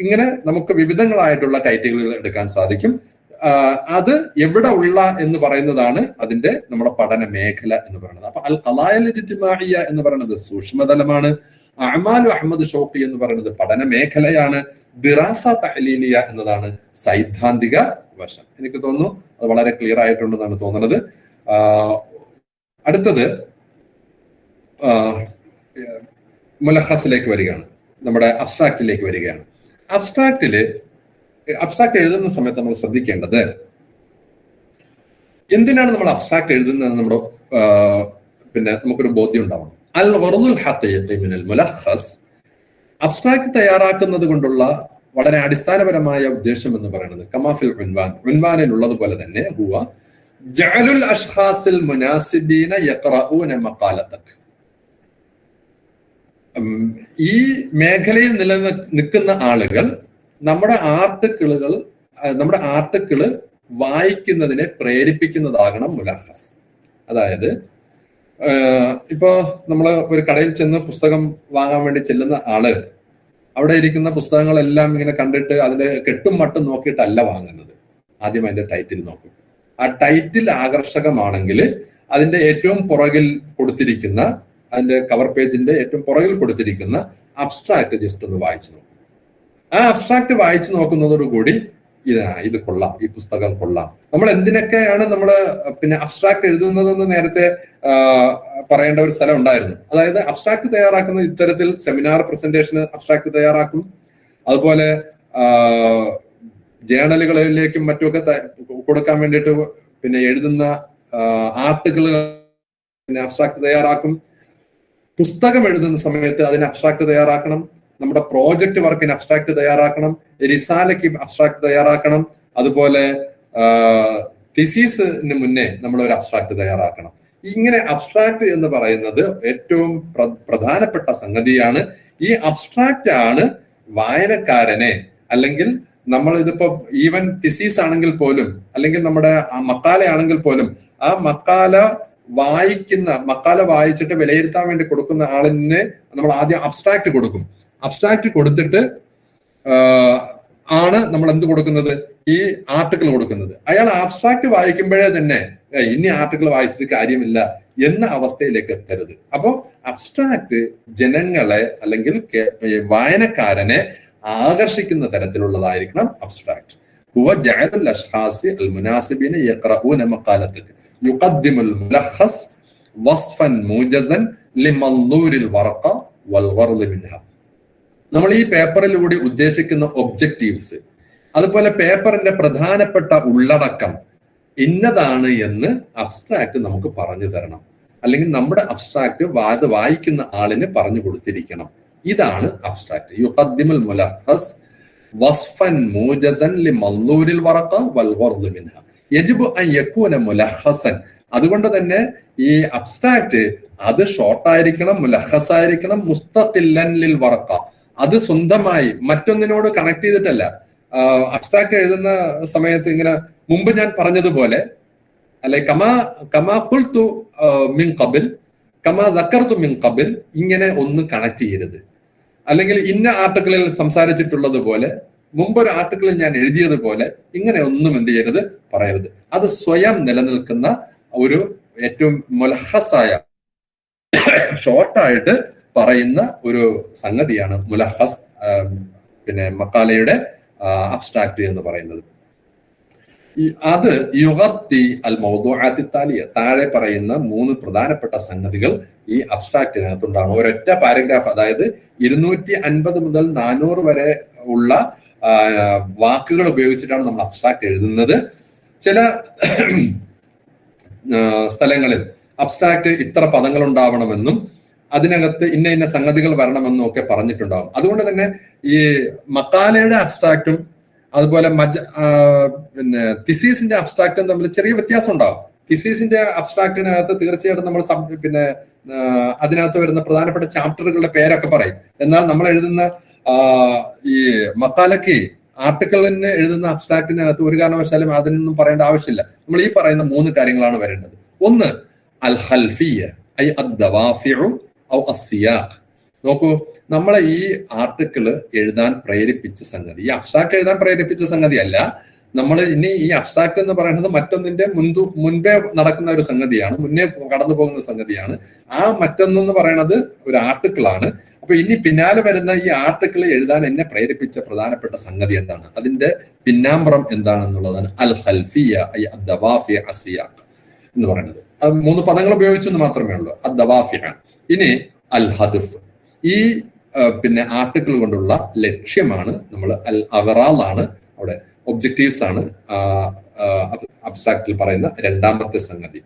ഇങ്ങനെ നമുക്ക് വിവിധങ്ങളായിട്ടുള്ള ടൈറ്റിലുകൾ എടുക്കാൻ സാധിക്കും. അത് എവിടെ ഉള്ള എന്ന് പറയുന്നതാണ് അതിന്റെ നമ്മുടെ പഠന മേഖല എന്ന് പറയുന്നത്. അപ്പൊ അൽ ഖലായൽ ഇജ്തിമാഇയ എന്ന് പറയുന്നത് സൂക്ഷ്മതലമാണ്, അഅമാലു അഹ്മദ് ഷൗഖി എന്ന് പറയുന്നത് പഠന മേഖലയാണ്, ദിറാസ തഹ്ലീലിയ എന്നതാണ് സൈദ്ധാന്തിക വശം. എനിക്ക് തോന്നുന്നു അത് വളരെ ക്ലിയർ ആയിട്ടുണ്ടെന്നാണ് തോന്നുന്നത്. അടുത്തത് മുലഖസിലേക്ക് വരികയാണ്, നമ്മുടെ അബ്സ്ട്രാക്റ്റിലേക്ക് വരികയാണ്. അബ്സ്ട്രാക്ട് എഴുതുന്ന സമയത്ത് നമ്മൾ ശ്രദ്ധിക്കേണ്ടത്, എന്തിനാണ് നമ്മൾ അബ്സ്ട്രാക്ട് എഴുതുന്നത് നമ്മുടെ നമുക്കൊരു ബോധ്യം ഉണ്ടാവണം. അൽ ഗർദുൽ ഹഖീഖി മിനൽ മുലഖസ്, അബ്സ്ട്രാക്ട് തയ്യാറാക്കുന്നത് കൊണ്ടുള്ള വളരെ അടിസ്ഥാനപരമായ ഉദ്ദേശം എന്ന് പറയുന്നത് കമാഫിൽ ഉൻവാനിൽ ഉള്ളതുപോലെ തന്നെ ഹുവ ജഅലുൽ അഷ്ഖാസിൽ മുനാസിബീന യഖറഊന മഖാലതക്. ഈ മേഖലയിൽ നിൽക്കുന്ന ആളുകൾ നമ്മുടെ ആർട്ടിക്കിള് വായിക്കുന്നതിനെ പ്രേരിപ്പിക്കുന്നതാകണം മുലഖസ്. അതായത് ഇപ്പോ നമ്മള് ഒരു കടയിൽ ചെന്ന് പുസ്തകം വാങ്ങാൻ വേണ്ടി ചെല്ലുന്ന ആള് അവിടെ ഇരിക്കുന്ന പുസ്തകങ്ങളെല്ലാം ഇങ്ങനെ കണ്ടിട്ട് അതിന്റെ കെട്ടും മട്ടും നോക്കിയിട്ടല്ല വാങ്ങുന്നത്. ആദ്യം അതിന്റെ ടൈറ്റിൽ നോക്കും. ആ ടൈറ്റിൽ ആകർഷകമാണെങ്കിൽ അതിന്റെ ഏറ്റവും പുറകിൽ കൊടുത്തിരിക്കുന്ന, അതിന്റെ കവർ പേജിന്റെ ഏറ്റവും പുറകിൽ കൊടുത്തിരിക്കുന്ന അബ്സ്ട്രാക്ട് ജസ്റ്റ് ഒന്ന് വായിച്ചു നോക്കും. ആ അബ്സ്ട്രാക്ട് വായിച്ചു നോക്കുന്നതോടുകൂടി ഇത് കൊള്ളാം, ഈ പുസ്തകം കൊള്ളാം. നമ്മൾ എന്തിനൊക്കെയാണ് നമ്മൾ പിന്നെ അബ്സ്ട്രാക്ട് എഴുതുന്നതെന്ന് നേരത്തെ പറയേണ്ട ഒരു സ്ഥലം ഉണ്ടായിരുന്നു. അതായത് അബ്സ്ട്രാക്ട് തയ്യാറാക്കുന്ന ഇത്തരത്തിൽ സെമിനാർ പ്രസന്റേഷന് അബ്സ്ട്രാക്ട് തയ്യാറാക്കും. അതുപോലെ ജേണലുകളിലേക്കും മറ്റുമൊക്കെ കൊടുക്കാൻ വേണ്ടിയിട്ട് പിന്നെ എഴുതുന്ന ആർട്ടുകൾ പിന്നെ അബ്സ്ട്രാക്ട് തയ്യാറാക്കും. പുസ്തകം എഴുതുന്ന സമയത്ത് അതിന് അബ്സ്ട്രാക്ട് തയ്യാറാക്കണം. നമ്മുടെ പ്രോജക്റ്റ് വർക്കിന് അബ്സ്ട്രാക്ട് തയ്യാറാക്കണം. റിസാലയ്ക്ക് അബ്സ്ട്രാക്ട് തയ്യാറാക്കണം. അതുപോലെ തിസീസിന് മുന്നേ നമ്മൾ ഒരു അബ്സ്ട്രാക്ട് തയ്യാറാക്കണം. ഇങ്ങനെ അബ്സ്ട്രാക്ട് എന്ന് പറയുന്നത് ഏറ്റവും പ്രധാനപ്പെട്ട സംഗതിയാണ്. ഈ അബ്സ്ട്രാക്റ്റ് ആണ് വായനക്കാരനെ, അല്ലെങ്കിൽ നമ്മൾ ഇതിപ്പോ ഈവൻ തിസീസ് ആണെങ്കിൽ പോലും, അല്ലെങ്കിൽ നമ്മുടെ മക്കാല ആണെങ്കിൽ പോലും, ആ മക്കാല വായിച്ചിട്ട് വിലയിരുത്താൻ വേണ്ടി കൊടുക്കുന്ന ആളിന് നമ്മൾ ആദ്യം അബ്സ്ട്രാക്ട് കൊടുക്കും. അബ്സ്ട്രാക്ട് കൊടുത്തിട്ട് ആണ് നമ്മൾ എന്ത് കൊടുക്കുന്നത്, ഈ ആർട്ടിക്കിൾ കൊടുക്കുന്നത്. അയാൾ അബ്സ്ട്രാക്ട് വായിക്കുമ്പോഴേ തന്നെ ഇനി ആർട്ടിക്കിൾ വായിച്ചിട്ട് കാര്യമില്ല എന്ന അവസ്ഥയിലേക്ക് എത്തരുത്. അപ്പോൾ അബ്സ്ട്രാക്ട് ജനങ്ങളെ അല്ലെങ്കിൽ വായനക്കാരനെ ആകർഷിക്കുന്ന തരത്തിലുള്ളതായിരിക്കണം അബ്സ്ട്രാക്ട്. هو جعل الاشخاص المناسبين يقرؤون مقالتك يقدم الملخص وصفا موجزا لمنظور الورقه والغرض منها. നമ്മൾ ഈ പേപ്പറിലൂടെ ഉദ്ദേശിക്കുന്ന ഒബ്ജക്റ്റീവ്സ്, അതുപോലെ പേപ്പറിന്റെ പ്രധാനപ്പെട്ട ഉള്ളടക്കം ഇന്നതാണ് എന്ന് അബ്സ്ട്രാക്ട് നമുക്ക് പറഞ്ഞു തരണം. അല്ലെങ്കിൽ നമ്മുടെ അബ്സ്ട്രാക്ട് വായിക്കുന്ന ആളിന് പറഞ്ഞു കൊടുത്തിരിക്കണം. ഇതാണ് അബ്സ്ട്രാക്ട്. യുഖദ്ദിമുൽ മുലഖസ് വസ്ഫൻ മൂജസൻ ലിമൻളൂരിൽ വറഖ വൽ ഗർദ് മിൻഹ യജിബു അൻ യകൂന മുലഖസൻ. അതുകൊണ്ട് തന്നെ ഈ അബ്സ്ട്രാക്ട് അത് ഷോർട്ടായിരിക്കണം, മുലഖസ് ആയിരിക്കണം, മുസ്തഖില്ലൻ ലിൽ വറഖ. അത് സ്വന്തമായി മറ്റൊന്നിനോട് കണക്ട് ചെയ്തിട്ടല്ല. അബ്സ്ട്രാക്ട് എഴുതുന്ന സമയത്ത് ഇങ്ങനെ മുമ്പ് ഞാൻ പറഞ്ഞതുപോലെ, അല്ലെ കമാ ഖുൽതു മിൻ ഖബൽ കമാ ദക്കർതു മിൻ ഖബൽ, ഇങ്ങനെ ഒന്ന് കണക്ട് ചെയ്യരുത്. അല്ലെങ്കിൽ ഇന്ന ആർട്ടിക്കിളിൽ സംസാരിച്ചിട്ടുള്ളതുപോലെ, മുമ്പൊരു ആർട്ടിക്കിളിൽ ഞാൻ എഴുതിയതുപോലെ, ഇങ്ങനെ ഒന്നും എന്ത് ചെയ്യരുത്, പറയരുത്. അത് സ്വയം നിലനിൽക്കുന്ന ഒരു ഏറ്റവും മുലഹസായ ഷോർട്ടായിട്ട് പറയുന്ന ഒരു സംഗതിയാണ് മുലഹസ്, പിന്നെ മക്കാലയുടെ അബ്സ്ട്രാക്ട് എന്ന് പറയുന്നത്. അത് യുഗത്തി അൽ മൗദൂഅത്തി താലിയ, താഴെ പറയുന്ന 3 പ്രധാനപ്പെട്ട സംഗതികൾ ഈ അബ്സ്ട്രാക്റ്റിനകത്തുണ്ടാകും. ഒരൊറ്റ പാരഗ്രാഫ്, അതായത് 250 മുതൽ 400 വരെ ഉള്ള വാക്കുകൾ ഉപയോഗിച്ചിട്ടാണ് നമ്മൾ അബ്സ്ട്രാക്ട് എഴുതുന്നത്. ചില സ്ഥലങ്ങളിൽ അബ്സ്ട്രാക്ട് ഇത്ര പദങ്ങൾ ഉണ്ടാവണമെന്നും അതിനകത്ത് ഇന്ന സംഗതികൾ വരണമെന്നും ഒക്കെ പറഞ്ഞിട്ടുണ്ടാവും. അതുകൊണ്ട് തന്നെ ഈ മക്കാലയുടെ അബ്സ്ട്രാക്റ്റും അതുപോലെ പിന്നെ തിസീസിന്റെ അബ്സ്ട്രാക്റ്റും തമ്മിൽ ചെറിയ വ്യത്യാസം ഉണ്ടാവും. തിസീസിന്റെ അബ്സ്ട്രാക്റ്റിനകത്ത് തീർച്ചയായിട്ടും നമ്മൾ പിന്നെ അതിനകത്ത് വരുന്ന പ്രധാനപ്പെട്ട ചാപ്റ്ററുകളുടെ പേരൊക്കെ പറയും. എന്നാൽ നമ്മൾ എഴുതുന്ന ഈ മക്കാലയ്ക്ക് ആർട്ടിക്കിളിന് എഴുതുന്ന അബ്സ്ട്രാക്റ്റിനകത്ത് ഒരു കാരണവശാലും അതിനൊന്നും പറയേണ്ട ആവശ്യമില്ല. നമ്മൾ ഈ പറയുന്ന 3 കാര്യങ്ങളാണ് വരേണ്ടത്. ഒന്ന് അൽ ഹൽഫിയ ഐ അദ്ദവാഫിഉ ഔ അസ്സിയാഖ്. നോക്കൂ, നമ്മളെ ഈ ആർട്ടിക്കിള് എഴുതാൻ പ്രേരിപ്പിച്ച സംഗതി, ഈ അബ്സ്ട്രാക്ട് എഴുതാൻ പ്രേരിപ്പിച്ച സംഗതി അല്ല. നമ്മൾ ഇനി ഈ അബ്സ്ട്രാക്ട് എന്ന് പറയുന്നത് മറ്റൊന്നിന്റെ മുൻപേ നടക്കുന്ന ഒരു സംഗതിയാണ്, മുന്നേ കടന്നു പോകുന്ന സംഗതിയാണ്. ആ മറ്റൊന്നെന്ന് പറയുന്നത് ഒരു ആർട്ടിക്കിളാണ്. അപ്പൊ ഇനി പിന്നാലെ വരുന്ന ഈ ആർട്ടിക്കിൾ എഴുതാൻ എന്നെ പ്രേരിപ്പിച്ച പ്രധാനപ്പെട്ട സംഗതി എന്താണ്, അതിന്റെ പിന്നാമ്പുറം എന്താണെന്നുള്ളതാണ് അൽ ഹൽഫിയ ഐ അദ്ദവാഫിയ അസ്സിയാഖ് എന്ന് പറയുന്നത്. അത് 3 പദങ്ങൾ ഉപയോഗിച്ചെന്ന് മാത്രമേ ഉള്ളൂ. അദ്ദവാഫിയ. ഇനി അൽ ഹദഫ്, ഈ പിന്നെ ആർട്ടിക്കിൾ കൊണ്ടുള്ള ലക്ഷ്യമാണ്. നമ്മൾ അൽ അഗറാളാണ്, അവിടെ ഒബ്ജക്റ്റീവ്സ് ആണ് അബ്സ്ട്രാക്റ്റിൽ പറയുന്ന രണ്ടാമത്തെ സംഗതി.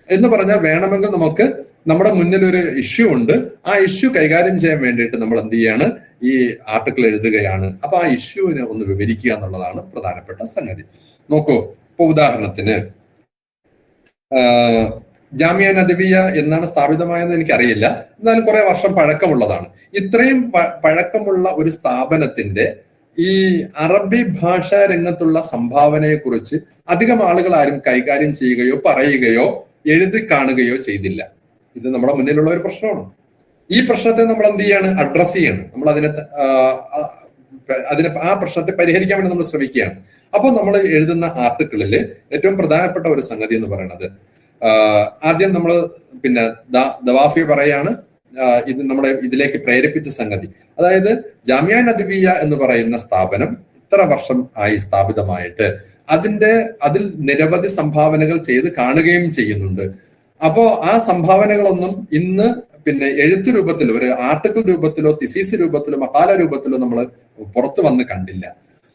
എന്ന് പറഞ്ഞാൽ വേണമെങ്കിൽ നമുക്ക് നമ്മുടെ മുന്നിൽ ഒരു ഇഷ്യൂ ഉണ്ട്, ആ ഇഷ്യൂ കൈകാര്യം ചെയ്യാൻ വേണ്ടിയിട്ട് നമ്മൾ എന്ത് ചെയ്യാണ്, ഈ ആർട്ടിക്കിൾ എഴുതുകയാണ്. അപ്പൊ ആ ഇഷ്യൂവിനെ ഒന്ന് വിവരിക്കുക എന്നുള്ളതാണ് പ്രധാനപ്പെട്ട സംഗതി. നോക്കൂ, ഇപ്പൊ ഉദാഹരണത്തിന് ജാമിയ നദവിയ എന്നാണ് സ്ഥാപിതമായെന്ന് എനിക്കറിയില്ല, എന്നാലും കുറെ വർഷം പഴക്കമുള്ളതാണ്. ഇത്രയും പഴക്കമുള്ള ഒരു സ്ഥാപനത്തിന്റെ ഈ അറബി ഭാഷാ രംഗത്തുള്ള സംഭാവനയെ കുറിച്ച് അധികം ആളുകൾ ആരും കൈകാര്യം ചെയ്യുകയോ പറയുകയോ എഴുതി കാണുകയോ ചെയ്തില്ല. ഇത് നമ്മുടെ മുന്നിലുള്ള ഒരു പ്രശ്നമാണ്. ഈ പ്രശ്നത്തെ നമ്മൾ എന്ത് ചെയ്യാണ്, അഡ്രസ് ചെയ്യാണ്. നമ്മൾ ആ പ്രശ്നത്തെ പരിഹരിക്കാൻ വേണ്ടി നമ്മൾ ശ്രമിക്കുകയാണ്. അപ്പോൾ നമ്മൾ എഴുതുന്ന ആർട്ടിക്കിളിൽ ഏറ്റവും പ്രധാനപ്പെട്ട ഒരു സംഗതി എന്ന് പറയുന്നത്, ആദ്യം നമ്മൾ പിന്നെ ദവാഫി പറയാണ്, ഇത് നമ്മളെ ഇതിലേക്ക് പ്രേരിപ്പിച്ച സംഗതി. അതായത് ജാമിയ നദ്വിയ എന്ന് പറയുന്ന സ്ഥാപനം ഇത്ര വർഷം ആയി സ്ഥാപിതമായിട്ട്. അതിൽ നിരവധി സംഭാവനകൾ ചെയ്ത് കാണുകയും ചെയ്യുന്നുണ്ട്. അപ്പോ ആ സംഭാവനകളൊന്നും ഇന്ന് പിന്നെ എഴുത്ത് രൂപത്തിലോ ഒരു ആർട്ടിക്കിൾ രൂപത്തിലോ തിസീസ് രൂപത്തിലോ മക്കാല രൂപത്തിലോ നമ്മൾ പുറത്തു വന്ന് കണ്ടില്ല.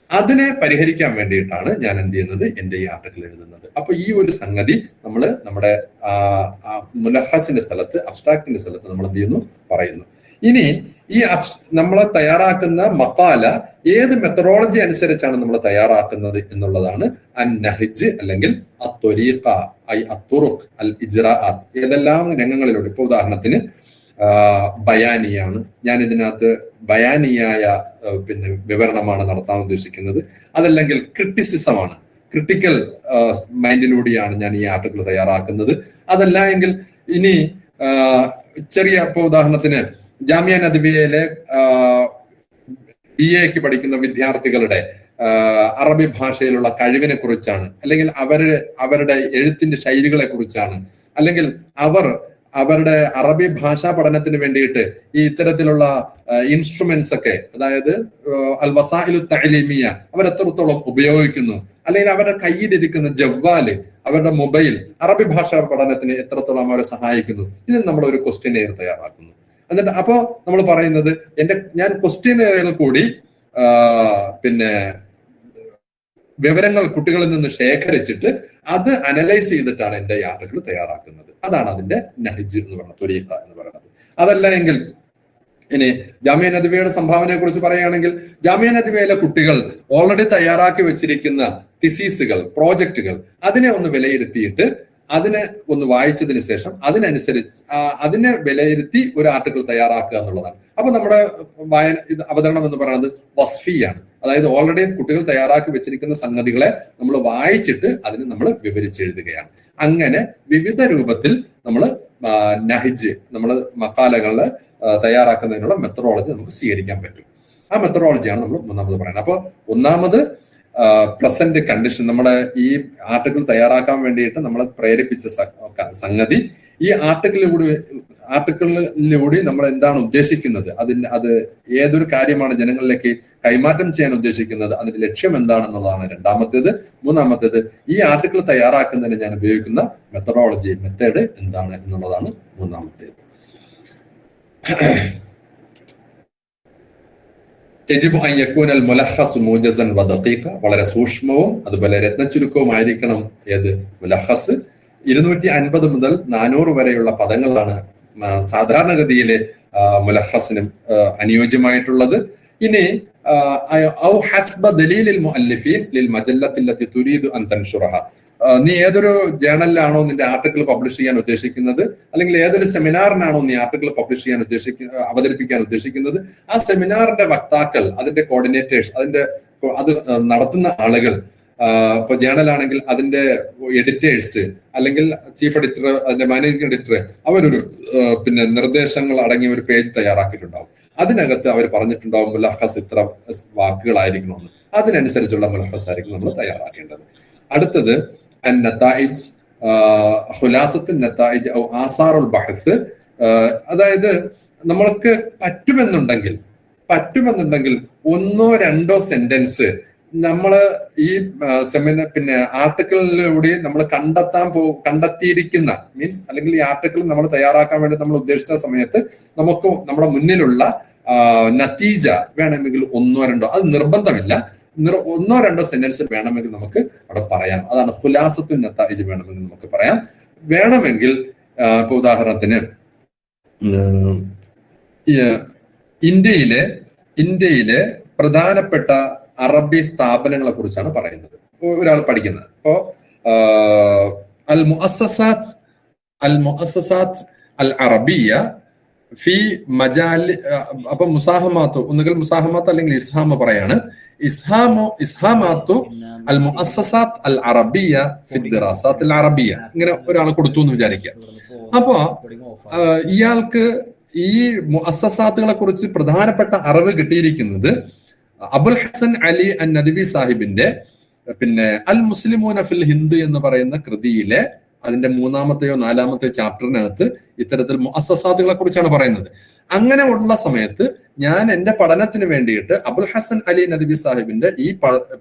അതിനെ പരിഹരിക്കാൻ വേണ്ടിയിട്ടാണ് ഞാൻ എന്ത് ചെയ്യുന്നത്, എന്റെ ഈ ആർട്ടിക്കിൾ എഴുതുന്നത്. അപ്പൊ ഈ ഒരു സംഗതി നമ്മൾ നമ്മുടെ മുലഹസിന്റെ സ്ഥലത്ത്, അബ്സ്ട്രാക്റ്റിന്റെ സ്ഥലത്ത് നമ്മൾ എന്ത് ചെയ്യുന്നു, പറയുന്നു. ഇനി ഈ നമ്മൾ തയ്യാറാക്കുന്ന മക്കാല ഏത് മെത്തഡോളജി അനുസരിച്ചാണ് നമ്മൾ തയ്യാറാക്കുന്നത് എന്നുള്ളതാണ് അൻ-നഹ്ജ് അല്ലെങ്കിൽ അത്വരീഖ ഐ അത്തുറുഖ് അൽ ഇജ്റാഅത്ത്. ഏതെല്ലാം രംഗങ്ങളിലൂടെ, ഇപ്പൊ ഉദാഹരണത്തിന് ബയാനിയാണ്, ഞാൻ ഇതിനകത്ത് ബയാനിയായ പിന്നെ വിവരണമാണ് നടത്താൻ ഉദ്ദേശിക്കുന്നത്. അതല്ലെങ്കിൽ ക്രിറ്റിസിസമാണ്, ക്രിട്ടിക്കൽ മൈൻഡിലൂടെയാണ് ഞാൻ ഈ ആർട്ടിക്കിൾ തയ്യാറാക്കുന്നത്. അതല്ല എങ്കിൽ ഇനി ചെറിയ, ഇപ്പൊ ഉദാഹരണത്തിന് ജാമിയ നദ്വിയയിലെ BA പഠിക്കുന്ന വിദ്യാർത്ഥികളുടെ അറബി ഭാഷയിലുള്ള കഴിവിനെ കുറിച്ചാണ്, അല്ലെങ്കിൽ അവരുടെ എഴുത്തിന്റെ ശൈലികളെ കുറിച്ചാണ്, അല്ലെങ്കിൽ അവരുടെ അറബി ഭാഷാ പഠനത്തിന് വേണ്ടിയിട്ട് ഈ ഇത്തരത്തിലുള്ള ഇൻസ്ട്രുമെന്റ്സ് ഒക്കെ, അതായത് അൽ വസായിലു തഅലീമിയ അവരെത്രത്തോളം ഉപയോഗിക്കുന്നു, അല്ലെങ്കിൽ അവരുടെ കയ്യിലിരിക്കുന്ന ജവ്വാല്, അവരുടെ മൊബൈൽ അറബി ഭാഷാ പഠനത്തിന് എത്രത്തോളം അവരെ സഹായിക്കുന്നു. ഇതിന് നമ്മൾ ഒരു ക്വസ്റ്റ്യനെയർ തയ്യാറാക്കുന്നു. എന്നിട്ട് അപ്പോ നമ്മൾ പറയുന്നത്, ഞാൻ ക്വസ്റ്റ്യനെയറിൽ കൂടി പിന്നെ വിവരങ്ങൾ കുട്ടികളിൽ നിന്ന് ശേഖരിച്ചിട്ട് അത് അനലൈസ് ചെയ്തിട്ടാണ് എന്റെ ഈ ആർട്ടിക്കിൾ തയ്യാറാക്കുന്നത്. അതാണ് അതിന്റെ നഹ്ജ് എന്ന് പറയുന്നത്, ത്വരീഖ എന്ന് പറയുന്നത്. അതല്ല എങ്കിൽ ഇനി ജാമിയ നദ്വിയയുടെ സംഭാവനയെ കുറിച്ച് പറയുകയാണെങ്കിൽ, ജാമിയ നദ്വിയയിലെ കുട്ടികൾ ഓൾറെഡി തയ്യാറാക്കി വെച്ചിരിക്കുന്ന തിസീസുകൾ, പ്രോജക്റ്റുകൾ, അതിനെ ഒന്ന് വിലയിരുത്തിയിട്ട് അതിനെ ഒന്ന് വായിച്ചതിന് ശേഷം അതിനനുസരിച്ച് അതിനെ വിലയിരുത്തി ഒരു ആർട്ടിക്കിൾ തയ്യാറാക്കുക എന്നുള്ളതാണ്. അപ്പൊ നമ്മുടെ അവതരണം എന്ന് പറയുന്നത് വസ്ഫിയാണ്. അതായത് ഓൾറെഡി കുട്ടികൾ തയ്യാറാക്കി വെച്ചിരിക്കുന്ന സംഗതികളെ നമ്മൾ വായിച്ചിട്ട് അതിന് നമ്മൾ വിവരിച്ചെഴുതുകയാണ്. അങ്ങനെ വിവിധ രൂപത്തിൽ നമ്മൾ നഹ്ജ്, നമ്മൾ മക്കാലകൾ തയ്യാറാക്കുന്നതിനുള്ള മെത്തഡോളജി നമുക്ക് സ്വീകരിക്കാൻ പറ്റും. ആ മെത്തഡോളജിയാണ് നമ്മൾ മൂന്നാമത് പറയുന്നത്. അപ്പോൾ ഒന്നാമത് പ്രസന്റ് കണ്ടീഷൻ, നമ്മുടെ ഈ ആർട്ടിക്കിൾ തയ്യാറാക്കാൻ വേണ്ടിയിട്ട് നമ്മളെ പ്രേരിപ്പിച്ച സംഗതി, ഈ ആർട്ടിക്കിളിലൂടെ നമ്മൾ എന്താണ് ഉദ്ദേശിക്കുന്നത്, അത് ഏതൊരു കാര്യമാണ് ജനങ്ങളിലേക്ക് കൈമാറ്റം ചെയ്യാൻ ഉദ്ദേശിക്കുന്നത്, അതിന്റെ ലക്ഷ്യം എന്താണെന്നുള്ളതാണ് രണ്ടാമത്തേത്. മൂന്നാമത്തേത്, ഈ ആർട്ടിക്കിൾ തയ്യാറാക്കുന്നതിന് ഞാൻ ഉപയോഗിക്കുന്ന മെത്തേഡ് എന്താണ് എന്നുള്ളതാണ് മൂന്നാമത്തേത്. വളരെ സൂക്ഷ്മവും അതുപോലെ രത്നച്ചുരുക്കവുമായിരിക്കണം ഏത് മുലഹസ്. 250 മുതൽ 400 വരെയുള്ള പദങ്ങളാണ് സാധാരണഗതിയിലെ മുലഹസിന് അനുയോജ്യമായിട്ടുള്ളത്. ഇനി ഔ ഹസ്ബ ദലീലിൽ മുഅല്ലിഫീൻ ലിൽ മജല്ലത്തി അല്ലതി തുരീദു അൻ തൻഷുറഹ, നീ ഏതൊരു ജേണലിലാണോ നിന്റെ ആർട്ടിക്കിൾ പബ്ലിഷ് ചെയ്യാൻ ഉദ്ദേശിക്കുന്നത്, അല്ലെങ്കിൽ ഏതൊരു സെമിനാറിനാണോ നീ ആർട്ടിക്കിൾ അവതരിപ്പിക്കാൻ ഉദ്ദേശിക്കുന്നത്, ആ സെമിനാറിന്റെ വക്താക്കൾ, അതിന്റെ കോർഡിനേറ്റേഴ്സ്, അത് നടത്തുന്ന ആളുകൾ, ഇപ്പൊ ജേണലാണെങ്കിൽ അതിന്റെ എഡിറ്റേഴ്സ്, അല്ലെങ്കിൽ ചീഫ് എഡിറ്റർ, അതിന്റെ മാനേജിംഗ് എഡിറ്റർ, അവരൊരു പിന്നെ നിർദ്ദേശങ്ങൾ അടങ്ങിയ ഒരു പേജ് തയ്യാറാക്കിയിട്ടുണ്ടാവും. അതിനകത്ത് അവർ പറഞ്ഞിട്ടുണ്ടാവും മുലഹസ് ഇത്ര വാക്കുകളായിരിക്കണമെന്ന്. അതിനനുസരിച്ചുള്ള മുലഹസ് ആയിരിക്കും നമ്മൾ തയ്യാറാക്കേണ്ടത്. അടുത്തത് അൻ-നതായിജ്, ഖുലാസത്തുൻ നതായിജ് ഔ ആസാറുൽ ബഹ്സ്. അതായത് നമ്മൾക്ക് പറ്റുമെന്നുണ്ടെങ്കിൽ 1 or 2 സെന്റൻസ് നമ്മൾ ഈ പിന്നെ ആർട്ടിക്കിളിലൂടെ നമ്മൾ കണ്ടെത്തിയിരിക്കുന്ന മീൻസ്, അല്ലെങ്കിൽ ഈ ആർട്ടിക്കിൾ നമ്മൾ തയ്യാറാക്കാൻ വേണ്ടി നമ്മൾ ഉദ്ദേശിച്ച സമയത്ത് നമുക്ക് നമ്മുടെ മുന്നിലുള്ള നതീജ വേണമെങ്കിൽ 1 or 2, അത് നിർബന്ധമില്ല, 1 or 2 സെന്റൻസ് വേണമെങ്കിൽ നമുക്ക് അവിടെ പറയാം. അതാണ് ഖുലാസത്തുൻ നതായിജ് വേണമെങ്കിൽ നമുക്ക് പറയാം. വേണമെങ്കിൽ ഇപ്പൊ ഉദാഹരണത്തിന് ഇന്ത്യയിലെ പ്രധാനപ്പെട്ട അറബി സ്ഥാപനങ്ങളെ കുറിച്ചാണ് പറയുന്നത് ഒരാൾ പഠിക്കുന്നത്. അപ്പോ അൽ മുഅസ്സസാത്ത് അൽ അറബിയ ഫി മജാലി, അപ്പൊ മുസാഹമാത്തു, ഒന്നുകിൽ മുസാഹമാത്ത് അല്ലെങ്കിൽ ഇസ്ഹാമ പറയാണ്. ഇസ്ഹാമാത്തു അൽ മുഅസ്സസാത്ത് അൽ അറബിയ ഫി ദിറാസാത്ത് അൽ അറബിയ, ഇങ്ങനെ ഒരാൾ കൊടുത്തു എന്ന് വിചാരിക്കുക. അപ്പോ ഇയാൾക്ക് ഈ മുഅസ്സസാത്തുകളെ കുറിച്ച് പ്രധാനപ്പെട്ട അറിവ് കിട്ടിയിരിക്കുന്നത് അബുൽ ഹസൻ അലി അൻ നദ്വി സാഹിബിന്റെ പിന്നെ അൽ മുസ്ലിമൂന ഫിൽ ഹിന്ദ് എന്ന് പറയുന്ന കൃതിയിലെ അതിന്റെ 3-ാമത്തെയോ 4-ാമത്തെയോ ചാപ്റ്ററിനകത്ത് ഇത്തരത്തിൽ മുഅസ്സസാത്തുകളെ കുറിച്ചാണ് പറയുന്നത്. അങ്ങനെ ഉള്ള സമയത്ത് ഞാൻ എന്റെ പഠനത്തിന് വേണ്ടിയിട്ട് അബുൽ ഹസൻ അലി നദ്വി സാഹിബിന്റെ ഈ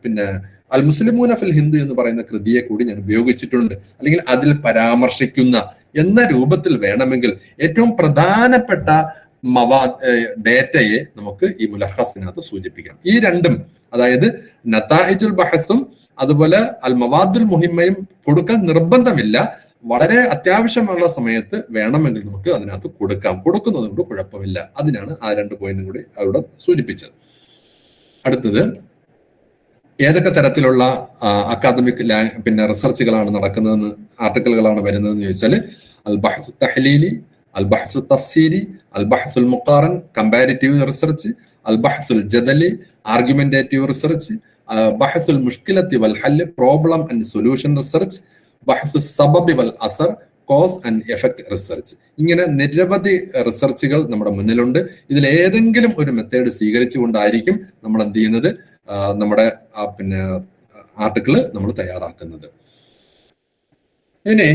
പിന്നെ അൽ മുസ്ലിമൂന ഫിൽ ഹിന്ദ് എന്ന് പറയുന്ന കൃതിയെ കൂടി ഞാൻ ഉപയോഗിച്ചിട്ടുണ്ട്, അല്ലെങ്കിൽ അതിൽ പരാമർശിക്കുന്ന എന്ന രൂപത്തിൽ വേണമെങ്കിൽ ഏറ്റവും പ്രധാനപ്പെട്ട ഡേറ്റയെ നമുക്ക് ഈ മുലഹസിനകത്ത് സൂചിപ്പിക്കാം. ഈ രണ്ടും, അതായത് നതായിജുൽ ബഹസും അതുപോലെ അൽ മവാദുൽ മുഹിമ്മയും കൊടുക്കാൻ നിർബന്ധമില്ല. വളരെ അത്യാവശ്യമുള്ള സമയത്ത് വേണമെങ്കിൽ നമുക്ക് അതിനകത്ത് കൊടുക്കുന്നത് കൊണ്ട് കുഴപ്പമില്ല. അതിനാണ് ആ 2 പോയിന്റും കൂടി അവിടെ സൂചിപ്പിച്ചത്. അടുത്തത്, ഏതൊക്കെ തരത്തിലുള്ള അക്കാദമിക് പിന്നെ റിസർച്ചുകളാണ് നടക്കുന്നതെന്ന്, ആർട്ടിക്കിളുകളാണ് വരുന്നതെന്ന് ചോദിച്ചാൽ അൽ ബഹ്സു തഹ്ലീലി, അൽ ബഹ്സു തഫ്സീരി, അൽ ബഹ്സുൽ മുഖാറൻ കമ്പാരിറ്റീവ് റിസർച്ച്, അൽ ബഹ്സുൽ ജദലി ആർഗ്യുമെന്റേറ്റീവ് റിസർച്ച്, ബഹ്സുൽ മുഷ്കിലത്തി വൽ ഹല്ല് പ്രോബ്ലം ആൻഡ് സൊല്യൂഷൻ റിസർച്ച്, ബഹ്സു സബബി വൽ അസർ കോസ് ആൻഡ് എഫക്ട് റിസർച്ച്. ഇങ്ങനെ നിരവധി റിസർച്ചുകൾ നമ്മുടെ മുന്നിലുണ്ട്. ഇതിൽ ഏതെങ്കിലും ഒരു മെത്തേഡ് സ്വീകരിച്ചുകൊണ്ടായിരിക്കും നമ്മൾ എന്ത് ചെയ്യുന്നത്, നമ്മുടെ പിന്നെ ആർട്ടിക്കിള് നമ്മൾ തയ്യാറാക്കുന്നത്. ഇനി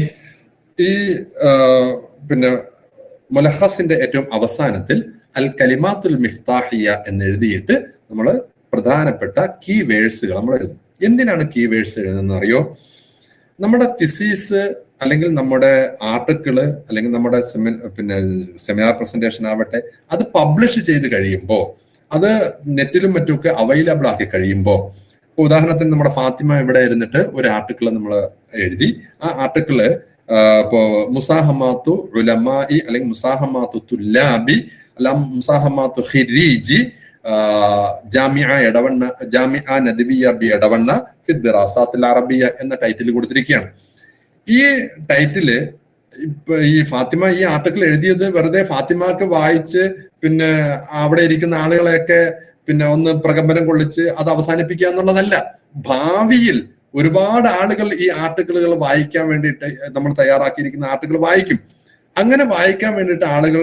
ഈ പിന്നെ മുലഹസിന്റെ ഏറ്റവും അവസാനത്തിൽ അൽ കലിമാത്തുൽ മിഫ്താഹിയ എന്നെഴുതിയിട്ട് നമ്മൾ പ്രധാനപ്പെട്ട കീ വേഴ്സുകൾ നമ്മൾ എഴുതും. എന്തിനാണ് കീ വേഴ്സ് എഴുതുന്നത് അറിയോ? നമ്മുടെ തിസീസ് അല്ലെങ്കിൽ നമ്മുടെ ആർട്ടിക്കിള് അല്ലെങ്കിൽ നമ്മുടെ പിന്നെ സെമിനാർ പ്രസന്റേഷൻ ആവട്ടെ, അത് പബ്ലിഷ് ചെയ്ത് കഴിയുമ്പോൾ, അത് നെറ്റിലും മറ്റുമൊക്കെ അവൈലബിൾ ആക്കി കഴിയുമ്പോൾ, ഉദാഹരണത്തിന് നമ്മുടെ ഫാത്തിമ ഇവിടെ ഇരുന്നിട്ട് ഒരു ആർട്ടിക്കിൾ നമ്മൾ എഴുതി, ആ ആർട്ടിക്കിള് ഇപ്പോ മുസാഹമാത്തു ഉലമായി അല്ലെങ്കിൽ മുസാഹമാത്തു തുല്ലാബി അല്ല മുസാഹമാത്തു ഖിരീജി ജാമിഅ എടവണ്ണ ജാമിഅ നദ്വിയ ബി എടവണ്ണ ഫി ദിറാസാത്തിൽ അറബിയ എന്ന ടൈറ്റിൽ കൊടുത്തിരിക്കുകയാണ്. ഈ ടൈറ്റില് ഈ ഫാത്തിമ ഈ ആർട്ടിക്കിൾ എഴുതിയത് വെറുതെ ഫാത്തിമക്ക് വായിച്ച് പിന്നെ അവിടെ ഇരിക്കുന്ന ആളുകളെയൊക്കെ പിന്നെ ഒന്ന് പ്രകമ്പനം കൊള്ളിച്ച് അത് അവസാനിപ്പിക്കുക എന്നുള്ളതല്ല. ഭാവിയിൽ ഒരുപാട് ആളുകൾ ഈ ആർട്ടിക്കിളുകൾ വായിക്കാൻ വേണ്ടിയിട്ട്, നമ്മൾ തയ്യാറാക്കിയിരിക്കുന്ന ആർട്ടിക്കിൾ വായിക്കും. അങ്ങനെ വായിക്കാൻ വേണ്ടിയിട്ട് ആളുകൾ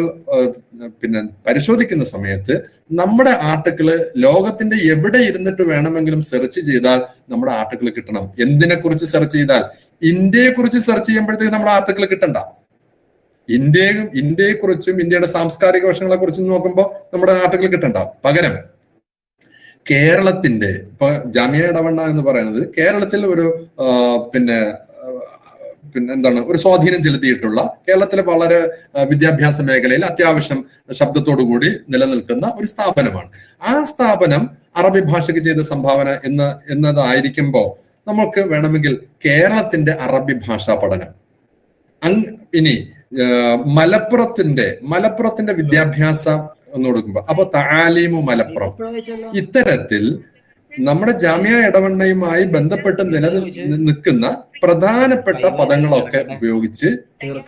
പിന്നെ പരിശോധിക്കുന്ന സമയത്ത് നമ്മുടെ ആർട്ടിക്കിള് ലോകത്തിന്റെ എവിടെ ഇരുന്നിട്ട് വേണമെങ്കിലും സെർച്ച് ചെയ്താൽ നമ്മുടെ ആർട്ടിക്കിൾ കിട്ടണം. എന്തിനെ കുറിച്ച് സെർച്ച് ചെയ്താൽ? ഇന്ത്യയെ കുറിച്ച് സെർച്ച് ചെയ്യുമ്പോഴത്തേക്ക് നമ്മുടെ ആർട്ടിക്കിൾ കിട്ടണ്ട. ഇന്ത്യയെ കുറിച്ചും ഇന്ത്യയുടെ സാംസ്കാരിക വശങ്ങളെ കുറിച്ചും നോക്കുമ്പോൾ നമ്മുടെ ആർട്ടിക്കിൾ കിട്ടണ്ട. പകരം കേരളത്തിന്റെ, ഇപ്പൊ ജാമിഅ എടവണ്ണ എന്ന് പറയുന്നത് കേരളത്തിൽ ഒരു പിന്നെ എന്താണ് ഒരു സ്വാധീനം ചെലുത്തിയിട്ടുള്ള, കേരളത്തിലെ വളരെ വിദ്യാഭ്യാസ മേഖലയിൽ അത്യാവശ്യം ശബ്ദത്തോടുകൂടി നിലനിൽക്കുന്ന ഒരു സ്ഥാപനമാണ്. ആ സ്ഥാപനം അറബി ഭാഷയ്ക്ക് ചെയ്ത സംഭാവന എന്നതായിരിക്കുമ്പോൾ നമുക്ക് വേണമെങ്കിൽ കേരളത്തിന്റെ അറബി ഭാഷാ പഠനം, ഇനി മലപ്പുറത്തിന്റെ വിദ്യാഭ്യാസം ഒന്ന് കൊടുക്കുമ്പോ, അപ്പൊ തആലീമു മലപ്പുറം, ഇത്തരത്തിൽ നമ്മുടെ ജാമിഅ എടവണ്ണയുമായി ബന്ധപ്പെട്ട് നിൽക്കുന്ന പ്രധാനപ്പെട്ട പദങ്ങളൊക്കെ ഉപയോഗിച്ച്,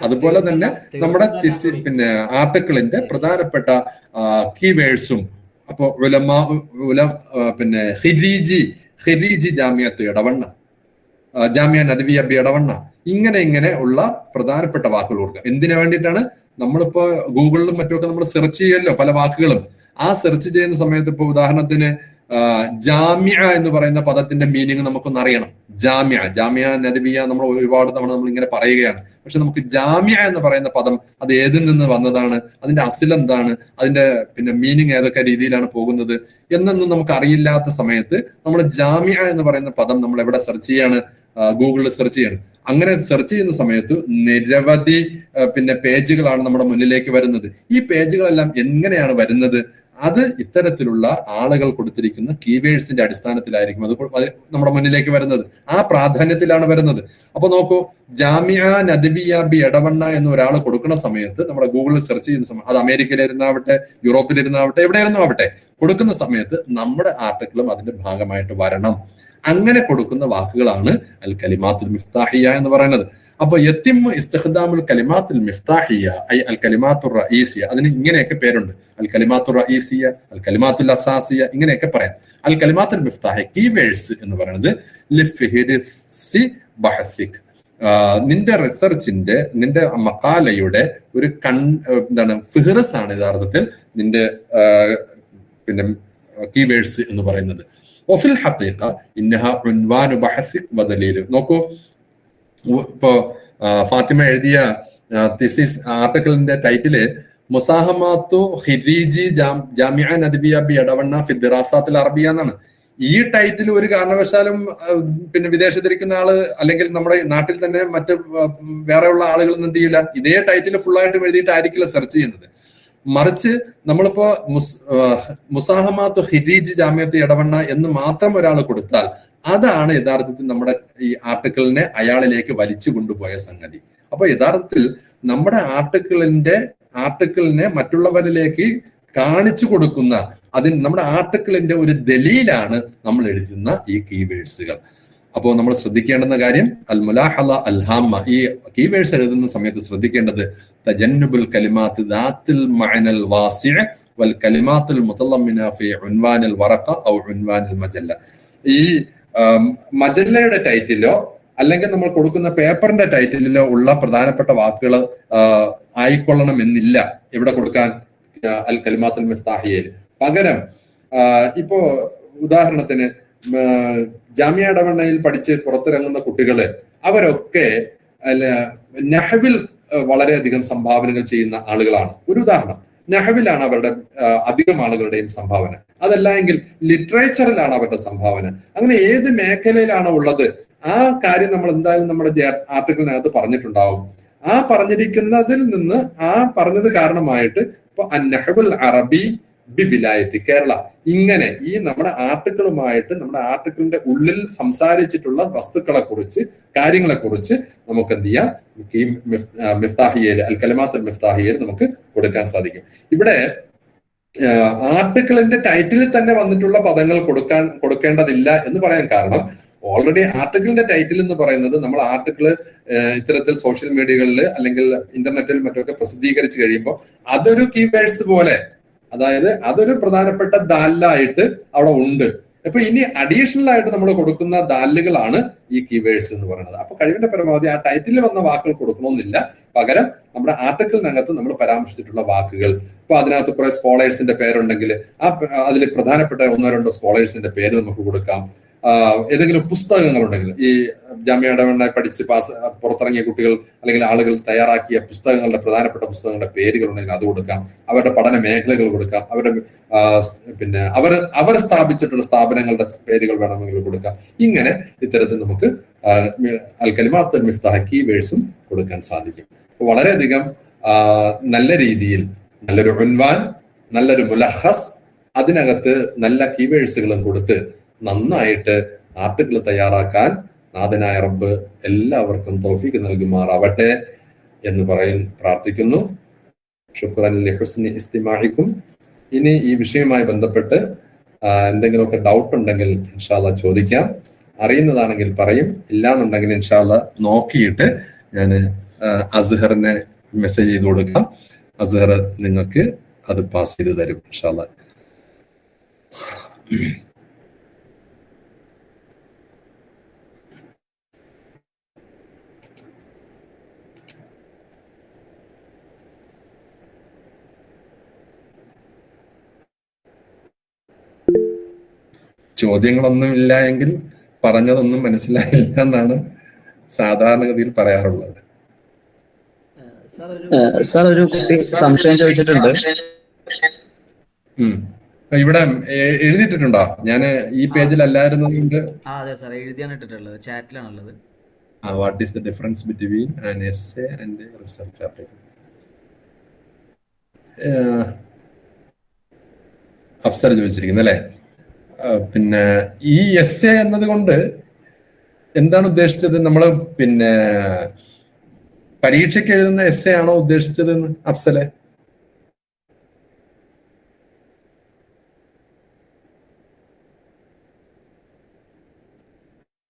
അതുപോലെ തന്നെ നമ്മുടെ പിന്നെ ആർട്ടിക്കിളിന്റെ പ്രധാനപ്പെട്ട കീവേഡ്സും, അപ്പൊ പിന്നെ ഖിരീജി ജാമിഅത്ത് എടവണ്ണ, ജാമിഅ നദ്വിയ ബി എടവണ്ണ, ഇങ്ങനെ ഉള്ള പ്രധാനപ്പെട്ട വാക്കുകൾ കൊടുക്കുക. എന്തിനു വേണ്ടിയിട്ടാണ്? നമ്മളിപ്പോ ഗൂഗിളിലും മറ്റുമൊക്കെ നമ്മൾ സെർച്ച് ചെയ്യുമല്ലോ പല വാക്കുകളും. ആ സെർച്ച് ചെയ്യുന്ന സമയത്ത് ഇപ്പൊ ഉദാഹരണത്തിന് ജാമിഅ എന്ന് പറയുന്ന പദത്തിന്റെ മീനിങ് നമുക്കൊന്ന് അറിയണം. ജാമിഅ നദ്വിയ നമ്മൾ ഒരുപാട് തവണ നമ്മൾ ഇങ്ങനെ പറയുകയാണ്. പക്ഷെ നമുക്ക് ജാമിഅ എന്ന് പറയുന്ന പദം അത് ഏതിൽ നിന്ന് വന്നതാണ്, അതിന്റെ അസിൽ എന്താണ്, അതിന്റെ പിന്നെ മീനിങ് ഏതൊക്കെ രീതിയിലാണ് പോകുന്നത് എന്നൊന്നും നമുക്ക് അറിയില്ലാത്ത സമയത്ത് നമ്മൾ ജാമിഅ എന്ന് പറയുന്ന പദം നമ്മൾ എവിടെ സെർച്ച് ചെയ്യാണ്? ഗൂഗിളിൽ സെർച്ച് ചെയ്യാണ്. അങ്ങനെ സെർച്ച് ചെയ്യുന്ന സമയത്ത് നിരവധി പിന്നെ പേജുകളാണ് നമ്മുടെ മുന്നിലേക്ക് വരുന്നത്. ഈ പേജുകളെല്ലാം എങ്ങനെയാണ് വരുന്നത്? അത് ഇത്തരത്തിലുള്ള ആളുകൾ കൊടുത്തിരിക്കുന്ന കീവേഡ്സിന്റെ അടിസ്ഥാനത്തിലായിരിക്കും അത് നമ്മുടെ മുന്നിലേക്ക് വരുന്നത്. ആ പ്രാധാന്യത്തിലാണ് വരുന്നത്. അപ്പൊ നോക്കൂ, ജാമിഅ നദ്വിയ ബി എടവണ്ണ എന്ന് ഒരാൾ കൊടുക്കുന്ന സമയത്ത് നമ്മുടെ ഗൂഗിളിൽ സെർച്ച് ചെയ്യുന്ന സമയം, അത് അമേരിക്കയിലിരുന്നാവട്ടെ യൂറോപ്പിലിരുന്നാവട്ടെ എവിടെയായിരുന്നു ആവട്ടെ, കൊടുക്കുന്ന സമയത്ത് നമ്മുടെ ആർട്ടിക്കിളും അതിന്റെ ഭാഗമായിട്ട് വരണം. അങ്ങനെ കൊടുക്കുന്ന വാക്കുകളാണ് അൽ കലിമാത്തുൽ മിഫ്താഹിയ എന്ന് പറയുന്നത്. അപ്പൊ യത്തിമു ഇസ്തിഖ്ദാമുൽ കലിമാത്തുൽ മിഫ്താഹിയ ഐ അൽ കലിമാത്തുർ റഈസിയ, അതിന് ഇങ്ങനെയൊക്കെ പേരുണ്ട്. അൽ കലിമാത്തുർ റഈസിയ, അൽ കലിമാത്തുൽ അസാസിയ, ഇങ്ങനെയൊക്കെ പറയാം. അൽ കലിമാത്തുൽ മിഫ്താഹിയ കീവേഡ്സ് എന്ന് പറയുന്നത് ലിഫ്ഹിരിസി ബഹസിക്, നിന്റെ റിസർച്ചിന്റെ, നിന്റെ മഖാലയുടെ ഒരു എന്താണ് ഫിഹ്റിസ് ആണ് യഥാർത്ഥത്തിൽ നിന്റെ പിന്നെ കീവേഡ്സ് എന്ന് പറയുന്നത്. വഫിൽ ഹഖീഖ ഇന്നഹ ഉൻവാനു ബഹസിക് വദലീൽ. നോക്കൂ, ഇപ്പോ ഫാത്തിമ എഴുതിയ തിസിസ് ആർട്ടിക്കിളിന്റെ ടൈറ്റില് മുസാഹമാത്തു ഖിരീജി ജാമിഅ നദ്വിയ ബി എടവണ്ണ ഫി ദിറാസാത്തിൽ അറബിയ എന്നാണ്. ഈ ടൈറ്റിൽ ഒരു കാരണവശാലും പിന്നെ വിദേശത്തിരിക്കുന്ന ആള് അല്ലെങ്കിൽ നമ്മുടെ നാട്ടിൽ തന്നെ മറ്റ് വേറെയുള്ള ആളുകൾ എന്ത് ചെയ്യില്ല, ഇതേ ടൈറ്റിൽ ഫുള്ളായിട്ട് എഴുതിയിട്ടായിരിക്കില്ല സെർച്ച് ചെയ്യുന്നത്. മറിച്ച് നമ്മളിപ്പോ മുസാഹമാത്തു ഖിരീജി ജാമിഅത്ത് എടവണ്ണ എന്ന് മാത്രം ഒരാൾ കൊടുത്താൽ അതാണ് യഥാർത്ഥത്തിൽ നമ്മുടെ ഈ ആർട്ടിക്കിളിനെ അയാളിലേക്ക് വലിച്ചു കൊണ്ടുപോയ സംഗതി. അപ്പൊ യഥാർത്ഥത്തിൽ നമ്മുടെ ആർട്ടിക്കിളിനെ മറ്റുള്ളവരിലേക്ക് കാണിച്ചു കൊടുക്കുന്ന നമ്മുടെ ആർട്ടിക്കിളിന്റെ ഒരു ദലീലാണ് നമ്മൾ എഴുതുന്ന ഈ കീവേഡ്സുകൾ. അപ്പോൾ നമ്മൾ ശ്രദ്ധിക്കേണ്ടുന്ന കാര്യം അൽ മുലാഹല അൽ ഹാമ, ഈ കീവേഡ്സ് എഴുതുന്ന സമയത്ത് ശ്രദ്ധിക്കേണ്ടത് തജന്നുബുൽ കലിമാത്ത് ദാത്തുൽ മഅനൽ വാസിഅ വൽ കലിമാത്തുൽ മുതല്ലമിന ഫി ഉൻവാനിൽ വറഖ ഔ ഉൻവാനിൽ മജല്ല. ഈ മജല്ലയുടെ ടൈറ്റിലോ അല്ലെങ്കിൽ നമ്മൾ കൊടുക്കുന്ന പേപ്പറിന്റെ ടൈറ്റിലോ ഉള്ള പ്രധാനപ്പെട്ട വാക്കുകൾ ആയിക്കൊള്ളണമെന്നില്ല ഇവിടെ കൊടുക്കാൻ അൽ കലിമാത്തുൽ മിഫ്താഹിയയിൽ. പകരം ഇപ്പോ ഉദാഹരണത്തിന് ജാമിഅ എടവണ്ണയിൽ പഠിച്ച് പുറത്തിറങ്ങുന്ന കുട്ടികള് അവരൊക്കെ നഹ്വിൽ വളരെയധികം സംഭാവനകൾ ചെയ്യുന്ന ആളുകളാണ്. ഒരു ഉദാഹരണം, നഹ്വിലാണ് അവരുടെ അധികം ആളുകളുടെയും സംഭാവന. അതല്ല എങ്കിൽ ലിറ്ററേച്ചറിലാണ് അവരുടെ സംഭാവന. അങ്ങനെ ഏത് മേഖലയിലാണോ ഉള്ളത് ആ കാര്യം നമ്മൾ എന്തായാലും നമ്മുടെ ആർട്ടിക്കിളിനകത്ത് പറഞ്ഞിട്ടുണ്ടാവും. ആ പറഞ്ഞിരിക്കുന്നതിൽ നിന്ന് ആ പറഞ്ഞത് കാരണമായിട്ട് ഇപ്പൊ അന്നഹബുൽ അറബി ബി വിലായത്തി കേരള, ഇങ്ങനെ ഈ നമ്മുടെ ആർട്ടിക്കിളുമായിട്ട് നമ്മുടെ ആർട്ടിക്കിളിന്റെ ഉള്ളിൽ സംസാരിച്ചിട്ടുള്ള വസ്തുക്കളെ കുറിച്ച് കാര്യങ്ങളെ കുറിച്ച് നമുക്ക് എന്ത് ചെയ്യാം, ഈ മിഫ്താഹിയയിൽ അൽ കലിമാത്തുൽ മിഫ്താഹിയയിൽ നമുക്ക് കൊടുക്കാൻ സാധിക്കും. ഇവിടെ ആർട്ടിക്കിളിന്റെ ടൈറ്റിലിൽ തന്നെ വന്നിട്ടുള്ള പദങ്ങൾ കൊടുക്കേണ്ടതില്ല എന്ന് പറയാൻ കാരണം ഓൾറെഡി ആർട്ടിക്കിളിന്റെ ടൈറ്റിൽ എന്ന് പറയുന്നത് നമ്മൾ ആർട്ടിക്കിള് ഇത്തരത്തിൽ സോഷ്യൽ മീഡിയകളിൽ അല്ലെങ്കിൽ ഇന്റർനെറ്റിൽ മറ്റൊക്കെ പ്രസിദ്ധീകരിച്ചു കഴിയുമ്പോൾ അതൊരു കീവേഡ്സ് പോലെ, അതായത് അതൊരു പ്രധാനപ്പെട്ട ദാലായിട്ട് അവിടെ ഉണ്ട്. അപ്പൊ ഇനി അഡീഷണൽ ആയിട്ട് നമ്മൾ കൊടുക്കുന്ന ദാലുകളാണ് ഈ കീവേഡ്സ് എന്ന് പറയുന്നത്. അപ്പൊ കഴിവിന്റെ പരമാവധി ആ ടൈറ്റിൽ വന്ന വാക്കുകൾ കൊടുക്കണമെന്നില്ല, പകരം നമ്മുടെ ആർട്ടിക്കിളിനകത്ത് നമ്മൾ പരാമർശിച്ചിട്ടുള്ള വാക്കുകൾ, ഇപ്പൊ അതിനകത്ത് കുറെ സ്കോളേഴ്സിന്റെ പേരുണ്ടെങ്കിൽ അതിൽ പ്രധാനപ്പെട്ട 1-2 സ്കോളേഴ്സിന്റെ പേര് നമുക്ക് കൊടുക്കാം. ഏതെങ്കിലും പുസ്തകങ്ങളുണ്ടെങ്കിൽ ഈ ജാമിഅ എടവണ്ണ പഠിച്ച് പുറത്തിറങ്ങിയ കുട്ടികൾ അല്ലെങ്കിൽ ആളുകൾ തയ്യാറാക്കിയ പുസ്തകങ്ങളുടെ പ്രധാനപ്പെട്ട പുസ്തകങ്ങളുടെ പേരുകൾ ഉണ്ടെങ്കിൽ അത് കൊടുക്കാം. അവരുടെ പഠന മേഖലകൾ കൊടുക്കാം. അവരുടെ പിന്നെ അവർ സ്ഥാപിച്ചിട്ടുള്ള സ്ഥാപനങ്ങളുടെ പേരുകൾ വേണമെങ്കിൽ കൊടുക്കാം. ഇങ്ങനെ ഇത്തരത്തിൽ നമുക്ക് അൽ കലിമാത്തുൽ മിഫ്താഹ് കീവേഡ്സും കൊടുക്കാൻ സാധിക്കും. വളരെയധികം നല്ല രീതിയിൽ നല്ലൊരു ഉൻവാൻ, നല്ലൊരു മുലഖസ്, അതിനകത്ത് നല്ല കീവേഡ്സുകളും കൊടുത്ത് നന്നായിട്ട് ആർട്ടിക്കിൾ തയ്യാറാക്കാൻ നാഥനായ റബ്ബ് എല്ലാവർക്കും തൗഫീഖ് നൽകുമാറാവട്ടെ എന്ന് പ്രാർത്ഥിക്കുന്നു. ശുക്രൻ ലിഹുസ്നി ഇസ്തിമാഇക്കും. ഇനി ഈ വിഷയവുമായി ബന്ധപ്പെട്ട് എന്തെങ്കിലുമൊക്കെ ഡൗട്ട് ഉണ്ടെങ്കിൽ ഇൻഷാ അല്ലാഹ് ചോദിക്കാം. അറിയുന്നതാണെങ്കിൽ പറയും, ഇല്ലാന്നുണ്ടെങ്കിൽ ഇൻഷാ അല്ലാഹ് നോക്കിയിട്ട് ഞാൻ അസ്ഹറിനെ മെസ്സേജ് ചെയ്ത് കൊടുക്കാം. അസ്ഹർ നിങ്ങൾക്ക് അത് പാസ് ചെയ്ത് തരും ഇൻഷാ അല്ലാഹ്. ചോദ്യങ്ങളൊന്നും ഇല്ല എങ്കിൽ പറഞ്ഞതൊന്നും മനസ്സിലായില്ല എന്നാണ് സാധാരണഗതിയിൽ പറയാറുള്ളത്. സാർ ഒരു കുട്ടി സംശയം ചോദിച്ചിട്ടുണ്ട്. ഇവിടെ എഴുതിയിട്ടുണ്ടോ? ഞാൻ ഈ പേജിലല്ലായിരുന്നതുകൊണ്ട്. അതെ സാർ, എഴുതിയാണ് ഇട്ടിട്ടുള്ളത്, ചാറ്റിലാണുള്ളത്. What is the difference between an essay and research article? Afsar ചോദിച്ചിരിക്കുന്നു അല്ലേ? പിന്നെ ഈ എസ്സേ എന്നത് കൊണ്ട് എന്താണ് ഉദ്ദേശിച്ചത്? നമ്മൾ പിന്നെ പരീക്ഷയ്ക്ക് എഴുതുന്ന എസ്സേ ആണോ ഉദ്ദേശിച്ചത് അഫ്സലെ?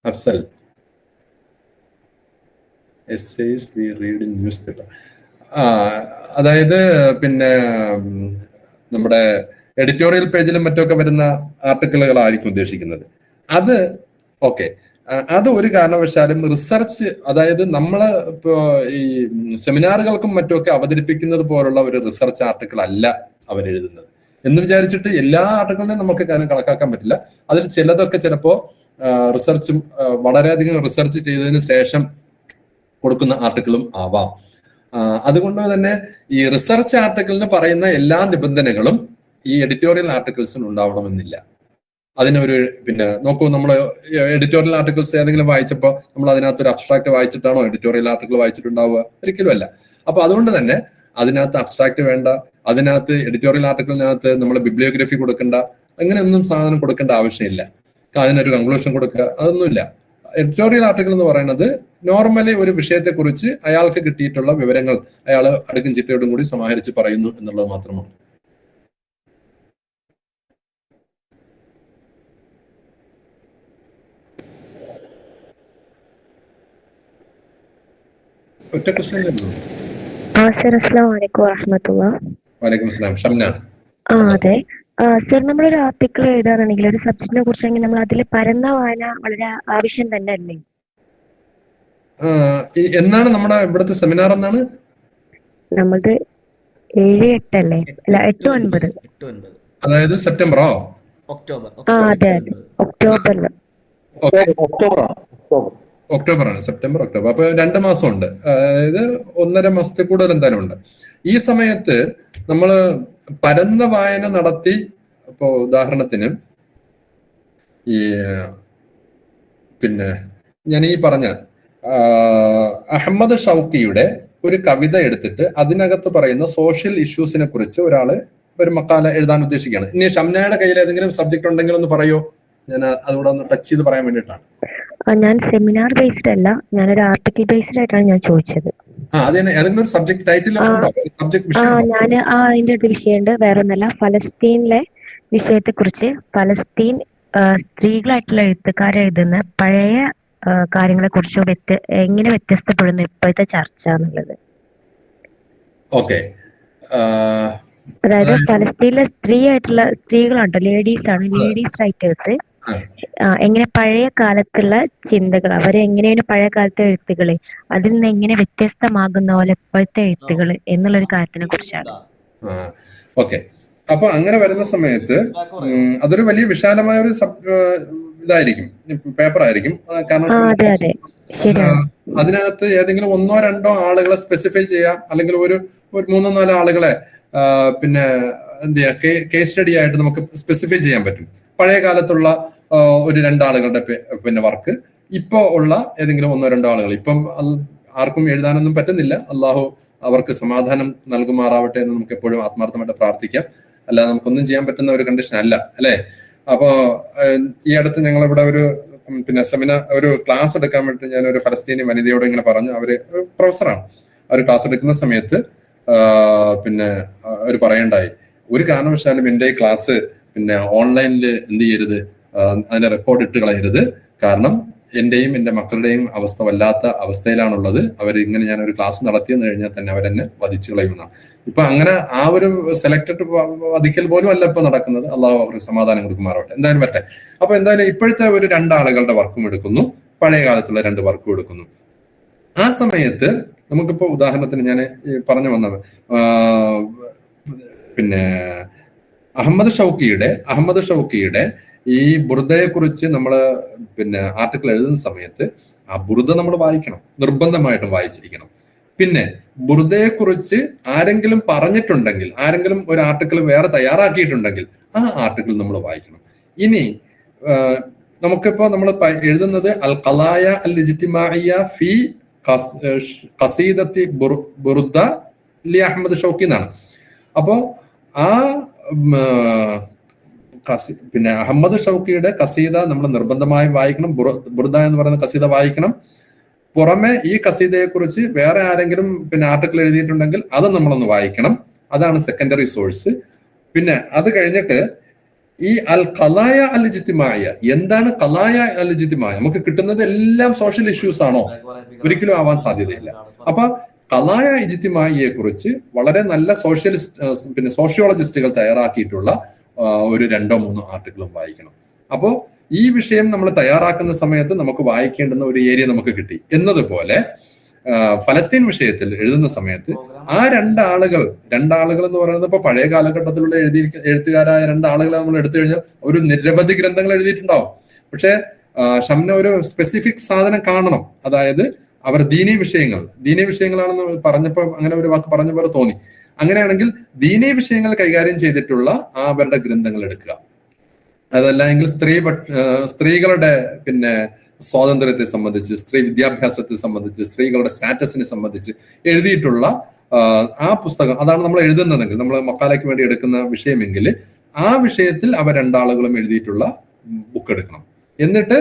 Afsal, essays we read in newspaper. അതായത് പിന്നെ നമ്മുടെ എഡിറ്റോറിയൽ പേജിലും മറ്റൊക്കെ വരുന്ന ആർട്ടിക്കിളുകളായിരിക്കും ഉദ്ദേശിക്കുന്നത്. അത് ഓക്കെ, അത് ഒരു കാരണവശാലും റിസർച്ച്, അതായത് നമ്മൾ ഇപ്പോ ഈ സെമിനാറുകൾക്കും മറ്റുമൊക്കെ അവതരിപ്പിക്കുന്നത് പോലുള്ള ഒരു റിസർച്ച് ആർട്ടിക്കിൾ അല്ല അവരെഴുതുന്നത് എന്ന് വിചാരിച്ചിട്ട് എല്ലാ ആർട്ടിക്കിളിനെയും നമുക്ക് കണക്കാക്കാൻ പറ്റില്ല. അതിൽ ചിലതൊക്കെ ചിലപ്പോ റിസർച്ചും വളരെയധികം റിസർച്ച് ചെയ്തതിന് ശേഷം കൊടുക്കുന്ന ആർട്ടിക്കിളും ആവാം. അതുകൊണ്ട് തന്നെ ഈ റിസർച്ച് ആർട്ടിക്കിളിന് പറയുന്ന എല്ലാ നിബന്ധനകളും ഈ എഡിറ്റോറിയൽ ആർട്ടിക്കിൾസിന് ഉണ്ടാവണമെന്നില്ല. അതിനൊരു പിന്നെ നോക്കൂ, നമ്മൾ എഡിറ്റോറിയൽ ആർട്ടിക്കിൾസ് ഏതെങ്കിലും വായിച്ചപ്പോൾ നമ്മൾ അതിനകത്ത് ഒരു അബ്സ്ട്രാക്ട് വായിച്ചിട്ടാണോ എഡിറ്റോറിയൽ ആർട്ടിക്കിൾ വായിച്ചിട്ടുണ്ടാവുക? ഒരിക്കലും അല്ല. അപ്പൊ അതുകൊണ്ട് തന്നെ അതിനകത്ത് അബ്സ്ട്രാക്ട് വേണ്ട, അതിനകത്ത് എഡിറ്റോറിയൽ ആർട്ടിക്കിളിനകത്ത് നമ്മൾ ബിബ്ലിയോഗ്രഫി കൊടുക്കേണ്ട, അങ്ങനെയൊന്നും സാധനം കൊടുക്കേണ്ട ആവശ്യമില്ല. അതിനൊരു കൺക്ലൂഷൻ കൊടുക്കുക, അതൊന്നുമില്ല. എഡിറ്റോറിയൽ ആർട്ടിക്കിൾ എന്ന് പറയുന്നത് നോർമലി ഒരു വിഷയത്തെക്കുറിച്ച് അയാൾക്ക് കിട്ടിയിട്ടുള്ള വിവരങ്ങൾ അയാൾ അടുക്കും ചിട്ടയോടും കൂടി സമാഹരിച്ച് പറയുന്നു എന്നുള്ളത് മാത്രമാണ്. ഒറ്റ ക്വസ്റ്റ്യൻ. വലൈക്കും അസ്സലാം. ഷംന. അതെ സർ, നമ്മളൊരു ആർട്ടിക്കിൾ എഴുതാറുണ്ടെങ്കിൽ ഒരു സബ്ജക്റ്റിനെ കുറിച്ചെങ്കിൽ നമ്മൾ അതിൽ പരന്ന വായന വളരെ ആവശ്യം തന്നെ അല്ലേ? എന്നാണ് നമ്മുടെ ഇവിടുത്തെ സെമിനാർ? എന്നാണ് നമ്മളത് 7-8 അല്ലേ? അല്ല 8-9. അതായത് സെപ്റ്റംബറോ ഒക്ടോബർ? അതെ ഒക്ടോബറില്. ഒക്ടോബറാണ്. September October. അപ്പൊ 2 മാസമുണ്ട്. അതായത് 1.5 മാസത്തിൽ കൂടുതൽ എന്തായാലും ഉണ്ട്. ഈ സമയത്ത് നമ്മൾ പരന്ന വായന നടത്തി. ഇപ്പോ ഉദാഹരണത്തിന് ഈ പിന്നെ ഞാൻ ഈ പറഞ്ഞ അഹമ്മദ് ഷൗക്കിയുടെ ഒരു കവിത എടുത്തിട്ട് അതിനകത്ത് പറയുന്ന സോഷ്യൽ ഇഷ്യൂസിനെ കുറിച്ച് ഒരാള് ഒരു മക്കാല എഴുതാൻ ഉദ്ദേശിക്കുകയാണ്. ഇനി ഷംനയുടെ കയ്യിൽ ഏതെങ്കിലും സബ്ജക്ട് ഉണ്ടെങ്കിൽ ഒന്ന് പറയോ, ഞാൻ അതുകൂടെ ഒന്ന് ടച്ച് ചെയ്ത് പറയാൻ വേണ്ടിയിട്ടാണ്. ഞാൻ സെമിനാർ ബേസ്ഡ് അല്ല, ഞാനൊരു ആർട്ടിക്കിൾ ബേസ്ഡ് ആയിട്ടാണ് ഞാൻ ചോദിച്ചത്. ഏതെങ്കിലും ഒരു സബ്ജക്ട് ടൈറ്റിൽ ഞാൻ അതിന്റെ ഒരു വിഷയമുണ്ട്, വേറെ ഒന്നല്ല. ഫലസ്തീനിലെ വിഷയത്തെ കുറിച്ച് ഫലസ്തീൻ സ്ത്രീകളായിട്ടുള്ള എഴുത്തുകാരെ എഴുതുന്ന പഴയ കാര്യങ്ങളെ കുറിച്ച് എങ്ങനെ വ്യത്യസ്തപ്പെടുന്നു ഇപ്പോഴത്തെ ചർച്ച എന്നുള്ളത്. അതായത് ഫലസ്തീനിലെ സ്ത്രീകളാണോ, ലേഡീസ് റൈറ്റേഴ്സ് എങ്ങനെ പഴയ കാലത്തുള്ള ചിന്തകൾ, അവരെങ്ങനെയാണ് പഴയ കാലത്തെ എഴുത്തുകള് അതിൽ നിന്ന് എങ്ങനെ വ്യത്യസ്തമാകുന്ന പോലെ ഇപ്പോഴത്തെ എഴുത്തുകൾ എന്നുള്ളൊരു കാര്യത്തിനെ കുറിച്ചാണ്. അപ്പൊ അങ്ങനെ വരുന്ന സമയത്ത് അതൊരു വലിയ വിശാലമായ ഒരു ഇതായിരിക്കും, പേപ്പർ ആയിരിക്കും. കാരണം അതിനകത്ത് ഏതെങ്കിലും 1-2 ആളുകളെ സ്പെസിഫൈ ചെയ്യാം, അല്ലെങ്കിൽ ഒരു 3-4 ആളുകളെ പിന്നെ എന്ത് ചെയ്യാം, കേസ് സ്റ്റഡി ആയിട്ട് നമുക്ക് സ്പെസിഫൈ ചെയ്യാൻ പറ്റും. പഴയ കാലത്തുള്ള ഒരു 2 ആളുകളുടെ പിന്നെ വർക്ക്, ഇപ്പോ ഉള്ള ഏതെങ്കിലും 1-2 ആളുകൾ. ഇപ്പം ആർക്കും എഴുതാനൊന്നും പറ്റുന്നില്ല. അള്ളാഹു അവർക്ക് സമാധാനം നൽകുമാറാവട്ടെ എന്ന് നമുക്ക് എപ്പോഴും ആത്മാർത്ഥമായിട്ട് പ്രാർത്ഥിക്കാം. അല്ലാതെ നമുക്കൊന്നും ചെയ്യാൻ പറ്റുന്ന ഒരു കണ്ടീഷൻ അല്ല, അല്ലെ? അപ്പോ ഈ അടുത്ത് ഞങ്ങളിവിടെ ഒരു പിന്നെ സെമിനാർ, ഒരു ക്ലാസ് എടുക്കാൻ വേണ്ടി ഞാൻ ഒരു ഫലസ്തീനി വനിതയോട് ഇങ്ങനെ പറഞ്ഞു. അവര് പ്രൊഫസറാണ്. അവർ ക്ലാസ് എടുക്കുന്ന സമയത്ത് പിന്നെ അവർ പറയണ്ടായി, ഒരു കാരണവശാലും എന്റെ ഈ ക്ലാസ് പിന്നെ ഓൺലൈനിൽ എന്ത് ചെയ്യരുത്, അതിനെ റെക്കോർഡ് ഇട്ട് കളയരുത്. കാരണം എന്റെയും എന്റെ മക്കളുടെയും അവസ്ഥ വല്ലാത്ത അവസ്ഥയിലാണുള്ളത്. അവർ ഇങ്ങനെ ഞാനൊരു ക്ലാസ് നടത്തിയെന്ന് കഴിഞ്ഞാൽ തന്നെ അവരെന്നെ വധിച്ചു കളയുമെന്നാണ്. ഇപ്പൊ അങ്ങനെ ആ ഒരു സെലക്ടഡ് വധിക്കൽ പോലും അല്ല ഇപ്പൊ നടക്കുന്നത്. അള്ളാഹു അവർക്ക് സമാധാനം കൊടുക്കുമാറാവട്ടെ. എന്തായാലും പറ്റേ. അപ്പൊ എന്തായാലും ഇപ്പോഴത്തെ ഒരു 2 ആളുകളുടെ വർക്കും എടുക്കുന്നു, പഴയ കാലത്തുള്ള 2 വർക്കും എടുക്കുന്നു. ആ സമയത്ത് നമുക്കിപ്പോ ഉദാഹരണത്തിന് ഞാൻ പറഞ്ഞു വന്നത് പിന്നെ അഹമ്മദ് ഷൗക്കിയുടെ ഈ ബുർദയെ കുറിച്ച് നമ്മൾ പിന്നെ ആർട്ടിക്കിൾ എഴുതുന്ന സമയത്ത് ആ ബുർദ നമ്മൾ വായിക്കണം, നിർബന്ധമായിട്ടും വായിച്ചിരിക്കണം. പിന്നെ ബുർദയെ കുറിച്ച് ആരെങ്കിലും പറഞ്ഞിട്ടുണ്ടെങ്കിൽ, ആരെങ്കിലും ഒരു ആർട്ടിക്കിൾ വേറെ തയ്യാറാക്കിയിട്ടുണ്ടെങ്കിൽ ആ ആർട്ടിക്കിൾ നമ്മൾ വായിക്കണം. ഇനി നമുക്കിപ്പോ നമ്മൾ എഴുതുന്നത് അൽ ഖലായ അൽ ഇജ്തിമാഇയ ഫി ഖസീദത്തി ബുർദ ലി അഹമ്മദ് ഷൗക്കി എന്നാണ്. അപ്പോ ആ പിന്നെ അഹമ്മദ് ഷൗക്കിയുടെ കസീദ നമ്മൾ നിർബന്ധമായും വായിക്കണം. ബുർദ എന്ന് പറയുന്ന കസീദ വായിക്കണം. പുറമെ ഈ കസീദയെ കുറിച്ച് വേറെ ആരെങ്കിലും പിന്നെ ആർട്ടിക്കിൾ എഴുതിയിട്ടുണ്ടെങ്കിൽ അത് നമ്മളൊന്ന് വായിക്കണം. അതാണ് സെക്കൻഡറി സോഴ്സ്. പിന്നെ അത് കഴിഞ്ഞിട്ട് ഈ അൽ ഖലായ അൽ ഇജ്തിമാഇയ, എന്താണ് ഖലായ അൽ ഇജ്തിമാഇയ? നമുക്ക് കിട്ടുന്നത് എല്ലാം സോഷ്യൽ ഇഷ്യൂസ് ആണോ? ഒരിക്കലും ആവാൻ സാധ്യതയില്ല. അപ്പൊ ഖലായ ഇജ്തിമാഇയെ കുറിച്ച് വളരെ നല്ല പിന്നെ സോഷ്യോളജിസ്റ്റുകൾ തയ്യാറാക്കിയിട്ടുള്ള ഒരു 2-3 ആർട്ടിക്കിളും വായിക്കണം. അപ്പോ ഈ വിഷയം നമ്മൾ തയ്യാറാക്കുന്ന സമയത്ത് നമുക്ക് വായിക്കേണ്ടുന്ന ഒരു ഏരിയ നമുക്ക് കിട്ടി. എന്നതുപോലെ ഫലസ്തീൻ വിഷയത്തിൽ എഴുതുന്ന സമയത്ത് ആ 2 ആളുകൾ എന്ന് പറയുന്നത് ഇപ്പൊ പഴയ കാലഘട്ടത്തിലുള്ള എഴുത്തുകാരായ 2 ആളുകളെ നമ്മൾ എടുത്തു കഴിഞ്ഞാൽ ഒരു നിരവധി ഗ്രന്ഥങ്ങൾ എഴുതിയിട്ടുണ്ടാവും. പക്ഷെ ഷംന ഒരു സ്പെസിഫിക് സാധനം കാണണം. അതായത് അവർ ദീനീ വിഷയങ്ങളാണെന്ന് പറഞ്ഞപ്പോൾ അങ്ങനെ ഒരു വാക്ക് പറഞ്ഞ പോലെ തോന്നി. അങ്ങനെയാണെങ്കിൽ ദീനീ വിഷയങ്ങൾ കൈകാര്യം ചെയ്തിട്ടുള്ള അവരുടെ ഗ്രന്ഥങ്ങൾ എടുക്കുക. അതല്ല എങ്കിൽ സ്ത്രീകളുടെ പിന്നെ സ്വാതന്ത്ര്യത്തെ സംബന്ധിച്ച്, സ്ത്രീ വിദ്യാഭ്യാസത്തെ സംബന്ധിച്ച്, സ്ത്രീകളുടെ സ്റ്റാറ്റസിനെ സംബന്ധിച്ച് എഴുതിയിട്ടുള്ള ആ പുസ്തകം, അതാണ് നമ്മൾ എഴുതുന്നതെങ്കിൽ, നമ്മൾ മക്കാലയ്ക്ക് വേണ്ടി എടുക്കുന്ന വിഷയമെങ്കിൽ ആ വിഷയത്തിൽ അവർ രണ്ടാളുകളും എഴുതിയിട്ടുള്ള ബുക്ക് എടുക്കണം. എന്നിട്ട്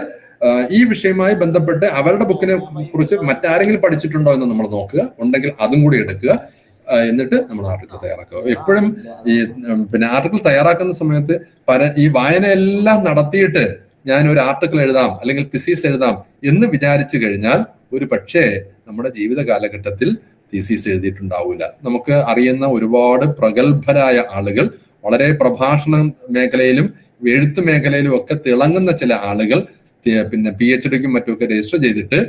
ഈ വിഷയവുമായി ബന്ധപ്പെട്ട് അവരുടെ ബുക്കിനെ കുറിച്ച് മറ്റാരെങ്കിലും പഠിച്ചിട്ടുണ്ടോ എന്ന് നമ്മൾ നോക്കുക, ഉണ്ടെങ്കിൽ അതും കൂടി എടുക്കുക. എന്നിട്ട് നമ്മൾ ആർട്ടിക്കിൾ തയ്യാറാക്കുക. എപ്പോഴും ഈ പിന്നെ ആർട്ടിക്കിൾ തയ്യാറാക്കുന്ന സമയത്ത് ഈ വായനയെല്ലാം നടത്തിയിട്ട് ഞാൻ ഒരു ആർട്ടിക്കിൾ എഴുതാം അല്ലെങ്കിൽ തിസീസ് എഴുതാം എന്ന് വിചാരിച്ചു കഴിഞ്ഞാൽ ഒരു പക്ഷേ നമ്മുടെ ജീവിത കാലഘട്ടത്തിൽ തിസീസ് എഴുതിയിട്ടുണ്ടാവില്ല. നമുക്ക് അറിയുന്ന ഒരുപാട് പ്രഗത്ഭരായ ആളുകൾ, വളരെ പ്രഭാഷണ മേഖലയിലും എഴുത്ത് മേഖലയിലും ഒക്കെ തിളങ്ങുന്ന ചില ആളുകൾ പിന്നെ PhD മറ്റുമൊക്കെ രജിസ്റ്റർ ചെയ്തിട്ട്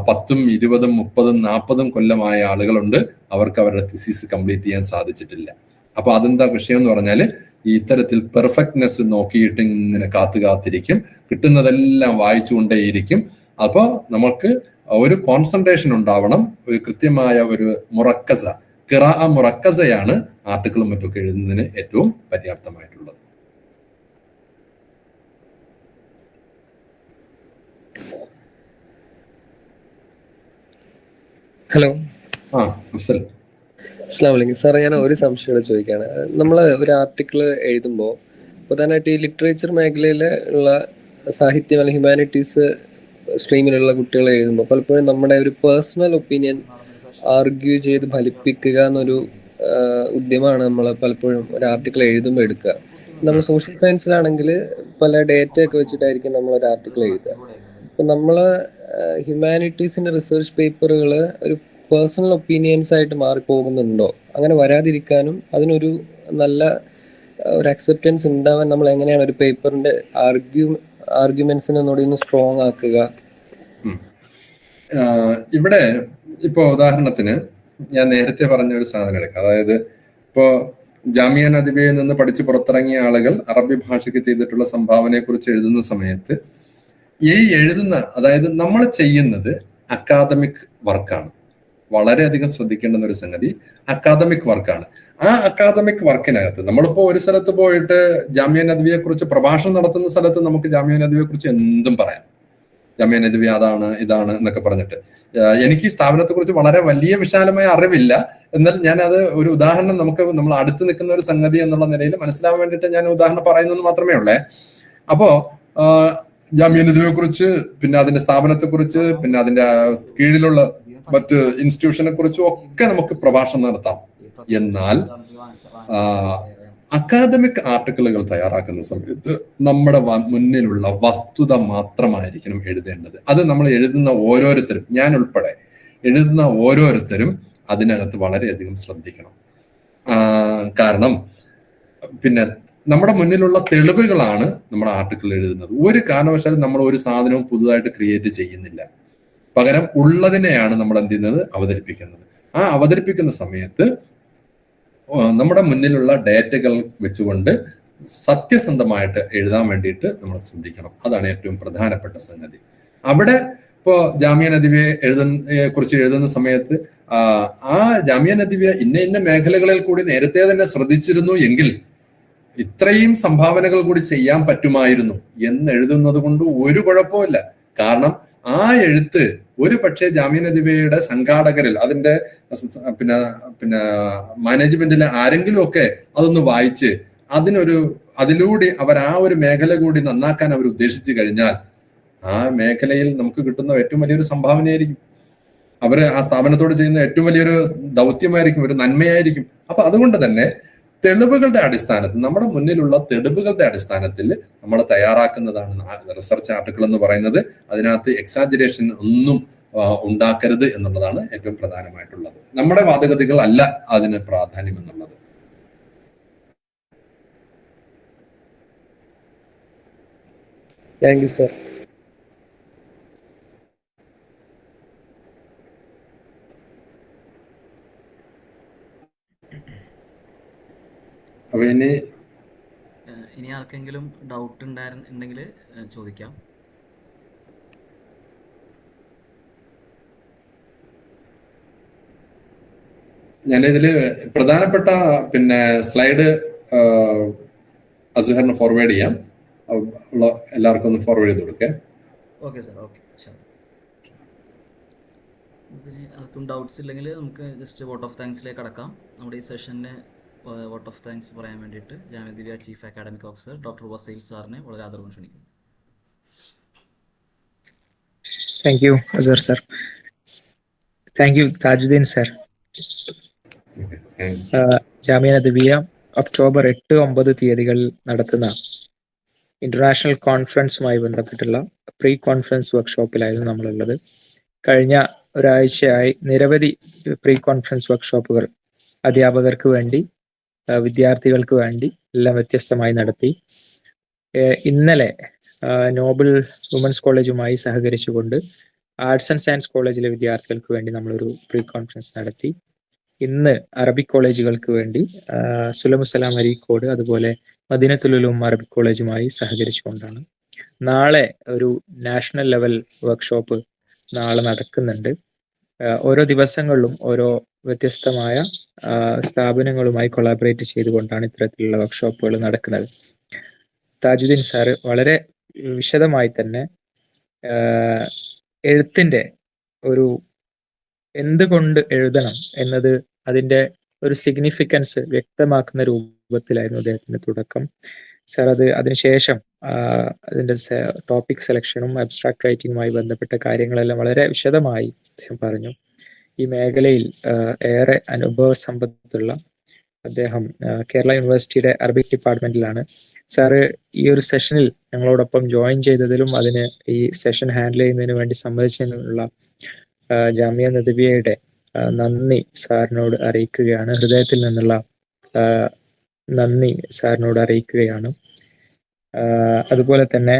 10, 20, 30, 40 കൊല്ലമായ ആളുകളുണ്ട്. അവർക്ക് അവരുടെ തിസീസ് കംപ്ലീറ്റ് ചെയ്യാൻ സാധിച്ചിട്ടില്ല. അപ്പൊ അതെന്താ വിഷയം എന്ന് പറഞ്ഞാല് ഈ ഇത്തരത്തിൽ പെർഫെക്റ്റ്നെസ് നോക്കിയിട്ട് ഇങ്ങനെ കാത്തിരിക്കും, കിട്ടുന്നതെല്ലാം വായിച്ചുകൊണ്ടേയിരിക്കും. അപ്പൊ നമുക്ക് ഒരു കോൺസെൻട്രേഷൻ ഉണ്ടാവണം, ഒരു കൃത്യമായ ഒരു മുറക്കസയാണ് ആർട്ടിക്കിളും മറ്റൊക്കെ എഴുതുന്നതിന് ഏറ്റവും പര്യാപ്തമായിട്ടുള്ളത്. ഹലോ, അസ്സലാമു അലൈക്കും സാർ. ഞാൻ ഒരു സംശയം ചോദിക്കുകയാണ്. നമ്മൾ ഒരു ആർട്ടിക്കിൾ എഴുതുമ്പോൾ പ്രധാനമായിട്ട് ഈ ലിറ്ററേച്ചർ മേഖലയിൽ ഉള്ള സാഹിത്യം അല്ലെങ്കിൽ ഹ്യൂമാനിറ്റീസ് സ്ട്രീമിലുള്ള കുട്ടികൾ എഴുതുമ്പോൾ പലപ്പോഴും നമ്മുടെ ഒരു പേഴ്സണൽ ഒപ്പീനിയൻ ആർഗ്യൂ ചെയ്ത് ഫലിപ്പിക്കുക എന്നൊരു ഉദ്യമമാണ് നമ്മൾ പലപ്പോഴും ഒരു ആർട്ടിക്കിൾ എഴുതുമ്പോൾ എടുക്കുക. നമ്മൾ സോഷ്യൽ സയൻസിലാണെങ്കിൽ പല ഡേറ്റ ഒക്കെ വെച്ചിട്ടായിരിക്കും നമ്മൾ ഒരു ആർട്ടിക്കിൾ എഴുതുക. അപ്പം നമ്മൾ ഹ്യൂമാനിറ്റീസിന്റെ റിസർച്ച് പേപ്പറുകൾ ഒരു പേഴ്സണൽ ഒപ്പീനിയൻസ് ആയിട്ട് മാറിപ്പോകുന്നുണ്ടോ? അങ്ങനെ വരാതിരിക്കാനും അതിനൊരു നല്ല ഒരു അക്സെപ്റ്റൻസ് ഉണ്ടാവാൻ നമ്മൾ എങ്ങനെയാണ് ഒരു പേപ്പറിന്റെ ആർഗ്യുമെന്റ്സിനെ ഒന്ന് സ്ട്രോങ് ആക്കുക? ഇവിടെ ഇപ്പോ ഉദാഹരണത്തിന് ഞാൻ നേരത്തെ പറഞ്ഞ ഒരു സാധനം എടുക്കാം. അതായത് ഇപ്പോ ജാമിയ നദിബയിൽ നിന്ന് പഠിച്ച് പുറത്തിറങ്ങിയ ആളുകൾ അറബി ഭാഷയ്ക്ക് ചെയ്തിട്ടുള്ള സംഭാവനയെ കുറിച്ച് എഴുതുന്ന സമയത്ത് അതായത് നമ്മൾ ചെയ്യുന്നത് അക്കാദമിക് വർക്കാണ്. വളരെയധികം ശ്രദ്ധിക്കേണ്ടുന്ന ഒരു സംഗതി അക്കാദമിക് വർക്കാണ്. ആ അക്കാദമിക് വർക്കിനകത്ത് നമ്മളിപ്പോ ഒരു സ്ഥലത്ത് പോയിട്ട് ജാമിയ നദ്വിയെ കുറിച്ച് പ്രഭാഷണം നടത്തുന്ന സ്ഥലത്ത് നമുക്ക് ജാമിയ നദ്വിയെ കുറിച്ച് എന്തും പറയാം. ജാമിയ നദ്വി അതാണ് ഇതാണ് എന്നൊക്കെ പറഞ്ഞിട്ട്. എനിക്ക് ഈ സ്ഥാപനത്തെ കുറിച്ച് വളരെ വലിയ വിശാലമായ അറിവില്ല, എന്നാൽ ഞാൻ അത് ഒരു ഉദാഹരണം നമ്മൾ അടുത്ത് നിൽക്കുന്ന ഒരു സംഗതി എന്നുള്ള നിലയിൽ മനസ്സിലാവാൻ വേണ്ടിയിട്ട് ഞാൻ ഉദാഹരണം പറയുന്നത് മാത്രമേ ഉള്ളേ. അപ്പോ ജാമിയ നദ്വിയെ കുറിച്ച്, പിന്നെ അതിന്റെ സ്ഥാപനത്തെ കുറിച്ച്, പിന്നെ അതിന്റെ കീഴിലുള്ള മറ്റ് ഇൻസ്റ്റിറ്റ്യൂഷനെ കുറിച്ചും ഒക്കെ നമുക്ക് പ്രഭാഷണം നടത്താം. എന്നാൽ അക്കാദമിക് ആർട്ടിക്കിളുകൾ തയ്യാറാക്കുന്ന സമയത്ത് നമ്മുടെ മുന്നിലുള്ള വസ്തുത മാത്രമായിരിക്കണം എഴുതേണ്ടത്. അത് നമ്മൾ എഴുതുന്ന ഓരോരുത്തരും, ഞാൻ ഉൾപ്പെടെ എഴുതുന്ന ഓരോരുത്തരും അതിനകത്ത് വളരെയധികം ശ്രദ്ധിക്കണം. കാരണം പിന്നെ നമ്മുടെ മുന്നിലുള്ള തെളിവുകളാണ് നമ്മുടെ ആർട്ടിക്കിൾ എഴുതുന്നത്. ഒരു കാരണവശാലും നമ്മൾ ഒരു സാധനവും പുതുതായിട്ട് ക്രിയേറ്റ് ചെയ്യുന്നില്ല. പകരം ഉള്ളതിനെയാണ് നമ്മൾ എന്ത് ചെയ്യുന്നത്, അവതരിപ്പിക്കുന്നത്. ആ അവതരിപ്പിക്കുന്ന സമയത്ത് നമ്മുടെ മുന്നിലുള്ള ഡേറ്റകൾ വെച്ചുകൊണ്ട് സത്യസന്ധമായിട്ട് എഴുതാൻ വേണ്ടിയിട്ട് നമ്മൾ ശ്രദ്ധിക്കണം. അതാണ് ഏറ്റവും പ്രധാനപ്പെട്ട സംഗതി. അവിടെ ഇപ്പോ ജാമിയ നദിയെ കുറിച്ച് എഴുതുന്ന സമയത്ത് ആ ജാമിയ നദിയെ ഇന്ന മേഖലകളിൽ കൂടി നേരത്തെ തന്നെ ശ്രദ്ധിച്ചിരുന്നു എങ്കിൽ ഇത്രയും സംഭാവനകൾ കൂടി ചെയ്യാൻ പറ്റുമായിരുന്നു എന്ന് എഴുതുന്നത് കൊണ്ട് ഒരു കുഴപ്പമില്ല. കാരണം ആ എഴുത്ത് ഒരു പക്ഷേ ജാമിയ നദിയുടെ സംഘാടകരിൽ, അതിന്റെ പിന്നെ മാനേജ്മെന്റിലെ ആരെങ്കിലും ഒക്കെ അതൊന്ന് വായിച്ച് അതിലൂടെ അവർ ആ ഒരു മേഖല കൂടി നന്നാക്കാൻ അവർ ഉദ്ദേശിച്ചു കഴിഞ്ഞാൽ ആ മേഖലയിൽ നമുക്ക് കിട്ടുന്ന ഏറ്റവും വലിയൊരു സംഭാവനയായിരിക്കും. അവര് ആ സ്ഥാപനത്തോട് ചെയ്യുന്ന ഏറ്റവും വലിയൊരു ദൗത്യമായിരിക്കും, ഒരു നന്മയായിരിക്കും. അപ്പൊ അതുകൊണ്ട് തന്നെ തെളിവുകളുടെ അടിസ്ഥാനത്തിൽ, നമ്മുടെ മുന്നിലുള്ള തെളിവുകളുടെ അടിസ്ഥാനത്തിൽ നമ്മൾ തയ്യാറാക്കുന്നതാണ് റിസർച്ച് ആർട്ടിക്കിൾ എന്ന് പറയുന്നത്. അതിനകത്ത് എക്സാജറേഷൻ ഒന്നും ഉണ്ടാക്കരുത് എന്നുള്ളതാണ് ഏറ്റവും പ്രധാനമായിട്ടുള്ളത്. നമ്മുടെ വാദഗതികൾ അല്ല അതിന് പ്രാധാന്യം എന്നുള്ളത്. Thank you sir. അപ്പൊ ഇനി ആർക്കെങ്കിലും ഡൗട്ട് ഉണ്ടെങ്കിൽ ചോദിക്കാം. ഞാനിതിൽ പ്രധാനപ്പെട്ട പിന്നെ സ്ലൈഡ് അസ്ഹറിന് ഫോർവേഡ് ചെയ്യാം. എല്ലാവർക്കും ഒന്ന് ഫോർവേഡ് ചെയ്ത് കൊടുക്കേ. Okay sir, okay. ഇതിന് ആർക്കും ഡൗട്ട്സ് ഇല്ലെങ്കിൽ നമുക്ക് ജസ്റ്റ് വോട്ട് ഓഫ് താങ്ക്സിലേക്ക് കടക്കാം. നമ്മുടെ ഈ സെഷന് വോട്ട് ഓഫ് താങ്ക്സ് പറയാൻ വേണ്ടിയിട്ട് ജാമിഅ ദിവ്യ chief academic officer doctor Waseel സാറിനെ വളരെ ആദരവ് ക്ഷണിക്കുന്നു. Thank you, Azhar sir. Thank you, Tajuddin sir. Jamia Divya October 8-9 തീയതികളിൽ നടത്തുന്ന ഇന്റർനാഷണൽ കോൺഫറൻസുമായി ബന്ധപ്പെട്ടുള്ള പ്രീ കോൺഫറൻസ് വർക്ക്ഷോപ്പിലായിരുന്നു നമ്മളുള്ളത്. കഴിഞ്ഞ ഒരാഴ്ചയായി നിരവധി പ്രീ കോൺഫറൻസ് വർക്ക്ഷോപ്പുകൾ അധ്യാപകർക്ക് വേണ്ടി, വിദ്യാർത്ഥികൾക്ക് വേണ്ടി എല്ലാം വ്യത്യസ്തമായി നടത്തി. ഇന്നലെ നോബൽ വുമൻസ് കോളേജുമായി സഹകരിച്ചുകൊണ്ട് ആർട്സ് ആൻഡ് സയൻസ് കോളേജിലെ വിദ്യാർത്ഥികൾക്ക് വേണ്ടി നമ്മളൊരു പ്രീ കോൺഫറൻസ് നടത്തി. ഇന്ന് അറബിക് കോളേജുകൾക്ക് വേണ്ടി സുലമുസലാം അരീക്കോട്, അതുപോലെ മദീനത്തുൽ ഉലൂം അറബിക് കോളേജുമായി സഹകരിച്ചുകൊണ്ടാണ്. നാളെ ഒരു നാഷണൽ ലെവൽ വർക്ക്ഷോപ്പ് നാളെ നടക്കുന്നുണ്ട്. ഓരോ ദിവസങ്ങളിലും ഓരോ വ്യത്യസ്തമായ സ്ഥാപനങ്ങളുമായി കൊളാബറേറ്റ് ചെയ്തുകൊണ്ടാണ് ഇത്തരത്തിലുള്ള വർക്ക്ഷോപ്പുകൾ നടക്കുന്നത്. താജുദ്ദീൻ സാറ് വളരെ വിശദമായി തന്നെ എഴുത്തിന്റെ ഒരു എന്തുകൊണ്ട് എഴുതണം എന്നത് അതിന്റെ ഒരു സിഗ്നിഫിക്കൻസ് വ്യക്തമാക്കുന്ന രൂപത്തിലായിരുന്നു അദ്ദേഹത്തിന്റെ തുടക്കം. സാർ അതിനുശേഷം അതിന്റെ ടോപ്പിക് സെലക്ഷനും അബ്സ്ട്രാക്ട് റൈറ്റിംഗുമായി ബന്ധപ്പെട്ട കാര്യങ്ങളെല്ലാം വളരെ വിശദമായി അദ്ദേഹം പറഞ്ഞു. ഈ മേഖലയിൽ ഏറെ അനുഭവ സമ്പത്തുള്ള അദ്ദേഹം കേരള യൂണിവേഴ്സിറ്റിയുടെ അറബിക് ഡിപ്പാർട്ട്മെന്റിലാണ്. സാറ് ഈ ഒരു സെഷനിൽ ഞങ്ങളോടൊപ്പം ജോയിൻ ചെയ്തതിലും അതിന് ഈ സെഷൻ ഹാൻഡിൽ ചെയ്യുന്നതിന് വേണ്ടി സമ്മതിച്ചതിനുള്ള ജാമിഅ നദ്വിയയുടെ നന്ദി സാറിനോട് അറിയിക്കുകയാണ്. ഹൃദയത്തിൽ നിന്നുള്ള നന്ദി സാറിനോട് അറിയിക്കുകയാണ്. അതുപോലെ തന്നെ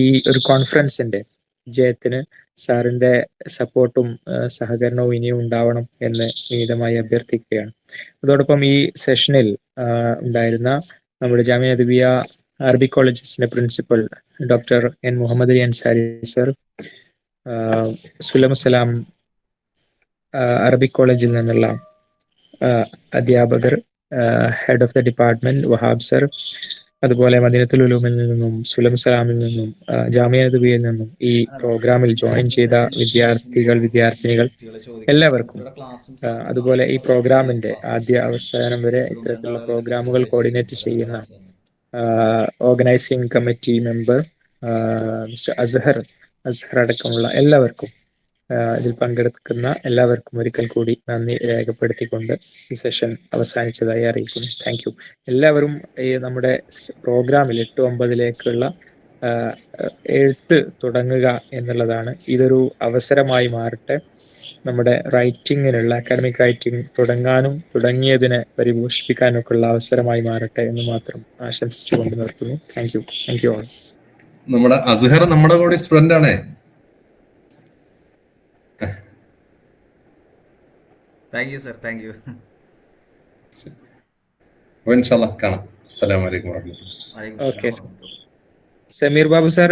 ഈ ഒരു കോൺഫറൻസിന്റെ വിജയത്തിന് സാറിന്റെ സപ്പോർട്ടും സഹകരണവും ഇനിയും ഉണ്ടാവണം എന്ന് വിനീതമായി അഭ്യർത്ഥിക്കുകയാണ്. അതോടൊപ്പം ഈ സെഷനിൽ ഉണ്ടായിരുന്ന നമ്മുടെ ജാമിഅ നദ്വിയ അറബിക് കോളേജസിന്റെ principal doctor N Muhammad Ali Ansari sir, Sullamussalam Arabic കോളേജിൽ നിന്നുള്ള അധ്യാപകർ, head of the department Wahab sir, അതുപോലെ മദീനത്തുൽ ഉലൂമിൽ നിന്നും സുലമുസലാമിൽ നിന്നും ജാമിഅ നദ്വിയയിൽ നിന്നും ഈ പ്രോഗ്രാമിൽ ജോയിൻ ചെയ്ത വിദ്യാർത്ഥിനികൾ എല്ലാവർക്കും, അതുപോലെ ഈ പ്രോഗ്രാമിന്റെ ആദ്യ അവസാനം വരെ ഇത്തരത്തിലുള്ള പ്രോഗ്രാമുകൾ കോർഡിനേറ്റ് ചെയ്യുന്ന organising committee member mister Azhar അടക്കമുള്ള എല്ലാവർക്കും, ഇതിൽ പങ്കെടുക്കുന്ന എല്ലാവർക്കും ഒരിക്കൽ കൂടി നന്ദി രേഖപ്പെടുത്തിക്കൊണ്ട് ഈ സെഷൻ അവസാനിച്ചതായി അറിയിക്കുന്നു. Thank you. എല്ലാവരും ഈ നമ്മുടെ പ്രോഗ്രാമിൽ 8-9 എഴുത്ത് തുടങ്ങുക എന്നുള്ളതാണ്. ഇതൊരു അവസരമായി മാറട്ടെ. നമ്മുടെ റൈറ്റിങ്ങിനുള്ള അക്കാഡമിക് റൈറ്റിംഗ് തുടങ്ങിയതിനെ പരിപോഷിപ്പിക്കാനൊക്കെ ഉള്ള അവസരമായി മാറട്ടെ എന്ന് മാത്രം ആശംസിച്ചുകൊണ്ട് നിർത്തുന്നു. Thank you. Thank you all. നമ്മുടെ അസ്ഹർ നമ്മുടെ കൂടെ സ്റ്റുഡന്റ് ആണേ. Thank you sir, thank you. ഇൻഷാല്ലാ കാണാം. അസ്സലാമു അലൈക്കും വറഹ്മത്തുള്ളാഹി. Okay, Sameer Babu sir